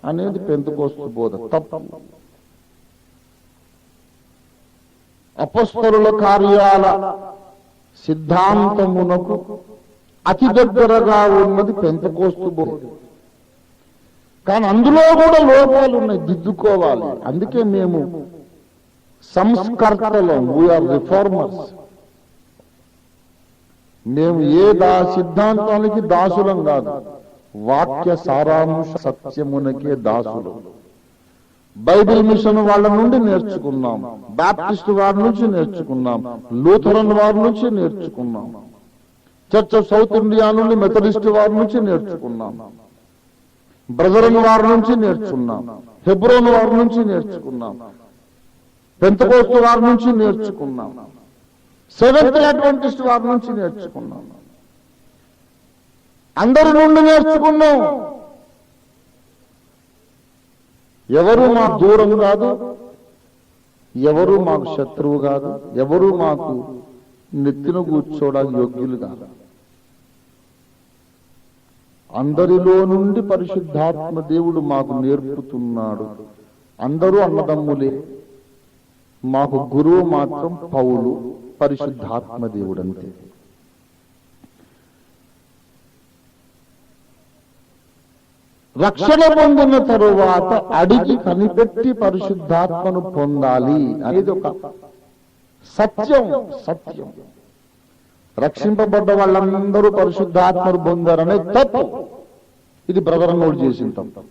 B: అనేది పెంతెకోస్తు బోధ, తప్పు. అపొస్తలుల కార్యాల సిద్ధాంతమునకు అతి దగ్గరగా ఉన్నది పెంతెకోస్తు బోధ. కానీ అందులో కూడా లోపాలు ఉన్నాయి, దిద్దుకోవాలి. అందుకే మేము సంస్కర్తలం, వీఆర్ రిఫార్మర్స్. మేము సిద్ధాంతానికి దాసులం కాదు, వాక్య సారాంశ సత్యమునకే దాసులు. బైబిల్ మిషన్ వాళ్ళ నుండి నేర్చుకున్నాం, బాప్టిస్ట్ వారి నుంచి నేర్చుకున్నాం, లూథరన్ వారి నుంచి నేర్చుకున్నాం, చర్చ్ ఆఫ్ సౌత్ ఇండియా నుండి మెథడిస్ట్ వారి నుంచి నేర్చుకున్నాం, బ్రదరన్ వారి నుంచి నేర్చుకున్నాం, హెబ్రోన్ వారి నుంచి నేర్చుకున్నాం, పెంతెకోస్తు వారి నుంచి నేర్చుకున్నాం, సెవెంత్ అడ్వెంటిస్ట్ వారి నుంచి నేర్చుకున్నాం. అందరి నుండి నేర్చుకున్నాం. ఎవరు మాకు దూరం కాదు, ఎవరు మాకు శత్రువు కాదు, ఎవరు మాకు నెత్తిన కూర్చోడానికి యోగ్యులు కాదు. అందరిలో నుండి పరిశుద్ధాత్మ దేవుడు మాకు నేర్పుతున్నాడు. అందరూ అన్నదమ్ములే. మాకు గురువు మాత్రం పౌలు, పరిశుద్ధాత్మ దేవుడు అంతే. రక్షణ పొందిన తరువాత అడిగి కనిపెట్టి పరిశుద్ధాత్మను పొందాలి అనేది ఒక సత్యం. సత్యం. రక్షింపబడ్డ వాళ్ళందరూ పరిశుద్ధాత్మను పొందారనే తప్పు. ఇది బ్రదరన్ వాళ్ళు చేసిన తప్పు.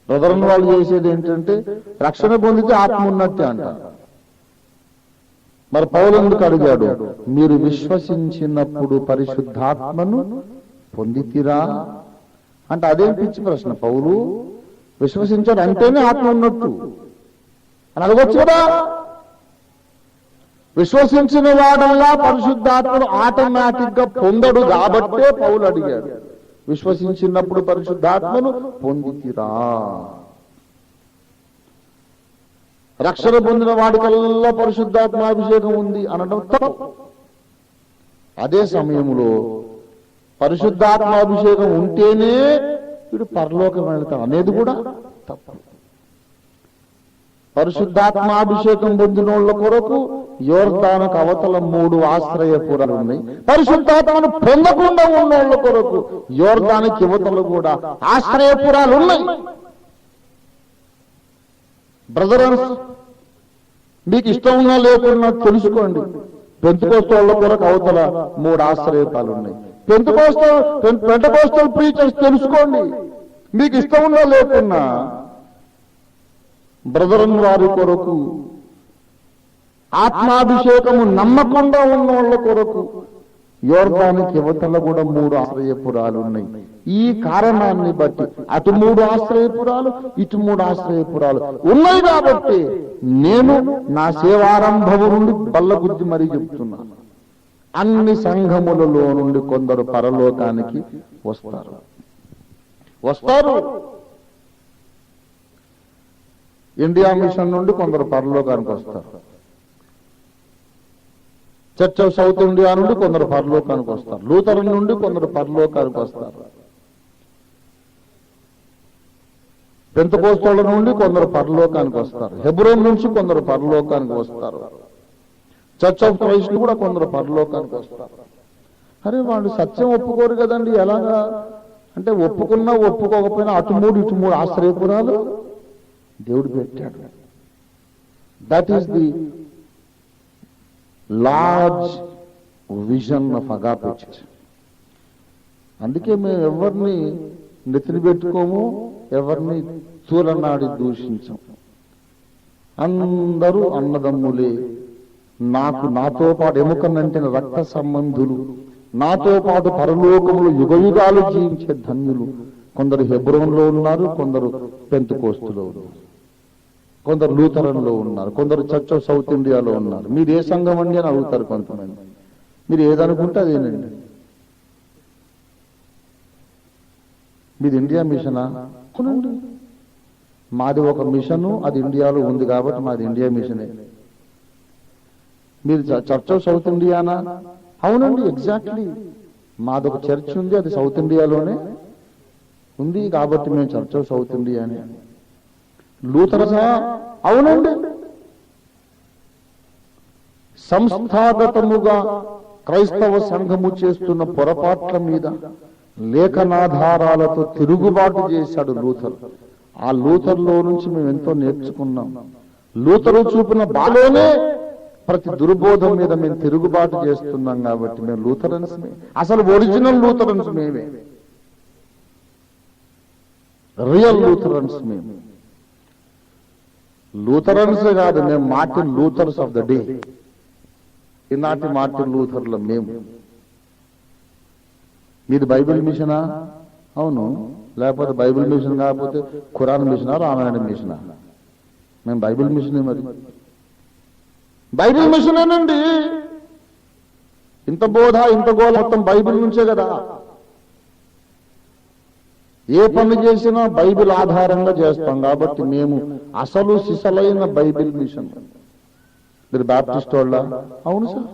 B: బ్రదరన్ వాళ్ళు చేసేది ఏంటంటే రక్షణ పొందితే ఆత్మ ఉన్నట్టే అంటారు. మరి పౌలు ఎందుకు అడిగాడు? మీరు విశ్వసించినప్పుడు పరిశుద్ధాత్మను పొందితిరా అంటే అదేం పిచ్చి ప్రశ్న. పౌలు విశ్వసించాడు అంటేనే ఆత్మ ఉన్నట్టు అని అడగొచ్చు కదా. విశ్వసించిన వాడల్లా పరిశుద్ధాత్మను ఆటోమేటిక్ గా పొందడు కాబట్టే పౌలు అడిగాడు, విశ్వసించినప్పుడు పరిశుద్ధాత్మను పొందితిరా. రక్షణ పొందిన వాడికల్లా పరిశుద్ధాత్మాభిషేకం ఉంది అనడం తప్పు. అదే సమయంలో పరిశుద్ధాత్మాభిషేకం ఉంటేనే వీడు పరలోకం వెళ్తాం అనేది కూడా తప్పు. పరిశుద్ధాత్మాభిషేకం పొందిన వాళ్ళ కొరకు యోర్దానుకు అవతల 3 ఆశ్రయపురాలు ఉన్నాయి. పరిశుద్ధాత్మను పొందకుండా ఉన్న వాళ్ళ కొరకు యోర్దానుకి యువతలు కూడా ఆశ్రయపురాలు ఉన్నాయి. బ్రదర్స్, మీకు ఇష్టం ఉన్నా లేకున్నా తెలుసుకోండి, పెంతెకోస్తు వాళ్ళ కొరకు అవతల 3 ఆశ్రయపురాలు ఉన్నాయి. పెంటెకోస్టల్ ప్రీచర్స్ తెలుసుకోండి, మీకు ఇష్టం ఉన్నా లేకున్నా బ్రదరన్ వారి కొరకు ఆత్మాభిషేకము నమ్మకుండా ఉన్న వాళ్ళ కొరకు యోర్దానుకి యువతల కూడా 3 ఆశ్రయపురాలు ఉన్నాయి. ఈ కారణాన్ని బట్టి అటు 3 ఆశ్రయపురాలు, ఇటు 3 ఆశ్రయపురాలు ఉన్నాయి కాబట్టి నేను నా సేవారంభము నుండి బల్లగుద్ది మరీ చెప్తున్నాను. అన్ని సంఘములలో నుండి కొందరు పరలోకానికి వస్తారు. ఇండియా మిషన్ నుండి కొందరు పరలోకానికి వస్తారు. చర్చ్ ఆఫ్ సౌత్ ఇండియా నుండి కొందరు పరలోకానికి వస్తారు. లూథరన్ నుండి కొందరు పరలోకానికి వస్తారు. పెంతెకోస్తు నుండి కొందరు పరలోకానికి వస్తారు. హెబ్రోన్ నుంచి కొందరు పరలోకానికి వస్తారు. చర్చ్ ఆఫ్ క్రైస్ట్ కూడా కొందరు పరలోకానికి వస్తారు. అరే వాళ్ళు సత్యం ఒప్పుకోరు కదండి, ఎలాగా అంటే ఒప్పుకున్నా ఒప్పుకోకపోయినా అటు 3 ఇటు 3 ఆశ్రయపురాలు దేవుడు పెట్టాడు. That is the large vision of agape church. అందుకే మేము ఎవరిని నెత్తిన పెట్టుకోము, ఎవరిని తూలనాడి దూషించం. అందరూ అన్నదమ్ములే. నాతో పాటు ఎముకనంటిన రక్త సంబంధులు, నాతో పాటు పరలోకములు యుగయుగాలు జీవించే ధన్యులు. కొందరు హెబ్రోన్లో ఉన్నారు, కొందరు పెంతెకోస్తులో ఉన్నారు, కొందరు లూథరన్లో ఉన్నారు, కొందరు చర్చ్ ఆఫ్ సౌత్ ఇండియాలో ఉన్నారు. మీరు ఏ సంఘం అండి అని అడుగుతారు కొంతమంది. మీరు ఏదనుకుంటే అదేనండి. మీది ఇండియా మిషనా? అవునండి, మాది ఒక మిషను, అది ఇండియాలో ఉంది కాబట్టి మాది ఇండియా మిషనే. మీరు చర్చ్ ఆఫ్ సౌత్ ఇండియానా? అవునండి, ఎగ్జాక్ట్లీ
A: మాదొక చర్చ్ ఉంది, అది సౌత్ ఇండియాలోనే ఉంది కాబట్టి మేము చర్చ్ ఆఫ్ సౌత్ ఇండియా అని. లూథరసా? అవునండి. సంస్థాగతముగా క్రైస్తవ సంఘము చేస్తున్న పొరపాట్ల మీద లేఖనాధారాలతో తిరుగుబాటు చేశాడు లూథర్. ఆ లూథర్లో నుంచి మేము ఎంతో నేర్చుకున్నాం. లూథరు చూపిన బాలోనే ప్రతి దుర్బోధం మీద మేము తిరుగుబాటు చేస్తున్నాం కాబట్టి మేము లూథరన్స్. అసలు ఒరిజినల్ లూథరన్స్ మేమే, రియల్ లూథరన్స్ మేము. లూథరన్స్ కాదు, మేము మార్టిన్ లూథర్స్ ఆఫ్ ద డే. ఈనాటి మార్టిన్ లూథర్ల మేము. మీది బైబిల్ మిషనా? అవును. లేకపోతే బైబిల్ మిషన్ కాకపోతే ఖురాన్ మిషనా, రామాయణ మిషనా? మేము బైబిల్ మిషనే. మరి బైబిల్ మిషనేనండి. ఇంత బోధ ఇంత గోల మొత్తం బైబిల్ నుంచే కదా. ఏ పని చేసినా బైబిల్ ఆధారంగా చేస్తాం కాబట్టి మేము అసలు సిసలైన బైబిల్ మిషన్. మీరు బాప్టిస్ట్ వాళ్ళ? అవును సార్.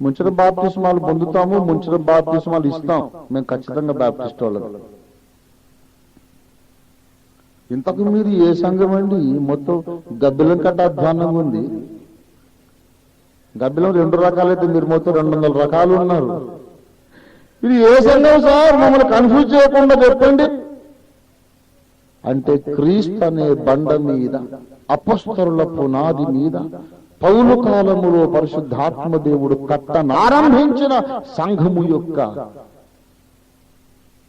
A: ముంచిన బాప్టిస్మాలు పొందుతాము, ముంచిన బాప్టిస్మాలు ఇస్తాం. మేము ఖచ్చితంగా బాప్టిస్ట్ వాళ్ళం. ఇంతకు మీరు ఏ సంఘం అండి? మొత్తం గబ్బిలం కట్ట అధ్వానంగా ఉంది. గబ్బిలం 2 రకాలైతే మీరు మొత్తం 200 రకాలు ఉన్నారు. ఇది ఏ సంఘం సార్? మమ్మల్ని కన్ఫ్యూజ్ చేయకుండా చెప్పండి. అంటే క్రీస్తు అనే బండ మీద, అపొస్తలుల పునాది మీద పౌలు కాలములో పరిశుద్ధాత్మ దేవుడు కట్టనారంభించిన సంఘము యొక్క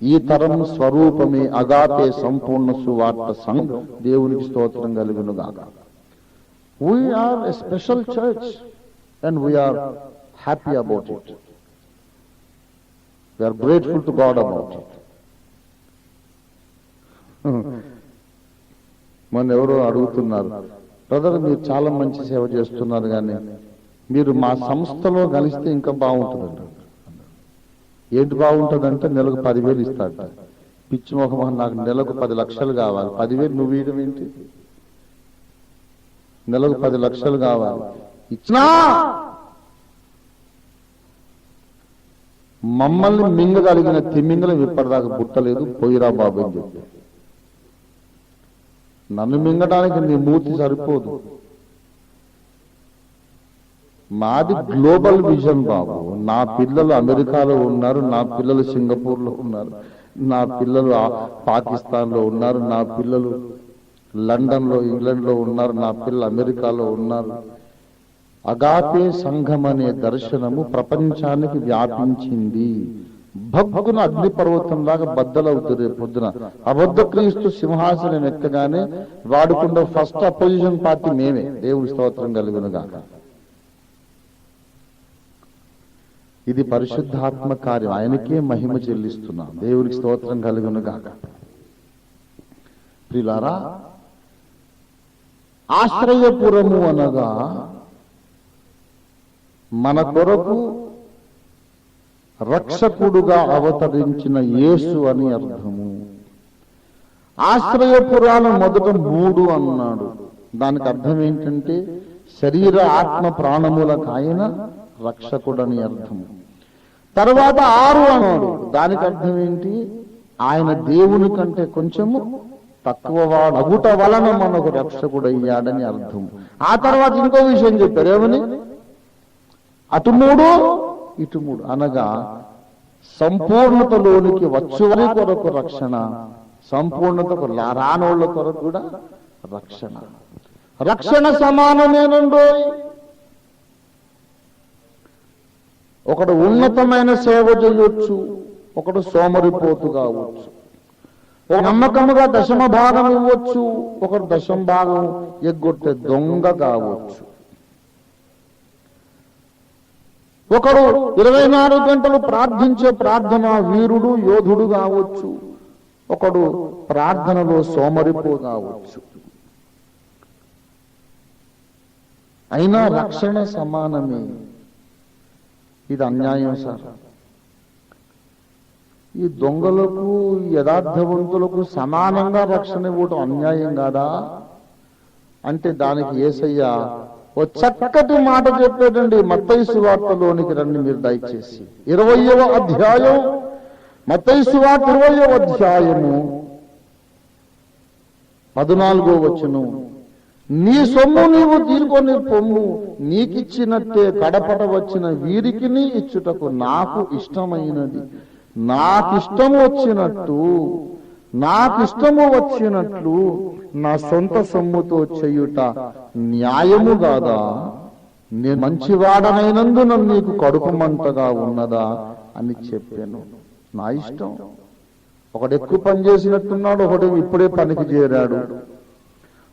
A: ఈ తరం స్వరూపమే అగాపే సంపూర్ణ సువార్త సంఘం. దేవునికి స్తోత్రం కలుగునుగాక. We're a special church and we're happy about it. We're grateful to God about it. మొన్న ఎవరో అడుగుతున్నారు, బ్రదర్ మీరు చాలా మంచి సేవ చేస్తున్నారు కానీ మీరు మా సంస్థలో కలిస్తే ఇంకా బాగుంటుందంట. ఏంటి బాగుంటుందంటే నెలకు 10,000 ఇస్తాడట. పిచ్చి మొహమా, నాకు నెలకు 10 లక్షలు కావాలి. 10,000 నువ్వు ఇవ్వడం ఏంటి? నెలకు 10 లక్షలు కావాలి. ఇచ్చినా మమ్మల్ని మింగగలిగిన తిమ్మింగలం ఇప్పటిదాకా పుట్టలేదు, పోయిరా బాబు అని చెప్పి. నన్ను మింగడానికి నీ మూర్తి సరిపోదు. మాది గ్లోబల్ విజన్ బాబు. నా పిల్లలు అమెరికాలో ఉన్నారు, నా పిల్లలు సింగపూర్లో ఉన్నారు, నా పిల్లలు పాకిస్తాన్లో ఉన్నారు, నా పిల్లలు లండన్లో ఇంగ్లాండ్లో ఉన్నారు, నా పిల్లలు అమెరికాలో ఉన్నారు. అగాపే సంఘం అనే దర్శనము ప్రపంచానికి వ్యాపించింది. భగ్గున అగ్నిపర్వతంలాగా బద్దలవుతుంది పొద్దున. అబద్ధ క్రీస్తు సింహాసనం ఎక్కగానే వాడుకున్న ఫస్ట్ అపోజిషన్ పార్టీ మేమే. దేవుడి స్తోత్రం కలుగునుగాక. ఇది పరిశుద్ధాత్మ కార్యం. ఆయనకే మహిమ చెల్లిస్తున్నాం. దేవుడికి స్తోత్రం కలుగునుగాక. ప్రియులారా, ఆశ్రయపురము అనగా మన కొరకు రక్షకుడుగా అవతరించిన యేసు అని అర్థము. ఆశ్రయపురాలు మొదట 3 అన్నాడు. దానికి అర్థం ఏంటంటే శరీర ఆత్మ ప్రాణములకు ఆయన రక్షకుడని అర్థము. తర్వాత 6 అన్నాడు. దానికి అర్థం ఏంటి? ఆయన దేవుని కంటే కొంచెము తక్కువ వాడు అగుట వలన మనకు రక్షకుడయ్యాడని అర్థం. ఆ తర్వాత ఇంకో విషయం చెప్పారు. ఏమని? అటు 3 ఇటు 3 అనగా సంపూర్ణతలోనికి వచ్చువారి కొరకు రక్షణ, సంపూర్ణతకు రానోళ్ళ కొరకు కూడా రక్షణ. రక్షణ సమానమేనండో. ఒకడు ఉన్నతమైన సేవ చేయొచ్చు, ఒకడు సోమరిపోతు కావచ్చు. ఒక నమ్మకముగా 10వ భాగం ఇవ్వచ్చు, ఒకడు 10వ భాగం ఎగ్గొట్టే దొంగ కావచ్చు. ఒకడు 24 గంటలు ప్రార్థించే ప్రార్థన వీరుడు యోధుడు కావచ్చు, ఒకడు ప్రార్థనలో సోమరిపో కావచ్చు. అయినా రక్షణ సమానమే. ఇది అన్యాయం సార్. ఈ దొంగలకు యథార్థవంతులకు సమానంగా రక్షణ ఇవ్వటం అన్యాయం కాదా? అంటే దానికి యేసయ్య ఓ చక్కటి మాట చెప్పాడండి. మత్తయి సువార్తలోనికి రండి మీరు దయచేసి. 20వ అధ్యాయం, మత్తయి సువార్త 20వ అధ్యాయము 14వ వచనం. నీ సొమ్ము నీవు తీసుకొని పొమ్ము, నీకిచ్చినట్టే కడపట వచ్చిన వీరికి ఇచ్చుటకు నాకు ఇష్టమైనది. నాకిష్టము వచ్చినట్లు నా సొంత సొమ్ముతో చేయుట న్యాయము కాదా? నేను మంచివాడనైనందున నీకు కడుపు మంటగా ఉన్నదా అని చెప్పాను. నా ఇష్టం. ఒకడు ఎక్కువ పని చేసినట్టున్నాడు, ఒకడు ఇప్పుడే పనికి చేరాడు.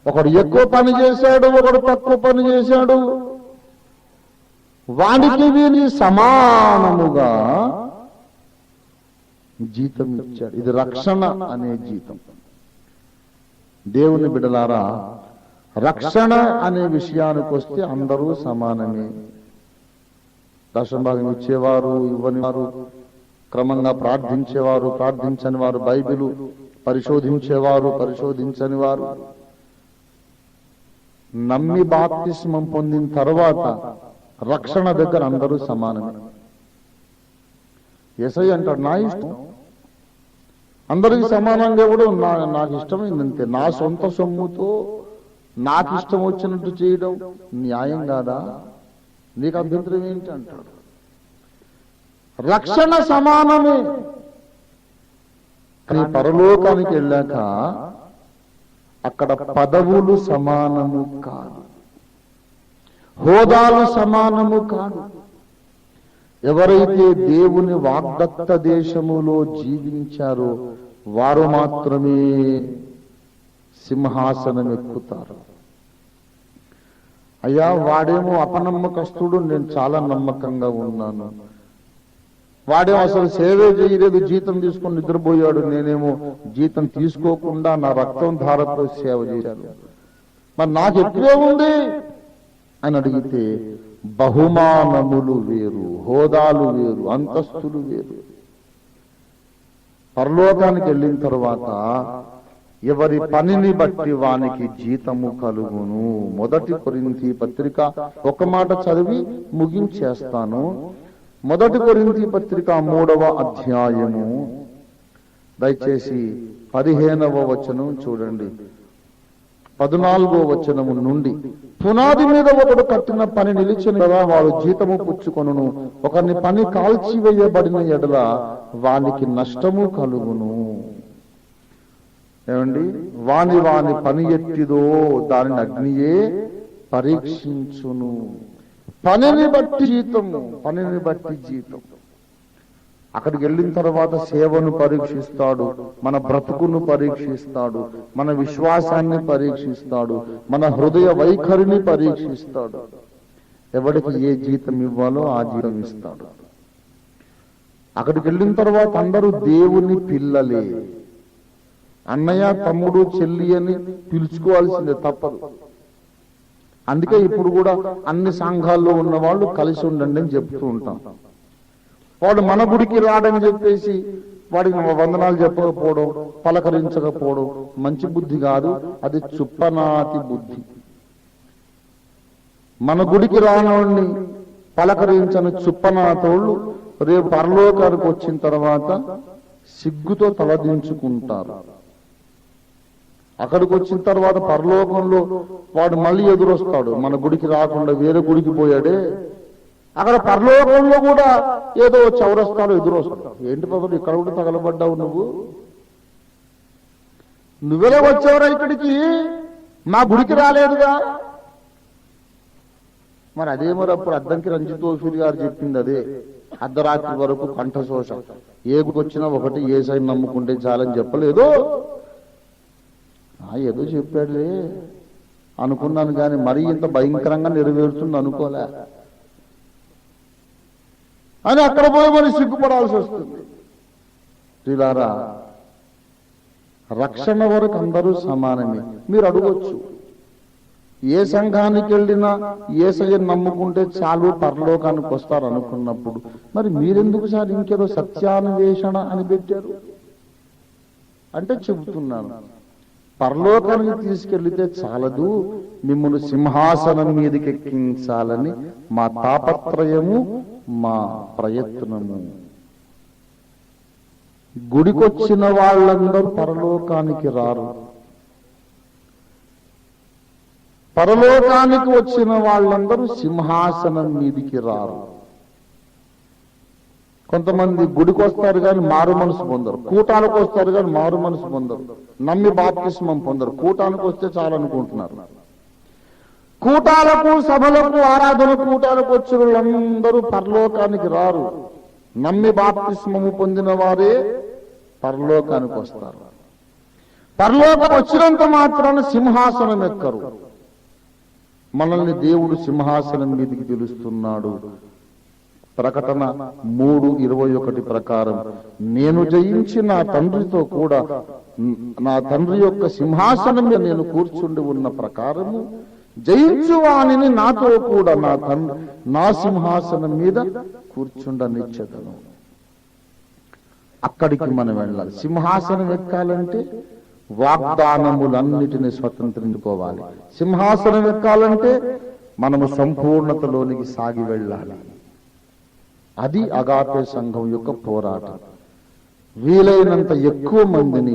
A: ఒకడు ఎక్కువ పని చేశాడు, ఒకడు తక్కువ పని చేశాడు. వానికి వీని సమానముగా జీతం ఇచ్చాడు. ఇది రక్షణ అనే జీతం. దేవుని బిడ్డలారా, రక్షణ అనే విషయానికి వస్తే అందరూ సమానమే. దశమభాగం ఇచ్చేవారు, ఇవ్వని వారు, క్రమంగా ప్రార్థించేవారు, ప్రార్థించని వారు, బైబిలు పరిశోధించేవారు, పరిశోధించని వారు, నమ్మి బాప్తిస్మం పొందిన తర్వాత రక్షణ దగ్గర అందరూ సమానమే. యేసయ్య అంటాడు, నా ఇష్టం. అందరికీ సమానంగా కూడా నాకు ఇష్టమైందంతే. నా సొంత సొమ్ముతో నాకు ఇష్టం వచ్చినట్టు చేయడం న్యాయం కాదా? నీకు అభ్యంతరం ఏంటి అంటాడు. రక్షణ సమానమే, కానీ పరలోకానికి వెళ్ళాక అక్కడ పదవులు సమానము కాదు, హోదాలు సమానము కాదు. ఎవరైతే దేవుని వాగ్దత్త దేశములో జీవించారో వారు మాత్రమే సింహాసనం ఎక్కుతారు. అయ్యా, వాడేమో అపనమ్మకస్తుడు, నేను చాలా నమ్మకంగా ఉన్నాను. వాడేమో అసలు సేవే చేయలేదు, జీతం తీసుకొని నిద్రపోయాడు. నేనేమో జీతం తీసుకోకుండా నా రక్తం ధారతో సేవ చేశాను. మరి నాకు ఎక్కువే ఉంది అని అడిగితే బహుమానములు వేరు, హోదాలు వేరు, అంతస్తులు వేరు. పరలోకానికి వెళ్ళిన తర్వాత ఎవరి పనిని బట్టి వానికి జీతము కలుగును. 1 కొరింథీ పత్రిక ఒక మాట చదివి ముగించేస్తాను. 1 కొరింథీ పత్రిక 3వ అధ్యాయము దయచేసి 15వ వచనం చూడండి. 14వ వచనము నుండి, పునాది మీద ఒకడు కట్టిన పని నిలిచిన కదా వాడు జీతము పుచ్చుకొనును. ఒకరిని పని కాల్చివేయబడిన ఎడల వానికి నష్టము కలుగును. ఏమండి, వాని పని ఎట్టిదో దానిని అగ్నియే పరీక్షించును. పనిని బట్టి జీతము, పనిని బట్టి జీతం. అక్కడికి వెళ్ళిన తర్వాత సేవను పరీక్షిస్తాడు, మన బ్రతుకును పరీక్షిస్తాడు, మన విశ్వాసాన్ని పరీక్షిస్తాడు, మన హృదయ వైఖరిని పరీక్షిస్తాడు. ఎవరికి ఏ జీతం ఇవ్వాలో ఆ జీతం ఇస్తాడు. అక్కడికి వెళ్ళిన తర్వాత అందరూ దేవుని పిల్లలే. అన్నయ్య, తమ్ముడు, చెల్లి అని పిలుచుకోవాల్సిందే, తప్పదు. అందుకే ఇప్పుడు కూడా అన్ని సంఘాల్లో ఉన్న వాళ్ళు కలిసి ఉండండి అని చెప్తూ ఉంటాం. వాడు మన గుడికి రాడని చెప్పేసి వాడికి వందనాలు చెప్పకపోవడం, పలకరించకపోవడం మంచి బుద్ధి కాదు, అది చుప్పనాతి బుద్ధి. మన గుడికి రానోడిని పలకరించని చుప్పనాతోళ్ళు రేపు పరలోకానికి వచ్చిన తర్వాత సిగ్గుతో తలదించుకుంటారు. అక్కడికి వచ్చిన తర్వాత పరలోకంలో వాడు మళ్ళీ ఎదురొస్తాడు. మన గుడికి రాకుండా వేరే గుడికి పోయాడే, అక్కడ పరలోకంలో కూడా ఏదో చౌరస్తాలో ఎదురొస్తాడు. ఏంటి బాబు, ఇక్కడ కూడా తగలబడ్డావు, నువ్వెలా వచ్చావురా ఇక్కడికి, మా గుడికి రాలేదుగా. మరి అదే మరి అప్పుడు అద్దంకి రంజిత్ ఓఫీర్ గారు చెప్పింది అదే. అర్ధరాత్రి వరకు కంఠశోష, ఏ గుడికి వచ్చినా ఒకటి యేసయ్యని నమ్ముకుంటే చాలని చెప్పలేదు. ఏదో చెప్పాడులే అనుకున్నాను, కానీ మరీ ఇంత భయంకరంగా నెరవేరుతుంది అనుకోలే అని అక్కడ పోయి మరి సిగ్గుపడాల్సి వస్తుంది. ప్రియులారా, రక్షణ వరకు అందరూ సమానమే. మీరు అడగొచ్చు, ఏ సంఘానికి వెళ్ళినా యేసయ్యని నమ్ముకుంటే చాలు పరలోకానికి వస్తారు అనుకున్నప్పుడు మరి మీరెందుకు సార్ ఇంకేదో సత్యాన్వేషణ అని పెట్టారు అంటే చెబుతున్నాను, పరలోకానికి తీసుకెళ్లితే చాలదు, మిమ్మల్ని సింహాసనం మీదకి ఎక్కించాలని మా తాపత్రయము, మా ప్రయత్నము. గుడికొచ్చిన వాళ్ళందరూ పరలోకానికి రారు. పరలోకానికి వచ్చిన వాళ్ళందరూ సింహాసనం మీదికి రారు. కొంతమంది గుడికి వస్తారు కానీ మారు మనసు పొందరు, కూటానికి వస్తారు కానీ మారు మనసు పొందరు, నమ్మి బాప్తిస్మం పొందరు. కూటానికి వస్తే చాలనుకుంటున్నారు. కూటాలకు, సభలకు, ఆరాధన కూటాలకు వచ్చిన వాళ్ళందరూ పరలోకానికి రారు. నమ్మి బాప్తిస్మము పొందిన వారే పరలోకానికి వస్తారు. పరలోకం వచ్చినంత మాత్రాన సింహాసనం ఎక్కరు. మనల్ని దేవుడు సింహాసనం మీదకి పిలుస్తున్నాడు. ప్రకటన 3:21 ప్రకారం, నేను జయించి నా తండ్రితో కూడా నా తండ్రి యొక్క సింహాసనం మీద నేను కూర్చుండి ఉన్న ప్రకారము జయించువానిని నాతో కూడా నా సింహాసనం మీద కూర్చుండనిచ్చెదను. అక్కడికి మనం వెళ్ళాలి. సింహాసనం ఎక్కాలంటే వాగ్దానములన్నిటిని స్వతంత్రించుకోవాలి. సింహాసనం ఎక్కాలంటే మనము సంపూర్ణతలోనికి సాగి వెళ్ళాలి. అది అగాపే సంఘం యొక్క పోరాటం. వీలైనంత ఎక్కువ మందిని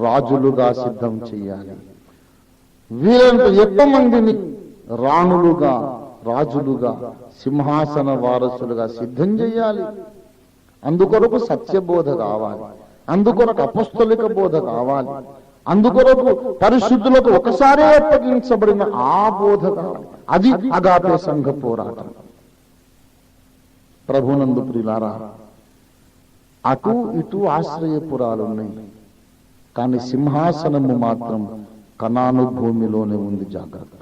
A: రాజులుగా సిద్ధం చేయాలి. వీలైనంత ఎక్కువ మందిని రాణులుగా, రాజులుగా, సింహాసన వారసులుగా సిద్ధం చేయాలి. అందుకొరకు సత్యబోధ కావాలి. అందుకొరకు అపొస్తలిక బోధ కావాలి. అందుకొరకు పరిశుద్ధులకు ఒకసారి అప్పగించబడిన ఆ బోధ కావాలి. అది అగాపే సంఘ పోరాటం. ప్రభునందు ప్రియులారా, అటు ఇటు ఆశ్రయపురాలున్నాయి, కానీ సింహాసనము మాత్రం కనాను భూమిలోనే ఉంది. జాగ్రత్త.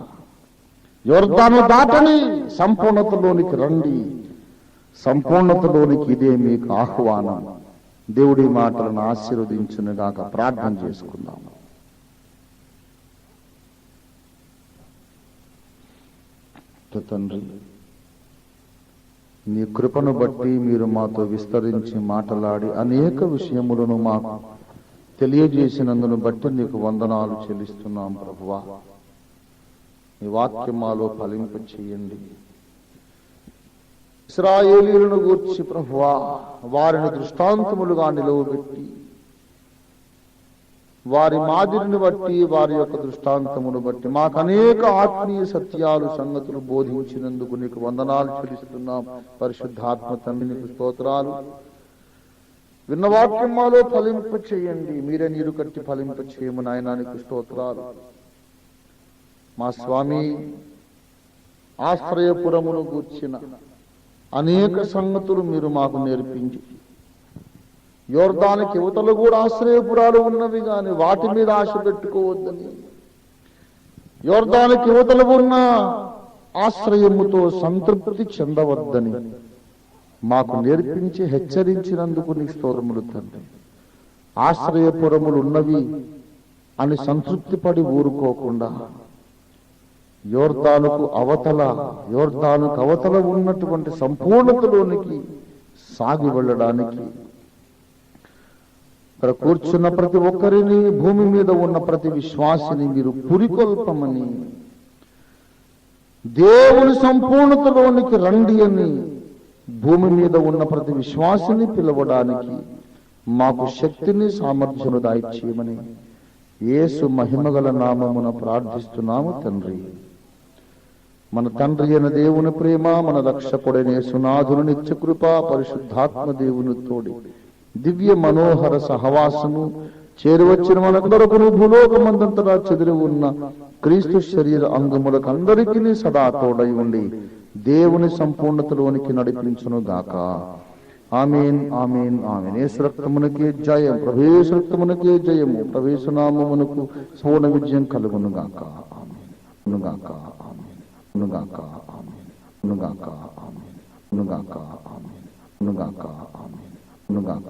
A: యొర్దాను దాటని సంపూర్ణతలోనికి రండి. సంపూర్ణతలోనికి ఇదే మీకు ఆహ్వానం. దేవుడి మాటలను ఆశీర్వదించునుగాక. ప్రార్థన చేసుకుందాం. తండ్రి, నీ కృపను బట్టి మీరు మాతో విస్తరించి మాట్లాడి అనేక విషయములను మాకు తెలియజేసినందును బట్టి నీకు వందనాలు చెల్లిస్తున్నాం ప్రభువా. నీ వాక్యం మాలో ఫలింప చేయండి. ఇశ్రాయేలీయులను గూర్చి ప్రభువా, వారిని దృష్టాంతములుగా నిలవబెట్టి వారి మాదిరిని బట్టి, వారి యొక్క దృష్టాంతమును బట్టి మాకు అనేక ఆత్మీయ సత్యాలు, సంగతులు బోధించినందుకు నీకు వందనాలు చెల్లిస్తున్నాం. పరిశుద్ధాత్మ తండ్రి, నీకు స్తోత్రాలు. విన్న వాక్యం మాలో ఫలింప చేయండి. మీరే నీరు కట్టి ఫలింప చేయము నాయనా, నీకు స్తోత్రాలు. మా స్వామి, ఆశ్రయపురమును గూర్చిన అనేక సంగతులు మీరు మాకు నేర్పించి, యోర్దానికి యువతలు కూడా ఆశ్రయపురాలు ఉన్నవి కానీ వాటి మీద ఆశ పెట్టుకోవద్దని, యోర్దానికి యువతలు ఉన్న ఆశ్రయముతో సంతృప్తి చెందవద్దని మాకు నేర్పించి హెచ్చరించినందుకు నీకు స్తోత్రములు తండ్రి. ఆశ్రయపురములు ఉన్నవి అని సంతృప్తి పడి ఊరుకోకుండా యోర్దానుకు అవతల ఉన్నటువంటి సంపూర్ణతలోనికి సాగి వెళ్ళడానికి, ఇక్కడ కూర్చున్న ప్రతి ఒక్కరిని, భూమి మీద ఉన్న ప్రతి విశ్వాసిని మీరు పురికొల్పమని, దేవుని సంపూర్ణతలోనికి రండి అని భూమి మీద ఉన్న ప్రతి విశ్వాసిని పిలవడానికి మాకు శక్తిని, సామర్థ్యము దయచేయమని యేసు మహిమగల నామమున ప్రార్థిస్తున్నాము తండ్రి. మన తండ్రి అయిన దేవుని ప్రేమ, మన రక్షకుడైన యేసునాథుని నిత్య కృప, పరిశుద్ధాత్మ దేవుని తోడి దివ్య మనోహర సహవాసము చేరువచ్చిన మనందరకును భూలోకమందంతటా చెదిరి ఉన్న క్రీస్తు శరీర అంగములకు అందరికీ సదా తోడై ఉండి దేవుని సంపూర్ణతలోనికి నడిపించును గాక. ఆమేన్, ఆమేన్, ఆమేన్. యేసు రక్తమునకే జయం, ప్రవేశ రక్తమునకే జయము, ప్రవేశనామమునకు పూర్ణ విజయం కలుగును గాక. ఆమేన్ గాక. ఆమేన్ గాక. ఆమేన్ గాక. ఆమేన్ గాక. ఆమేన్ గాక.